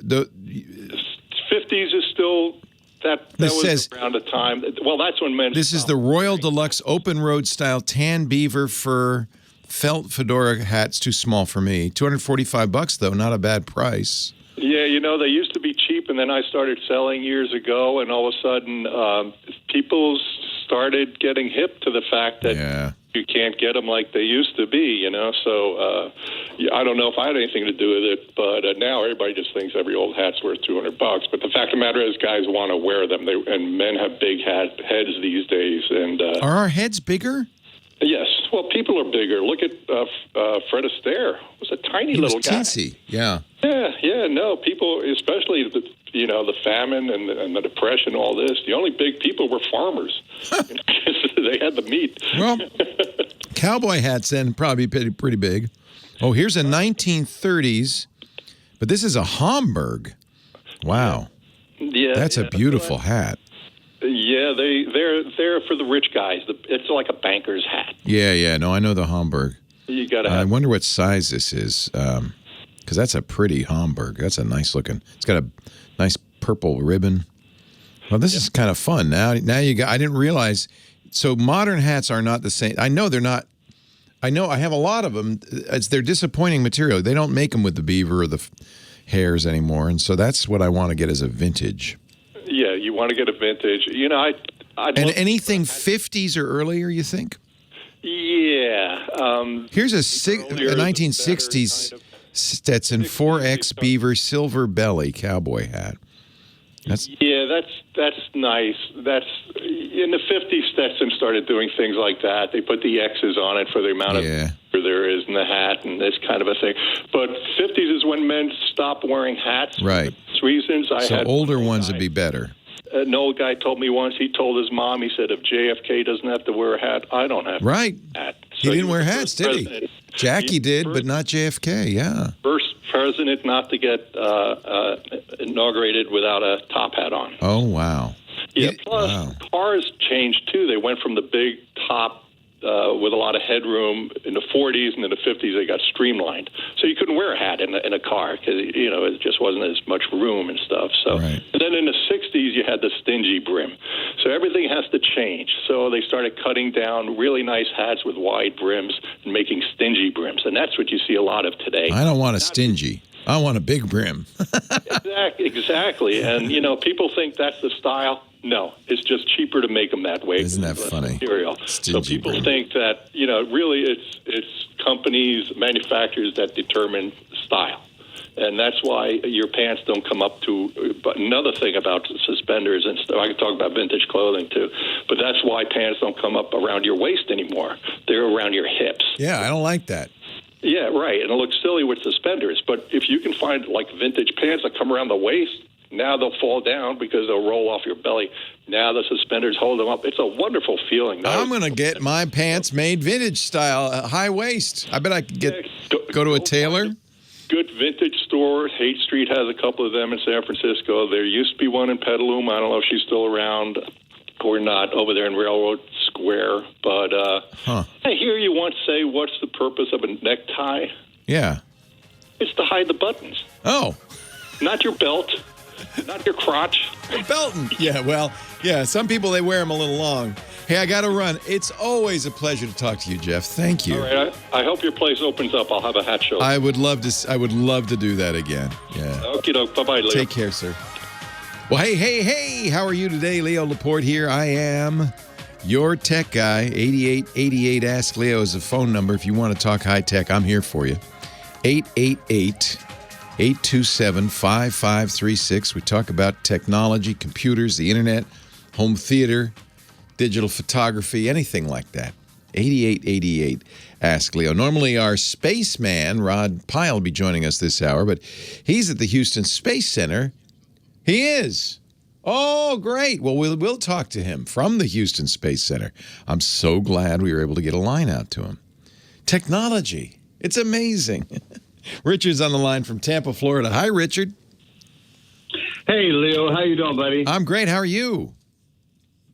50s is still that was around a time. Well, that's when men. This is the Royal Deluxe Open Road Style Tan Beaver Fur Felt Fedora hat's too small for me. $245 though, not a bad price. Yeah, you know, they used to be cheap, and then I started selling years ago, and all of a sudden people started getting hip to the fact that you can't get them like they used to be, you know. So I don't know if I had anything to do with it, but now everybody just thinks every old hat's worth $200. But the fact of the matter is guys want to wear them, and men have big heads these days. And are our heads bigger? Yes. Well, people are bigger. Look at Fred Astaire. He was a tiny little guy. Teensy. Yeah. Yeah. No, people, especially the famine and the depression, all this. The only big people were farmers. They had the meat. Well, cowboy hats then probably pretty big. Oh, here's a 1930s, but this is a Homburg. Wow. Yeah. That's a beautiful hat. Yeah, they're for the rich guys. It's like a banker's hat. Yeah. No, I know the Homburg. You got to. I wonder what size this is, because that's a pretty Homburg. That's a nice looking. It's got a nice purple ribbon. Well, this is kind of fun. Now you got. I didn't realize. So modern hats are not the same. I know they're not. I know I have a lot of them. They're disappointing material. They don't make them with the beaver or the hairs anymore, and so that's what I want to get as a vintage. Yeah, you want to get a vintage. You know, and anything 50s or earlier, you think? Yeah. Here's a 1960s Stetson 4X Beaver silver belly cowboy hat. That's nice. That's in the 50s. Stetson started doing things like that. They put the X's on it for the amount of there is in the hat and this kind of a thing. But 50s is when men stopped wearing hats. Right. For reasons. So older ones would be better. An old guy told me once. He told his mom. He said, "If JFK doesn't have to wear a hat, I don't have to wear a hat." He didn't wear hats, did he? Jackie did, but not JFK. Yeah. First president not to get inaugurated without a top hat on. Oh, wow. Yeah, plus cars changed, too. They went from the big top with a lot of headroom in the 40s, and in the 50s they got streamlined. So you couldn't wear a hat in a car because, you know, it just wasn't as much room and stuff. So, and then in the 60s you had the stingy brim. So everything has to change. So they started cutting down really nice hats with wide brims and making stingy brims. And that's what you see a lot of today. I don't want a stingy. I want a big brim. Exactly. And, you know, people think that's the style. No, it's just cheaper to make them that way. Isn't that funny? Material. So people think that, you know, really it's companies, manufacturers that determine style. And that's why your pants don't come up to. But another thing about suspenders and stuff, I can talk about vintage clothing too, but that's why pants don't come up around your waist anymore. They're around your hips. Yeah, I don't like that. Yeah, right. And it looks silly with suspenders. But if you can find like vintage pants that come around the waist, now they'll fall down because they'll roll off your belly. Now the suspenders hold them up. It's a wonderful feeling. I'm going to get my pants made vintage style, high waist. I bet I could go to a tailor. Good vintage store. Haight Street has a couple of them in San Francisco. There used to be one in Petaluma. I don't know if she's still around or not over there in Railroad Square. But I hear you once say, what's the purpose of a necktie? Yeah. It's to hide the buttons. Oh. Not your belt. Not your crotch. Belton. Yeah, well, yeah, some people, they wear them a little long. Hey, I got to run. It's always a pleasure to talk to you, Jeff. Thank you. All right. I hope your place opens up. I'll have a hat show. I would love to do that again. Yeah. Okie doke. Bye-bye, Leo. Take care, sir. Well, hey, how are you today? Leo Laporte here. I am your tech guy. 8888 Ask Leo is the phone number. If you want to talk high tech, I'm here for you. 888-827-5536. We talk about technology, computers, the internet, home theater, digital photography, anything like that. 8888 Ask Leo. Normally our spaceman, Rod Pyle, will be joining us this hour, but he's at the Houston Space Center. He is. Oh, great. Well, we'll talk to him from the Houston Space Center. I'm so glad we were able to get a line out to him. Technology. It's amazing. Richard's on the line from Tampa, Florida. Hi, Richard. Hey, Leo. How you doing, buddy? I'm great. How are you?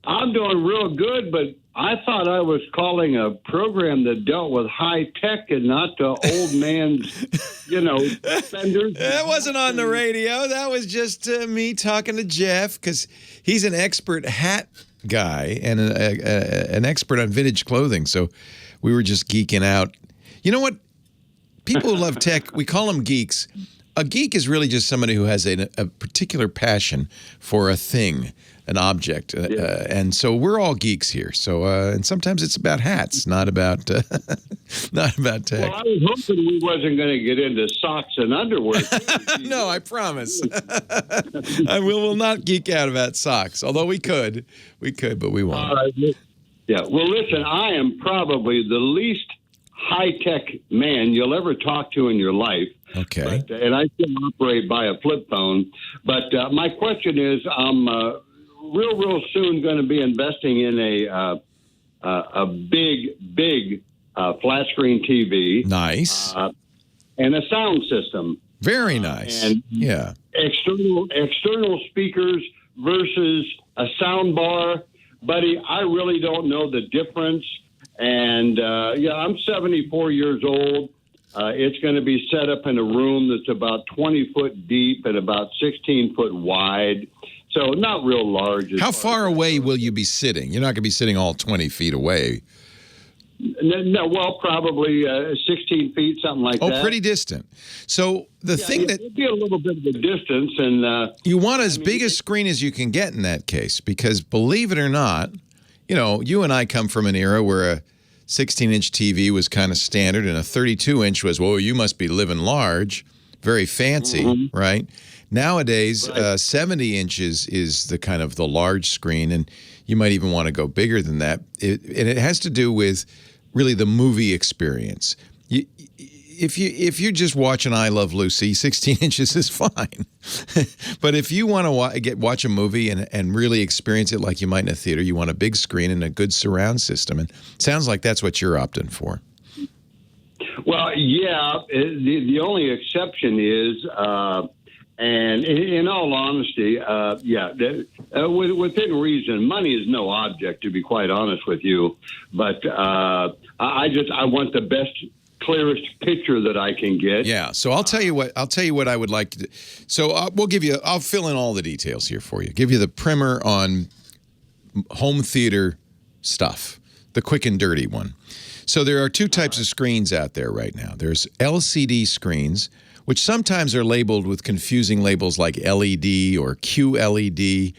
I'm doing real good, but I thought I was calling a program that dealt with high tech and not the old man's, suspenders. That wasn't on the radio. That was just me talking to Jeff because he's an expert hat guy and an expert on vintage clothing. So we were just geeking out. You know what? People who love tech, we call them geeks. A geek is really just somebody who has a particular passion for a thing, an object. And so we're all geeks here. So and sometimes it's about hats, not about tech. Well, I was hoping we wasn't going to get into socks and underwear. No, I promise. I will not geek out about socks, although we could, but we won't. Yeah. Well, listen, I am probably the least high-tech man you'll ever talk to in your life. Okay. And I still operate by a flip phone. But my question is, I'm real soon going to be investing in a big flat screen TV. Nice. And a sound system. Very nice. And yeah. External speakers versus a sound bar. Buddy, I really don't know the difference. And, I'm 74 years old. It's going to be set up in a room that's about 20 foot deep and about 16 foot wide. So not real large. How far away will you be sitting? You're not going to be sitting all 20 feet away. No, well, probably 16 feet, something like that. Oh, pretty distant. So the thing that it'd be a little bit of a distance, and you want as big a screen as you can get in that case, because believe it or not, you know, you and I come from an era where a 16-inch TV was kind of standard, and a 32-inch was, well, you must be living large, very fancy, right? Nowadays, 70 inches is the kind of the large screen, and you might even want to go bigger than that. And it has to do with really the movie experience. If you're just watching I Love Lucy, 16 inches is fine. But if you want to watch a movie and really experience it like you might in a theater, you want a big screen and a good surround system. And it sounds like that's what you're opting for. Well, yeah. The only exception is, and in all honesty, within reason, money is no object, to be quite honest with you. But I want the best, clearest picture that I can get. Yeah. So I'll tell you what I would like to do. So I'll fill in all the details here for you. Give you the primer on home theater stuff, the quick and dirty one. So there are two types of screens out there right now. There's LCD screens, which sometimes are labeled with confusing labels like LED or QLED,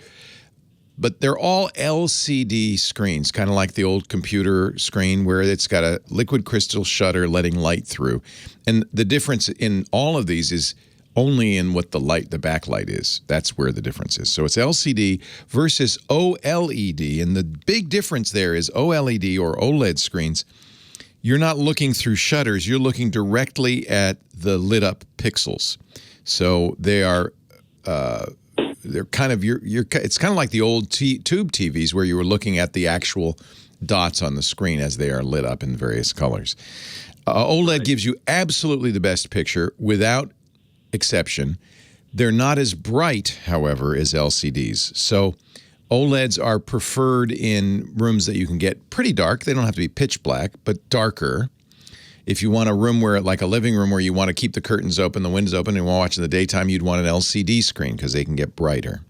but they're all LCD screens, kind of like the old computer screen where it's got a liquid crystal shutter letting light through. And the difference in all of these is only in what the backlight is. That's where the difference is. So it's LCD versus OLED, and the big difference there is OLED or OLED screens. You're not looking through shutters. You're looking directly at the lit up pixels. So they are, they're kind of it's kind of like the old tube TVs where you were looking at the actual dots on the screen as they are lit up in various colors. OLED gives you absolutely the best picture without exception. They're not as bright, however, as LCDs. So OLEDs are preferred in rooms that you can get pretty dark. They don't have to be pitch black, but darker. If you want a room where, like a living room where you want to keep the curtains open, the windows open, and you want to watch in the daytime, you'd want an LCD screen because they can get brighter.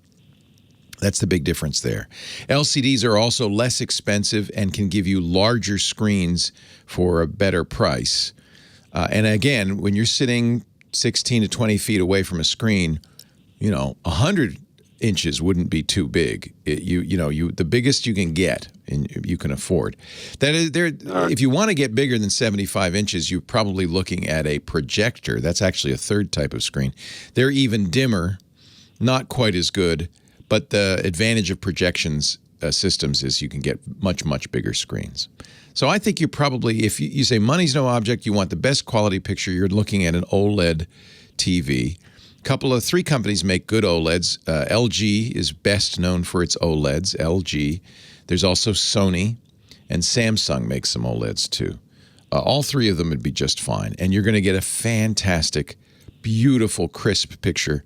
That's the big difference there. LCDs are also less expensive and can give you larger screens for a better price. And again, when you're sitting 16 to 20 feet away from a screen, 100 inches wouldn't be too big. The biggest you can get and you can afford. That is there. If you want to get bigger than 75 inches, you're probably looking at a projector. That's actually a third type of screen. They're even dimmer, not quite as good, but the advantage of projections systems is you can get much, much bigger screens. So I think you probably, if you say money's no object, you want the best quality picture, you're looking at an OLED TV. Three companies make good OLEDs. LG is best known for its OLEDs, LG. There's also Sony, and Samsung makes some OLEDs too. All three of them would be just fine. And you're going to get a fantastic, beautiful, crisp picture.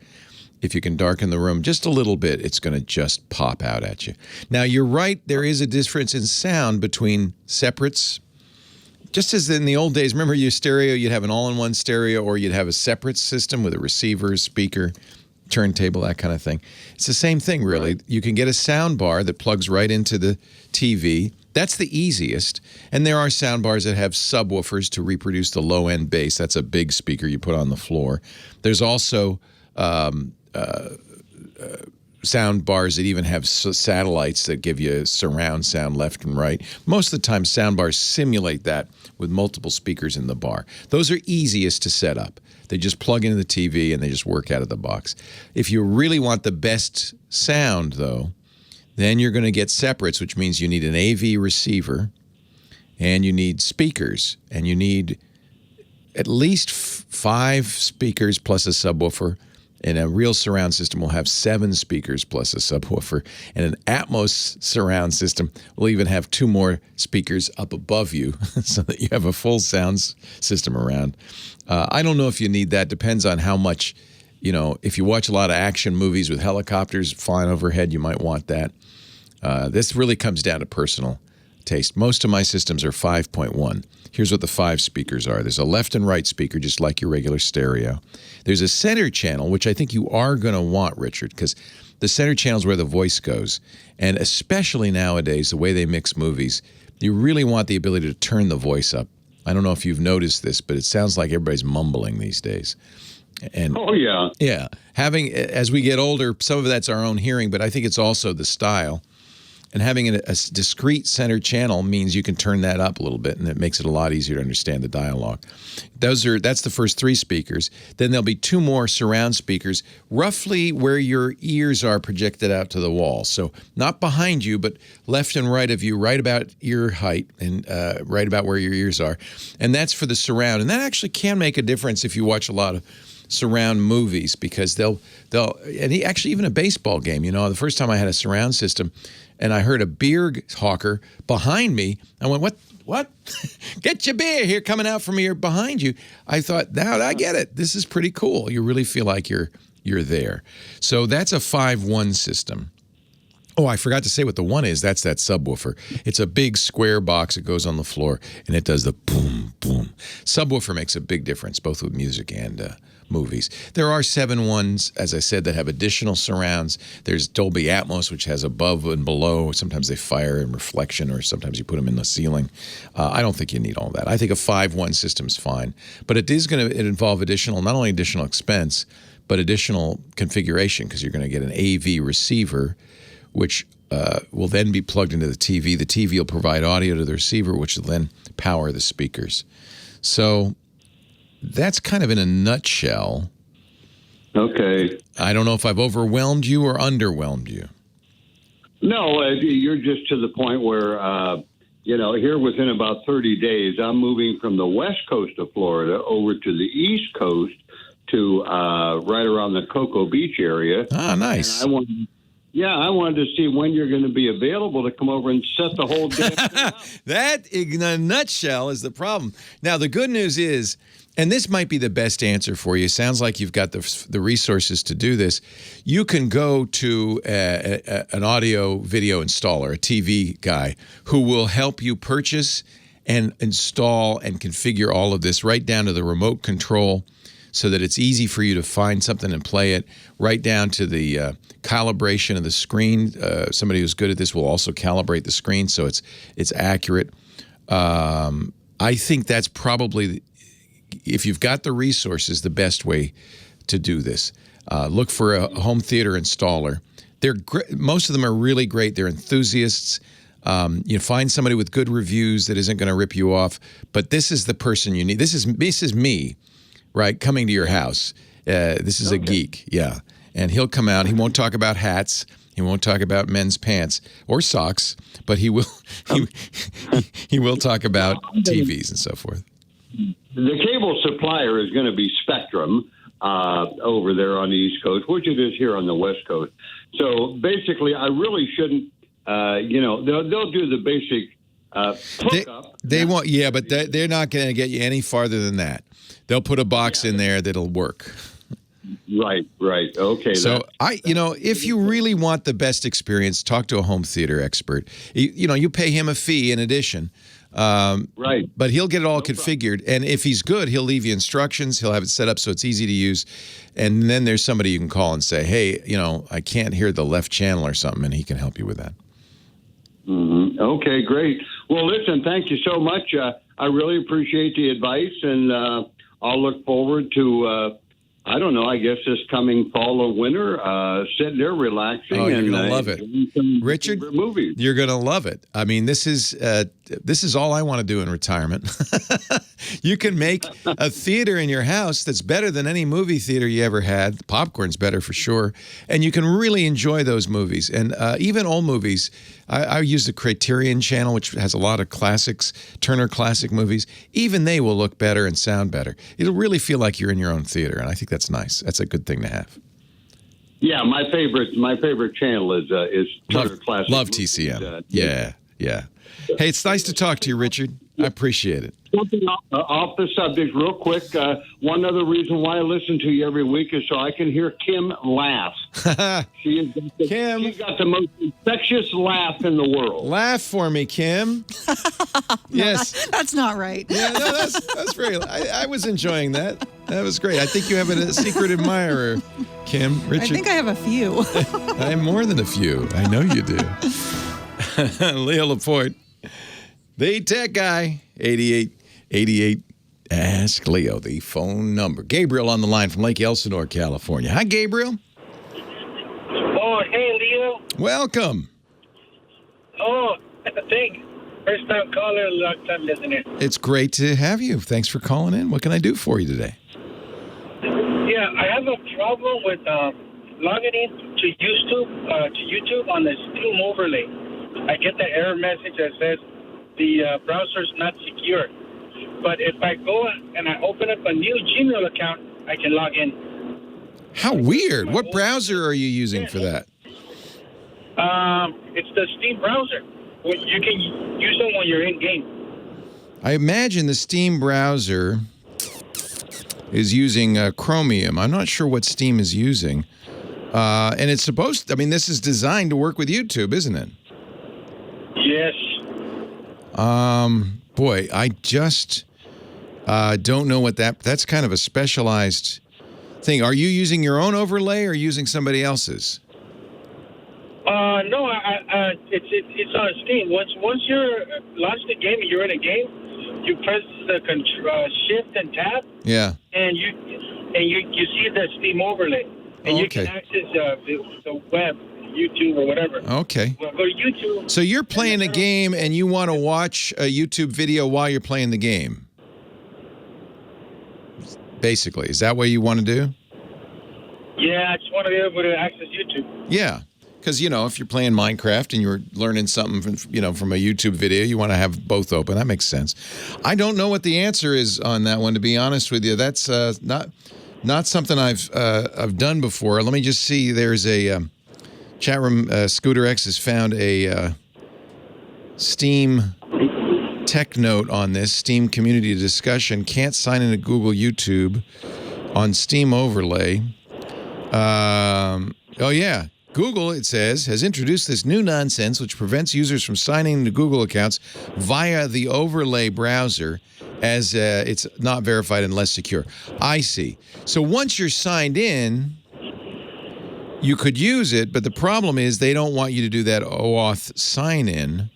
If you can darken the room just a little bit, it's going to just pop out at you. Now, you're right, there is a difference in sound between separates. Just as in the old days, remember your stereo, you'd have an all-in-one stereo, or you'd have a separate system with a receiver, speaker, turntable, that kind of thing. It's the same thing, really. Right. You can get a sound bar that plugs right into the TV. That's the easiest. And there are sound bars that have subwoofers to reproduce the low-end bass. That's a big speaker you put on the floor. There's also sound bars that even have satellites that give you surround sound left and right. Most of the time, sound bars simulate that with multiple speakers in the bar. Those are easiest to set up. They just plug into the TV and they just work out of the box. If you really want the best sound, though, then you're going to get separates, which means you need an AV receiver and you need speakers, and you need at least 5 speakers plus a subwoofer. And a real surround system will have 7 speakers plus a subwoofer. And an Atmos surround system will even have 2 more speakers up above you so that you have a full sound system around. I don't know if you need that. Depends on how much, if you watch a lot of action movies with helicopters flying overhead, you might want that. This really comes down to personal taste. Most of my systems are 5.1. Here's what the 5 speakers are. There's a left and right speaker, just like your regular stereo. There's a center channel, which I think you are going to want, Richard, because the center channel is where the voice goes. And especially nowadays, the way they mix movies, you really want the ability to turn the voice up. I don't know if you've noticed this, but it sounds like everybody's mumbling these days. And oh, yeah. Yeah. As we get older, some of that's our own hearing, but I think it's also the style. And having a discrete center channel means you can turn that up a little bit, and it makes it a lot easier to understand the dialogue. That's the first 3 speakers. Then there'll be 2 more surround speakers, roughly where your ears are projected out to the wall. So not behind you, but left and right of you, right about ear height, and right about where your ears are. And that's for the surround. And that actually can make a difference if you watch a lot of surround movies, because they'll actually even a baseball game. You know, the first time I had a surround system, and I heard a beer hawker behind me. I went, what? Get your beer here coming out from here behind you. I thought, now I get it. This is pretty cool. You really feel like you're there. So that's a 5.1 system. Oh, I forgot to say what the 1 is. That's that subwoofer. It's a big square box. It goes on the floor, and it does the boom, boom. Subwoofer makes a big difference, both with music and movies. There are 7.1s, as I said, that have additional surrounds. There's Dolby Atmos, which has above and below. Sometimes they fire in reflection, or sometimes you put them in the ceiling. I don't think you need all that. I think a 5.1 system is fine. But it is going to involve not only additional expense, but additional configuration, because you're going to get an AV receiver, which will then be plugged into the TV. The TV will provide audio to the receiver, which will then power the speakers. So that's kind of in a nutshell. Okay. I don't know if I've overwhelmed you or underwhelmed you. No, you're just to the point where, here within about 30 days, I'm moving from the west coast of Florida over to the east coast to right around the Cocoa Beach area. Ah, nice. And I wanted to see when you're going to be available to come over and set the whole damn thing up. That, in a nutshell, is the problem. Now, the good news is, and this might be the best answer for you. Sounds like you've got the resources to do this. You can go to an audio video installer, a TV guy, who will help you purchase and install and configure all of this right down to the remote control, so that it's easy for you to find something and play it, right down to the calibration of the screen. Somebody who's good at this will also calibrate the screen so it's accurate. I think that's probably, if you've got the resources, the best way to do this. Look for a home theater installer. Most of them are really great. They're enthusiasts. You find somebody with good reviews that isn't going to rip you off. But this is the person you need. This is me, right, coming to your house. This is a geek, yeah. And he'll come out. He won't talk about hats. He won't talk about men's pants or socks, but he will he will talk about TVs and so forth. The cable supplier is going to be Spectrum over there on the East Coast, which it is here on the West Coast. So basically, I really shouldn't, they'll do the basic hookup. They won't, yeah, but they're not going to get you any farther than that. They'll put a box in there that'll work. Right. Okay. So if you really want the best experience, talk to a home theater expert. You pay him a fee in addition. Right. But he'll get it all configured. And if he's good, he'll leave you instructions. He'll have it set up so it's easy to use. And then there's somebody you can call and say, hey, I can't hear the left channel or something, and he can help you with that. Mm-hmm. Okay, great. Well, listen, thank you so much. I really appreciate the advice, and I'll look forward to, I guess this coming fall or winter, sitting there relaxing. Oh, you're and going to love it. Richard, movies. You're going to love it. I mean, this is all I want to do in retirement. You can make a theater in your house that's better than any movie theater you ever had. The popcorn's better for sure. And you can really enjoy those movies. And even old movies, I use the Criterion channel, which has a lot of classics, Turner Classic movies. Even they will look better and sound better. It'll really feel like you're in your own theater, and I think that's nice. That's a good thing to have. Yeah, my favorite channel is Turner Classic. Love TCM. Yeah. Hey, it's nice to talk to you, Richard. I appreciate it. Something off the subject real quick. One other reason why I listen to you every week is so I can hear Kim laugh. She's got the most infectious laugh in the world. Laugh for me, Kim. Yes. That's not right. Yeah, no, that's very. I was enjoying that. That was great. I think you have a secret admirer, Kim. Richard. I think I have a few. I have more than a few. I know you do. Leo Laporte, the tech guy, 8888. Ask Leo, the phone number. Gabriel on the line from Lake Elsinore, California. Hi, Gabriel. Oh, hey, Leo. Welcome. Oh, thanks. First time caller, long time listener. It's great to have you. Thanks for calling in. What can I do for you today? Yeah, I have a problem with logging in to YouTube on the Steam overlay. I get the error message that says the browser's not secure. But if I go and I open up a new Gmail account, I can log in. How weird. What browser are you using for that? It's the Steam browser. You can use it when you're in game. I imagine the Steam browser is using Chromium. I'm not sure what Steam is using. And it's supposed to, this is designed to work with YouTube, isn't it? Yes. Boy, I just don't know what that's kind of a specialized thing. Are you using your own overlay or using somebody else's? No, it's on Steam. Once you're launched the game and you're in a game, you press the Shift and Tab. Yeah. And you see the Steam overlay, and you can access the web, YouTube or whatever. Okay. Well, go to YouTube. So you're playing a game and you want to watch a YouTube video while you're playing the game. Basically, is that what you want to do? Yeah, I just want to be able to access YouTube. Yeah. Because, if you're playing Minecraft and you're learning something from a YouTube video, you want to have both open. That makes sense. I don't know what the answer is on that one, to be honest with you. That's not something I've done before. Let me just see. There's a chat room. Scooter X has found a Steam tech note on this. Steam community discussion. Can't sign into Google YouTube on Steam overlay. Oh, yeah. Google, it says, has introduced this new nonsense which prevents users from signing into Google accounts via the overlay browser as it's not verified and less secure. I see. So once you're signed in, you could use it, but the problem is they don't want you to do that OAuth sign-in.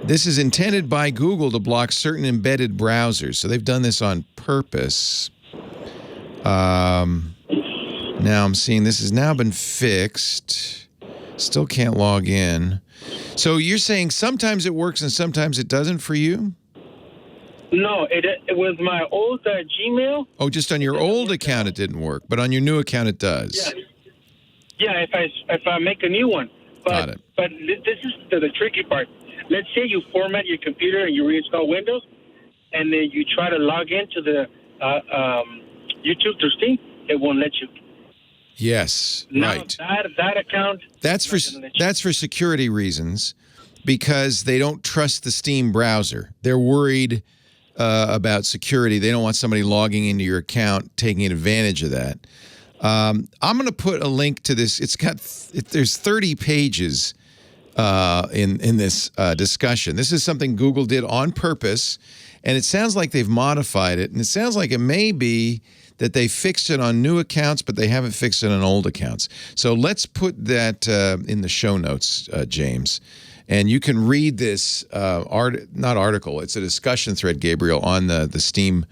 This is intended by Google to block certain embedded browsers. So they've done this on purpose. Now I'm seeing this has now been fixed. Still can't log in. So you're saying sometimes it works and sometimes it doesn't for you? No, it was my old Gmail. Oh, just on your old account it didn't work, but on your new account it does. Yeah. If I make a new one. Got it. But this is the tricky part. Let's say you format your computer and you reinstall Windows, and then you try to log into the YouTube through Steam. It won't let you. Yes, right. That account. That's for security reasons, because they don't trust the Steam browser. They're worried about security. They don't want somebody logging into your account, taking advantage of that. I'm going to put a link to this. There's 30 pages in this discussion. This is something Google did on purpose, and it sounds like they've modified it, and it sounds like it may be that they fixed it on new accounts, but they haven't fixed it on old accounts. So let's put that in the show notes, James. And you can read this not article, it's a discussion thread, Gabriel, on the Steam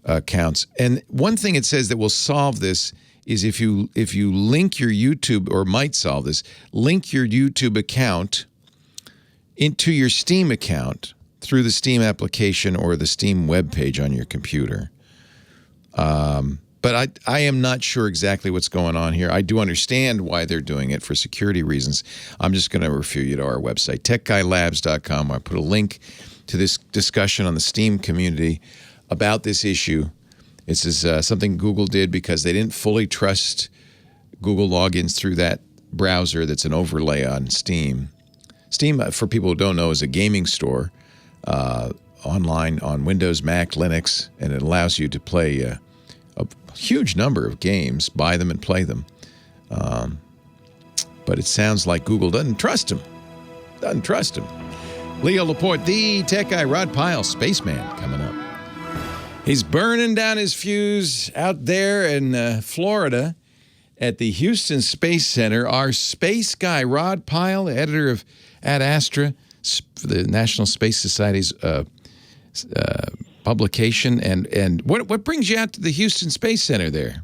accounts. And one thing it says that will solve this is if you link your YouTube, or might solve this, link your YouTube account into your Steam account through the Steam application or the Steam webpage on your computer. But I am not sure exactly what's going on here. I do understand why they're doing it for security reasons. I'm just going to refer you to our website, techguylabs.com. I put a link to this discussion on the Steam community about this issue. This is something Google did because they didn't fully trust Google logins through that browser that's an overlay on Steam. Steam, for people who don't know, is a gaming store. online on Windows, Mac, Linux, and it allows you to play a huge number of games, buy them and play them. But it sounds like Google doesn't trust him. Doesn't trust him. Leo Laporte, the tech guy, Rod Pyle, spaceman, coming up. He's burning down his fuse out there in Florida at the Houston Space Center. Our space guy, Rod Pyle, editor of Ad Astra, the National Space Society's publication. And what brings you out to the Houston Space Center there?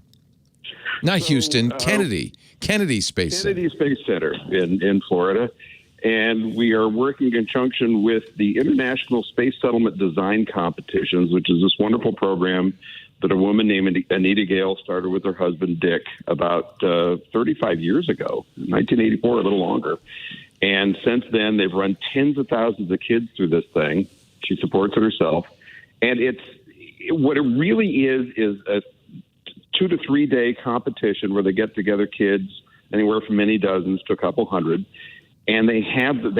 Not Houston, Kennedy Space Center. Kennedy Space Center in Florida. And we are working in conjunction with the International Space Settlement Design Competitions, which is this wonderful program that a woman named Anita Gale started with her husband, Dick, about 35 years ago, 1984, a little longer. And since then, they've run tens of thousands of kids through this thing. She supports it herself. And what it really is a 2 to 3 day competition where they get together kids, anywhere from many dozens to a couple hundred, and they hand them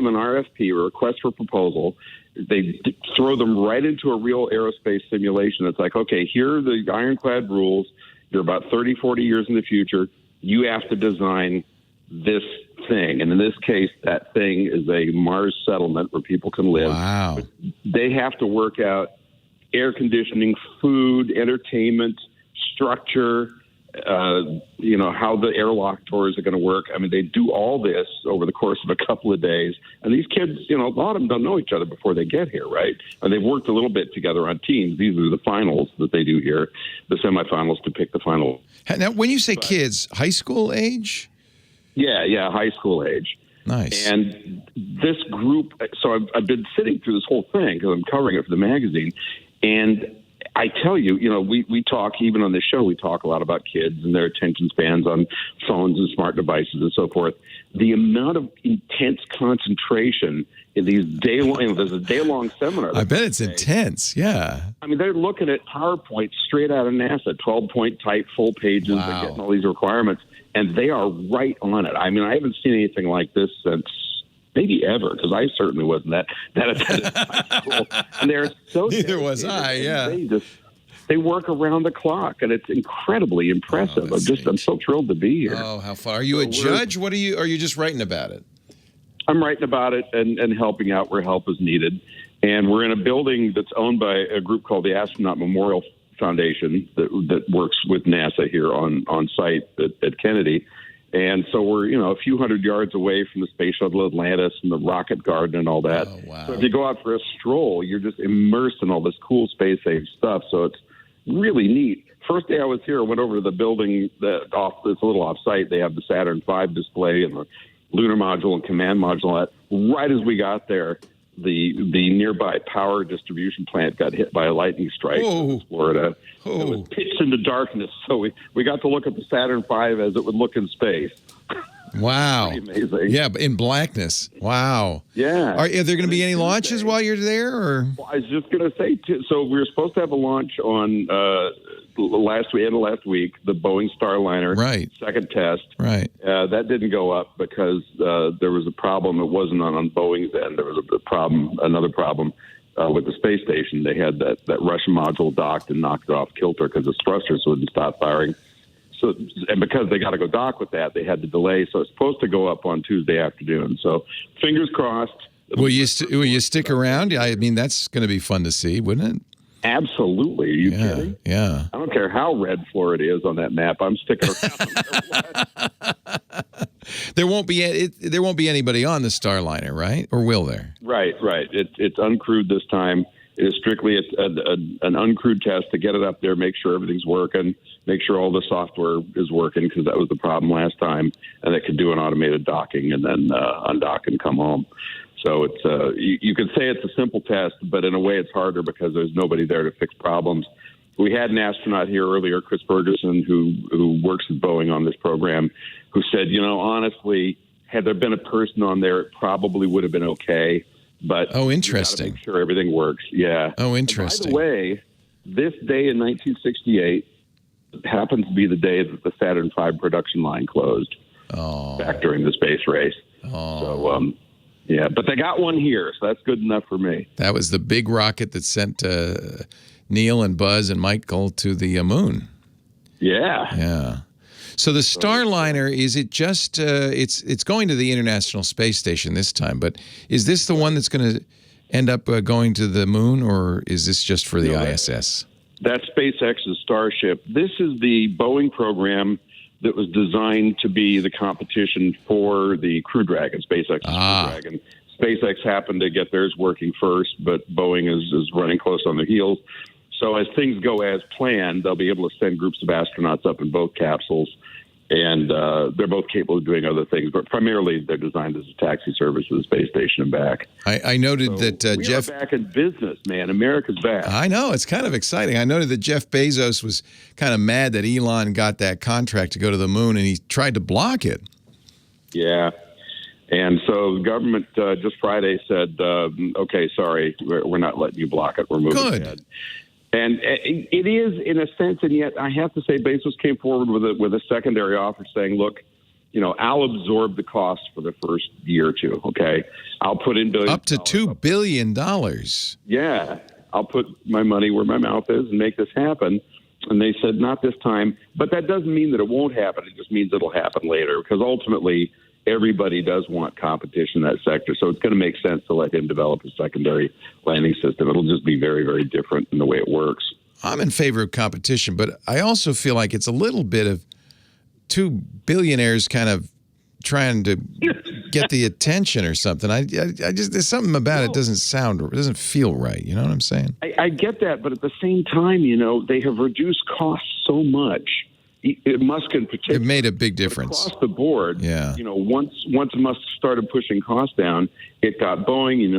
an RFP, or request for proposal. They throw them right into a real aerospace simulation. It's like, okay, here are the ironclad rules. You're about 30, 40 years in the future. You have to design this thing. And in this case, that thing is a Mars settlement where people can live. Wow. But they have to work out air conditioning, food, entertainment, structure, how the airlock tours are going to work. I mean, they do all this over the course of a couple of days. And these kids, a lot of them don't know each other before they get here, right? And they've worked a little bit together on teams. These are the finals that they do here, the semifinals to pick the final. Now, when you say kids, high school age? Yeah, high school age. Nice. And this group, so I've been sitting through this whole thing because I'm covering it for the magazine. And I tell you, we talk, even on this show, we talk a lot about kids and their attention spans on phones and smart devices and so forth. The amount of intense concentration in these day-long, there's a day-long seminar. I bet it's intense, yeah. I mean, they're looking at PowerPoint straight out of NASA, 12-point type, full pages, Wow. They're getting all these requirements, and they are right on it. I mean, I haven't seen anything like this since maybe ever, because I certainly wasn't that attended high school. And they're so Neither was I, yeah. They work around the clock, and it's incredibly impressive. I'm so thrilled to be here. Oh, how fun. Are you a judge? Are you just writing about it? I'm writing about it and helping out where help is needed. And we're in a building that's owned by a group called the Astronaut Memorial Foundation that works with NASA here on site at Kennedy. And so we're, a few hundred yards away from the Space Shuttle Atlantis and the Rocket Garden and all that. Oh, wow. So if you go out for a stroll, you're just immersed in all this cool space-age stuff. So it's really neat. First day I was here, I went over to the building it's a little off-site. They have the Saturn V display and the lunar module and command module. Right as we got there, the nearby power distribution plant got hit by a lightning strike in Florida. It was pitched into darkness, so we got to look at the Saturn V as it would look in space. Wow. Pretty amazing. Yeah, in blackness. Wow. Yeah. Are there going to be any launches while you're there? Or? Well, I was just going to say, so we were supposed to have a launch on last week, the Boeing Starliner second test. Right. That didn't go up because there was a problem. It wasn't on Boeing's end. There was another problem with the space station. They had that Russian module docked and knocked it off kilter because the thrusters wouldn't stop firing. So, and because they got to go dock with that, they had to delay. So it's supposed to go up on Tuesday afternoon. So fingers crossed. Will you stick around? I mean, that's going to be fun to see, wouldn't it? Absolutely. Are you kidding? Yeah. I don't care how red Florida is on that map. I'm sticking around. There won't be anybody on the Starliner, right? Or will there? Right. It's uncrewed this time. It is strictly an uncrewed test to get it up there, make sure everything's working, make sure all the software is working, because that was the problem last time, and it could do an automated docking and then undock and come home. So it's you could say it's a simple test, but in a way it's harder because there's nobody there to fix problems. We had an astronaut here earlier, Chris Ferguson, who works at Boeing on this program, who said, honestly, had there been a person on there, it probably would have been okay. But interesting. You gotta make sure everything works. Yeah. Oh, interesting. And by the way, this day in 1968 happens to be the day that the Saturn V production line closed. Back during the space race. Oh. So Yeah, but they got one here, so that's good enough for me. That was the big rocket that sent Neil and Buzz and Michael to the moon. Yeah. Yeah. So the Starliner, is it just, it's going to the International Space Station this time, but is this the one that's going to end up going to the moon, or is this just for the ISS? That's SpaceX's Starship. This is the Boeing program that was designed to be the competition for the Crew Dragon, SpaceX's Crew Dragon. SpaceX happened to get theirs working first, but Boeing is running close on their heels. So as things go as planned, they'll be able to send groups of astronauts up in both capsules, and they're both capable of doing other things, but primarily they're designed as a taxi service to the space station and back. I noted that Jeff... We're back in business, man. America's back. I know. It's kind of exciting. I noted that Jeff Bezos was kind of mad that Elon got that contract to go to the moon, and he tried to block it. Yeah. And so the government just Friday said, okay, sorry, we're not letting you block it. We're moving ahead. And it is, in a sense, and yet I have to say Bezos came forward with a secondary offer saying, look, I'll absorb the cost for the first year or two, okay? I'll put in billions. Up to $2 billion. Yeah. I'll put my money where my mouth is and make this happen. And they said, not this time. But that doesn't mean that it won't happen. It just means it'll happen later, because ultimately everybody does want competition in that sector. So it's going to make sense to let him develop a secondary landing system. It'll just be very, very different in the way it works. I'm in favor of competition, but I also feel like it's a little bit of two billionaires kind of trying to get the attention or something. I just, there's something about it doesn't feel right. You know what I'm saying? I get that, but at the same time, they have reduced costs so much. Musk in particular, it made a big difference across the board. Yeah. Once Musk started pushing costs down, it got Boeing and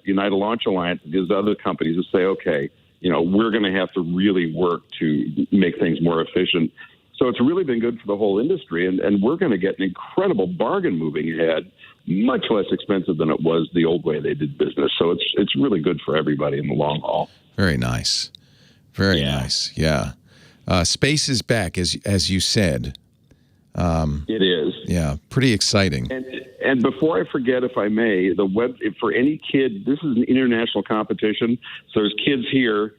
United Launch Alliance and these other companies to say, okay, we're going to have to really work to make things more efficient. So it's really been good for the whole industry, and we're going to get an incredible bargain moving ahead, much less expensive than it was the old way they did business. So it's really good for everybody in the long haul. Very nice. Very nice. Yeah. Space is back, as you said. It is. Yeah, pretty exciting. And before I forget, if I may, for any kid, this is an international competition. So there's kids here,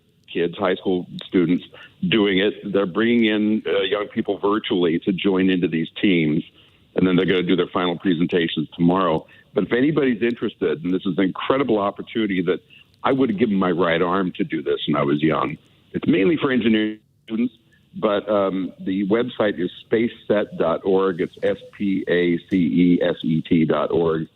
high school students, doing it. They're bringing in young people virtually to join into these teams, and then they're going to do their final presentations tomorrow. But if anybody's interested, and this is an incredible opportunity that I would have given my right arm to do this when I was young. It's mainly for engineering students, but the website is spaceset.org. It's SPACESET.org.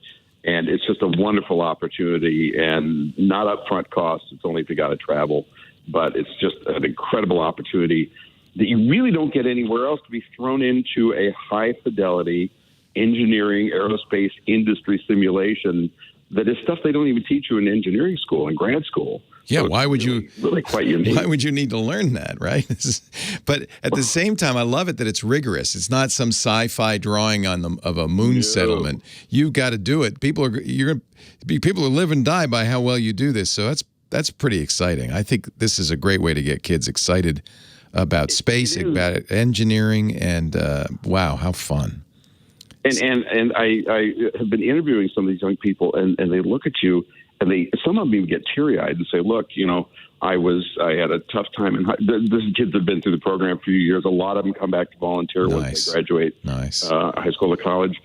And it's just a wonderful opportunity and not upfront costs. It's only if you got to travel. But it's just an incredible opportunity that you really don't get anywhere else, to be thrown into a high-fidelity engineering, aerospace industry simulation that is stuff they don't even teach you in engineering school and grad school. Yeah, so why would really quite unique. Why would you need to learn that, right? But at the same time, I love it that it's rigorous. It's not some sci-fi drawing of a moon settlement. You've got to do it. People will live and die by how well you do this. So that's pretty exciting. I think this is a great way to get kids excited about space, about engineering, and wow, how fun. And I have been interviewing some of these young people, and they look at you, and some of them even get teary-eyed and say, look, I had a tough time. These kids have been through the program for a few years. A lot of them come back to volunteer once they graduate high school or college.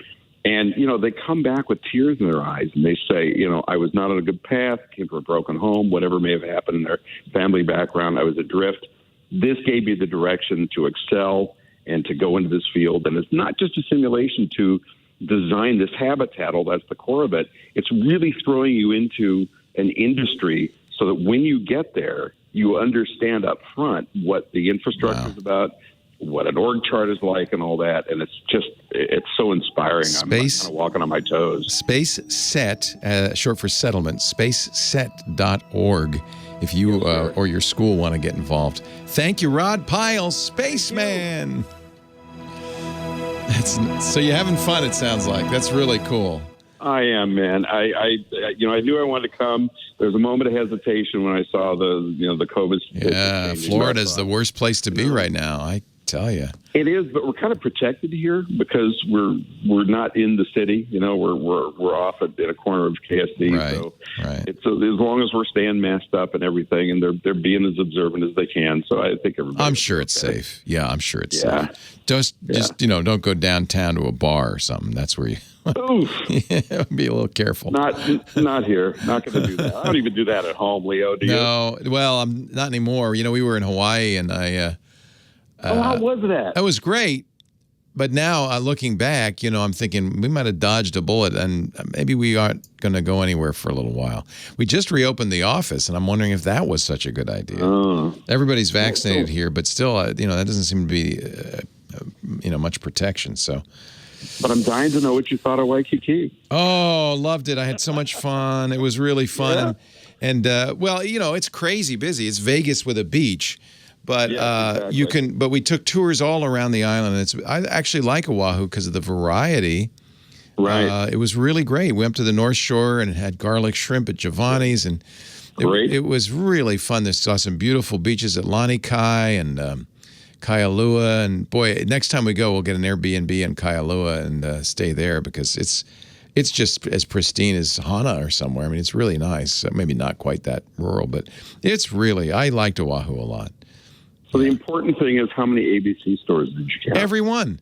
And, they come back with tears in their eyes, and they say, I was not on a good path, came from a broken home, whatever may have happened in their family background. I was adrift. This gave me the direction to excel and to go into this field. And it's not just a simulation to design this habitat, although that's the core of it. It's really throwing you into an industry so that when you get there, you understand up front what the infrastructure is about, what an org chart is like, and all that. And it's so inspiring. I'm kind of walking on my toes. Space Set, short for settlement, spaceset.org. If you or your school want to get involved. Thank you, Rod Pyle, Spaceman. So you're having fun, it sounds like. That's really cool. I am, man. I knew I wanted to come. There was a moment of hesitation when I saw the COVID. Yeah, Florida's the worst place to be right now. I tell you. It is, but we're kind of protected here because we're not in the city. You know, we're off in a corner of KSD. Right. So right. It's as long as we're staying masked up and everything, and they're being as observant as they can. So I think everybody. I'm sure it's safe. Yeah, I'm sure it's safe. Just don't go downtown to a bar or something. That's where you. Be a little careful. Not here. Not going to do that. I don't even do that at home, Leo. Do you? No. Well, I'm not anymore. You know, we were in Hawaii, and I. How was that? That was great. But now, looking back, you know, I'm thinking we might have dodged a bullet, and maybe we aren't going to go anywhere for a little while. We just reopened the office, and I'm wondering if that was such a good idea. Everybody's vaccinated here, but still, you know, that doesn't seem to be, much protection. So. But I'm dying to know what you thought of Waikiki. Oh, loved it. I had so much fun. It was really fun. Yeah. Well, you know, it's crazy busy. It's Vegas with a beach. But exactly. But we took tours all around the island. I actually like Oahu because of the variety. Right. It was really great. We went up to the North Shore and had garlic shrimp at Giovanni's, and it was really fun. They saw some beautiful beaches at Lanikai and Kailua, and boy, next time we go, we'll get an Airbnb in Kailua and stay there because it's just as pristine as Hana or somewhere. I mean, it's really nice. Maybe not quite that rural, but I liked Oahu a lot. So the important thing is, how many ABC stores did you count? Everyone.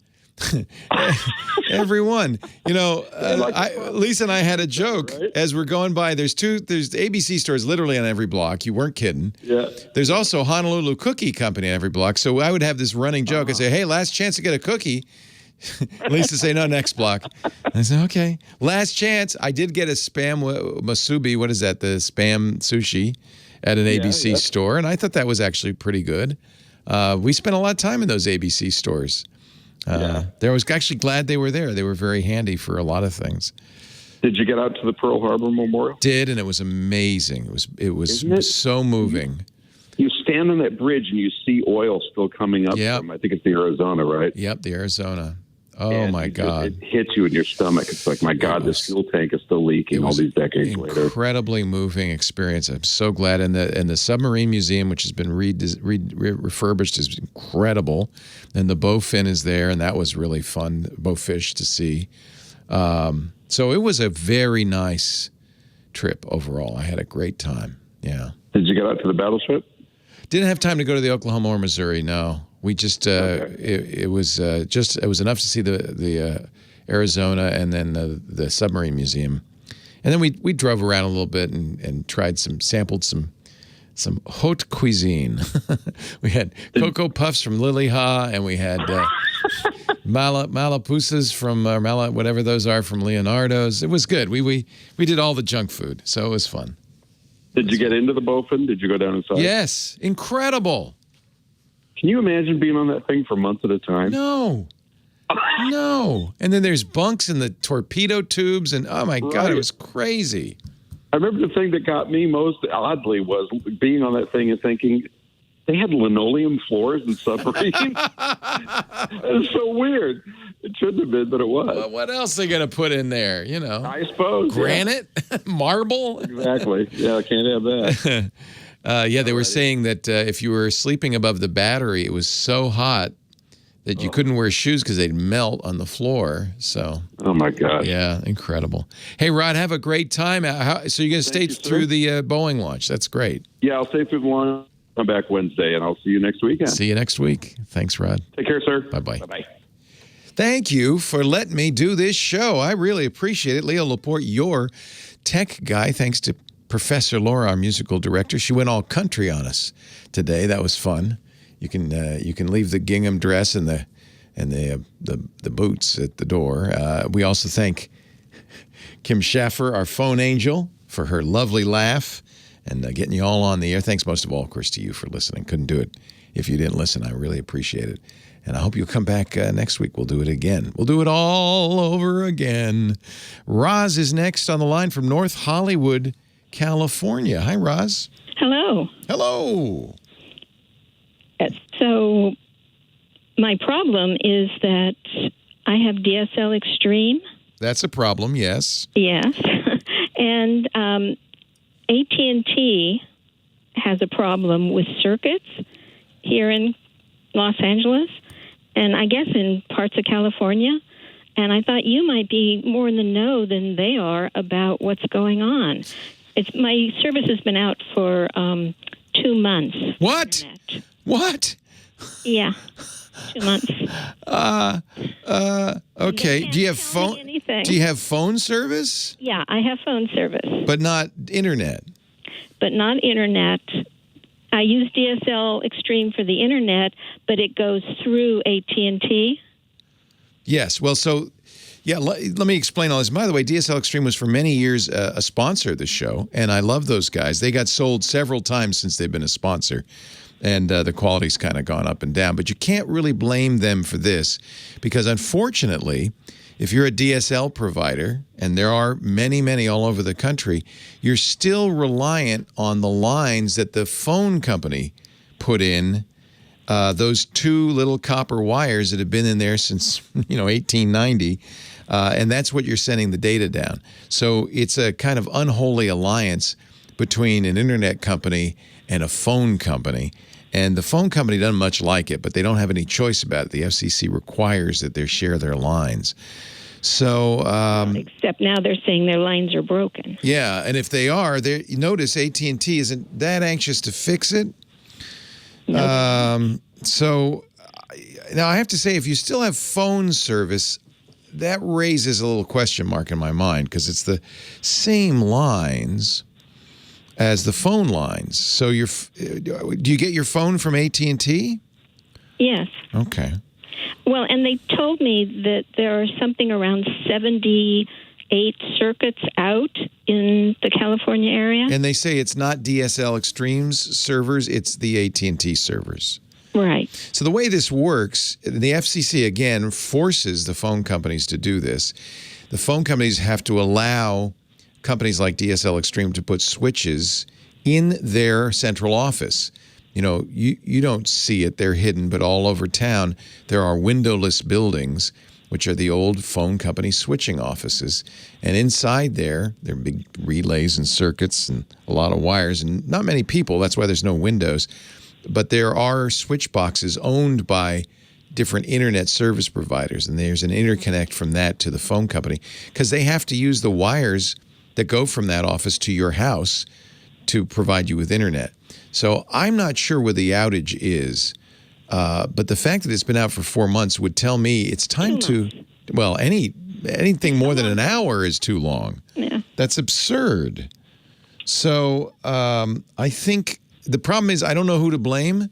Everyone. You know, Lisa and I had a joke as we're going by. There's ABC stores literally on every block. You weren't kidding. Yeah. There's also Honolulu Cookie Company on every block. So I would have this running joke. I'd say, hey, last chance to get a cookie. Lisa say, no, next block. I said, okay. Last chance. I did get a spam masubi. What is that? The spam sushi at an ABC store. And I thought that was actually pretty good. We spent a lot of time in those ABC stores. I was actually glad they were there. They were very handy for a lot of things. Did you get out to the Pearl Harbor Memorial? Did, and it was amazing. It was so moving. You stand on that bridge and you see oil still coming up from, I think it's the Arizona, right? Yep, the Arizona. Oh, my God. It hits you in your stomach. It's like, my God, this fuel tank is still leaking all these decades later. Incredibly moving experience. I'm so glad. And the Submarine Museum, which has been refurbished, is incredible. And the bowfin is there, and that was really fun, bowfish to see. So it was a very nice trip overall. I had a great time. Yeah. Did you get out to the battleship? Didn't have time to go to the Oklahoma or Missouri, no. We just it was enough to see the Arizona and then the submarine museum, and then we drove around a little bit and sampled some haute cuisine. We had Cocoa Puffs from Lily Ha, and we had malapusas from whatever those are from Leonardo's. It was good. We did all the junk food, so it was fun. Did you get into the bowfin? Did you go down inside? Yes, incredible. Can you imagine being on that thing for months at a time? No. And then there's bunks in the torpedo tubes, and oh my God, it was crazy. I remember the thing that got me most oddly was being on that thing and thinking, they had linoleum floors in submarines? It was so weird. It shouldn't have been, but it was. Well, what else are they going to put in there, you know? I suppose. Granite? Marble? Exactly. Yeah, I can't have that. They were saying that if you were sleeping above the battery, it was so hot that you couldn't wear shoes because they'd melt on the floor. So, oh my God, yeah, incredible. Hey, Rod, have a great time. So you're going to stay through the Boeing launch? That's great. Yeah, I'll stay through the launch. I'm back Wednesday, and I'll see you next weekend. See you next week. Thanks, Rod. Take care, sir. Bye-bye. Bye-bye. Thank you for letting me do this show. I really appreciate it. Leo Laporte, your tech guy. Thanks to Professor Laura, our musical director. She went all country on us today. That was fun. You can leave the gingham dress and the boots at the door. We also thank Kim Schaffer, our phone angel, for her lovely laugh and getting you all on the air. Thanks most of all, of course, to you for listening. Couldn't do it if you didn't listen. I really appreciate it. And I hope you'll come back next week. We'll do it again. We'll do it all over again. Roz is next on the line from North Hollywood, California. Hi, Roz. Hello. Hello. So my problem is that I have DSL Extreme. That's a problem, yes. Yes. And at&t has a problem with circuits here in Los Angeles. and I guess in parts of California. And I thought you might be more in the know than they are about what's going on. My service has been out for 2 months. What? What? Yeah, 2 months. Okay. Do you have phone? Do you have phone service? Yeah, I have phone service, but not internet. But not internet. I use DSL Extreme for the internet, but it goes through AT&T. Yes. Well, so, yeah, let me explain all this. By the way, DSL Extreme was for many years a sponsor of the show, and I love those guys. They got sold several times since they've been a sponsor, and the quality's kind of gone up and down. But you can't really blame them for this because, unfortunately, if you're a DSL provider, and there are many, many all over the country, you're still reliant on the lines that the phone company put in. Those 2 little copper wires that have been in there since 1890, and that's what you're sending the data down. So it's a kind of unholy alliance between an internet company and a phone company, and the phone company doesn't much like it, but they don't have any choice about it. The FCC requires that they share their lines. So, except now they're saying their lines are broken. Yeah, and if they are, you notice AT&T isn't that anxious to fix it. Nope. So now I have to say, if you still have phone service, that raises a little question mark in my mind because it's the same lines as the phone lines. So do you get your phone from AT&T? Yes. Okay. Well, and they told me that there are something around 78 circuits out in the California area. And they say it's not DSL Extreme's servers, it's the AT&T servers. Right. So the way this works, the FCC, again, forces the phone companies to do this. The phone companies have to allow companies like DSL Extreme to put switches in their central office. You don't see it. They're hidden, but all over town, there are windowless buildings, which are the old phone company switching offices. And inside there are big relays and circuits and a lot of wires and not many people. That's why there's no windows. But there are switch boxes owned by different internet service providers, and there's an interconnect from that to the phone company because they have to use the wires that go from that office to your house to provide you with internet. So I'm not sure where the outage is, but the fact that it's been out for 4 months would tell me it's time to, well, anything more than an hour is too long. Yeah. That's absurd. So I think the problem is I don't know who to blame.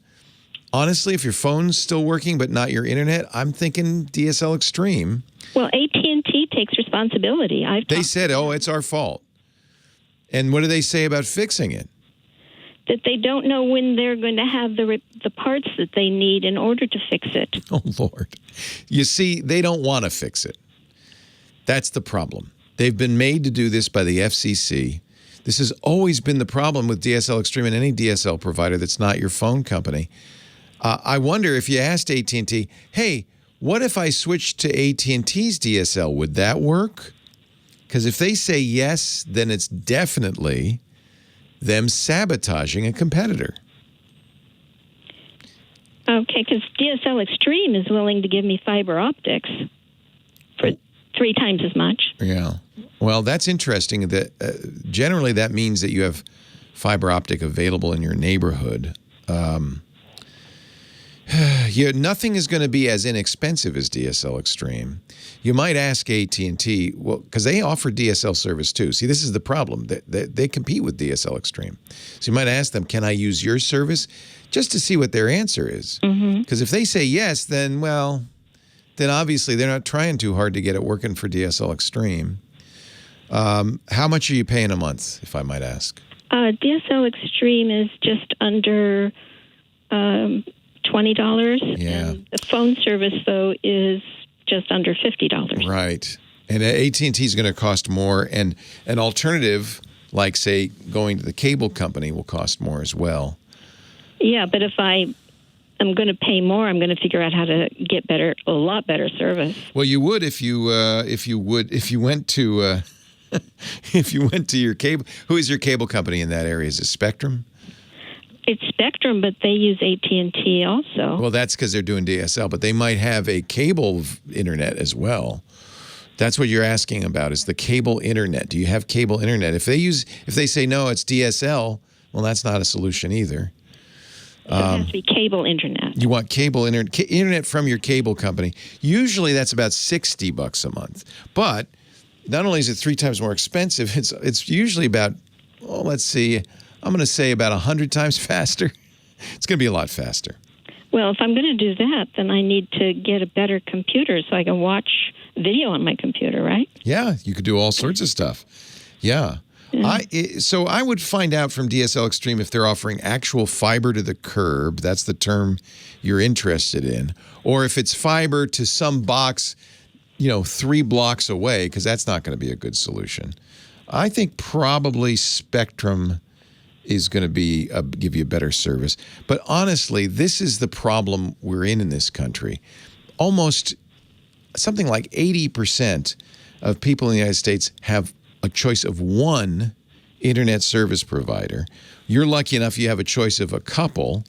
Honestly, if your phone's still working but not your internet, I'm thinking DSL Extreme. Well, AT&T takes responsibility. They said, it's our fault. And what do they say about fixing it? That they don't know when they're going to have the parts that they need in order to fix it. Oh, Lord. You see, they don't want to fix it. That's the problem. They've been made to do this by the FCC. This has always been the problem with DSL Extreme and any DSL provider that's not your phone company. I wonder if you asked AT&T, hey, what if I switched to AT&T's DSL? Would that work? Because if they say yes, then it's definitely them sabotaging a competitor. Okay, because DSL Extreme is willing to give me fiber optics for 3 times as much. Yeah. Well, that's interesting. That generally that means that you have fiber optic available in your neighborhood. Nothing is going to be as inexpensive as DSL Extreme. You might ask AT&T, well, because they offer DSL service too. See, this is the problem. They compete with DSL Extreme. So you might ask them, can I use your service? Just to see what their answer is. Because if they say yes, then obviously they're not trying too hard to get it working for DSL Extreme. How much are you paying a month, if I might ask? DSL Extreme is just under $20. Yeah. And the phone service, though, is just under $50. Right. And AT&T is going to cost more. And an alternative, like, say, going to the cable company will cost more as well. Yeah, but if I'm going to pay more, I'm going to figure out how to get a lot better service. Well, you would if you went to your cable. Who is your cable company in that area? Is it Spectrum? It's Spectrum, but they use AT&T also. Well, that's because they're doing DSL, but they might have a cable internet as well. That's what you're asking about, is the cable internet. Do you have cable internet? If they say no, it's DSL, well, that's not a solution either. So it has to be cable internet. You want cable internet from your cable company. Usually that's about $60 a month. But not only is it 3 times more expensive, it's usually about, let's see, I'm going to say about 100 times faster. It's going to be a lot faster. Well, if I'm going to do that, then I need to get a better computer so I can watch video on my computer, right? Yeah, you could do all sorts of stuff. Yeah. So I would find out from DSL Extreme if they're offering actual fiber to the curb. That's the term you're interested in. Or if it's fiber to some box, 3 blocks away, because that's not going to be a good solution. I think probably Spectrum is going to give you a better service. But honestly, this is the problem we're in this country. Almost something like 80% of people in the United States have a choice of one internet service provider. You're lucky enough you have a choice of a couple,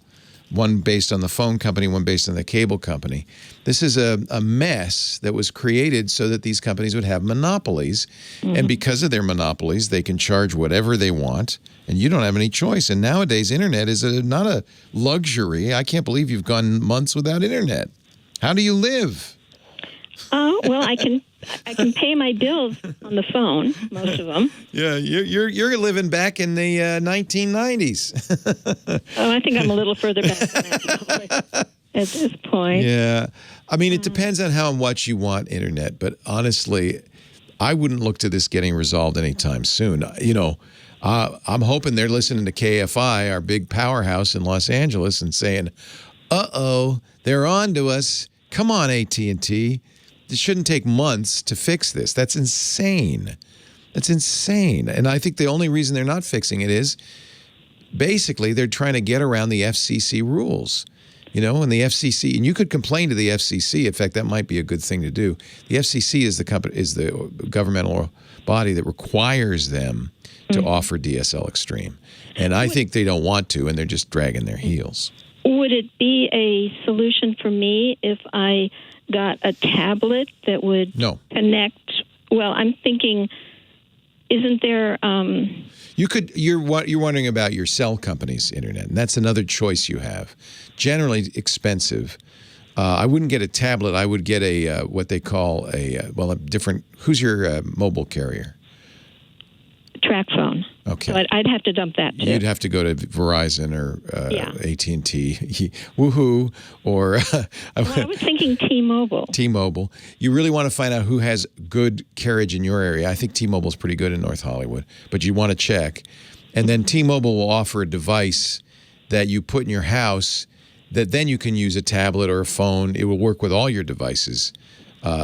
one based on the phone company, one based on the cable company. This is a mess that was created so that these companies would have monopolies. Mm-hmm. And because of their monopolies, they can charge whatever they want, and you don't have any choice. And nowadays, internet is not a luxury. I can't believe you've gone months without internet. How do you live? Oh, well, I can pay my bills on the phone, most of them. Yeah, you're living back in the 1990s. Oh, I think I'm a little further back than that at this point. Yeah. I mean, it depends on how much you want internet, but honestly, I wouldn't look to this getting resolved anytime soon. I'm hoping they're listening to KFI, our big powerhouse in Los Angeles, and saying, uh-oh, they're on to us. Come on, AT&T. It shouldn't take months to fix this. That's insane. That's insane. And I think the only reason they're not fixing it is basically they're trying to get around the FCC rules. And the FCC, and you could complain to the FCC. In fact, that might be a good thing to do. The FCC is the governmental body that requires them to offer DSL Extreme. And I think they don't want to, and they're just dragging their heels. Would it be a solution for me if I got a tablet that would connect? Well, I'm thinking, isn't there... You're wondering about your cell company's internet, and that's another choice you have. Generally expensive. I wouldn't get a tablet. I would get a what they call a different... Who's your mobile carrier? TracFone. Okay. So I'd have to dump that, too. You'd have to go to Verizon or AT&T, woohoo, or... I was thinking T-Mobile. T-Mobile. You really want to find out who has good carriage in your area. I think T-Mobile's pretty good in North Hollywood, but you want to check. And then T-Mobile will offer a device that you put in your house that then you can use a tablet or a phone. It will work with all your devices.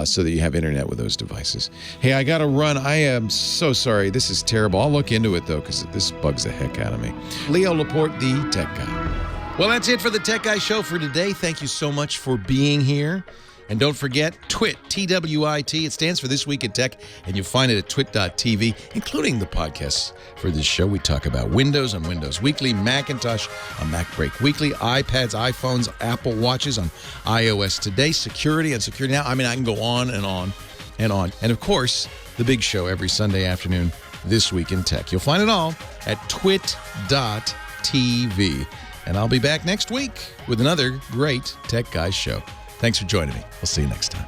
So that you have internet with those devices. Hey, I got to run. I am so sorry. This is terrible. I'll look into it, though, because this bugs the heck out of me. Leo Laporte, the Tech Guy. Well, that's it for the Tech Guy Show for today. Thank you so much for being here. And don't forget, TWiT, TWiT. It stands for This Week in Tech, and you'll find it at twit.tv, including the podcasts for this show. We talk about Windows on Windows Weekly, Macintosh on MacBreak Weekly, iPads, iPhones, Apple Watches on iOS Today, security on Security Now. I mean, I can go on and on and on. And, of course, the big show every Sunday afternoon, This Week in Tech. You'll find it all at twit.tv. And I'll be back next week with another great Tech Guys show. Thanks for joining me. We'll see you next time.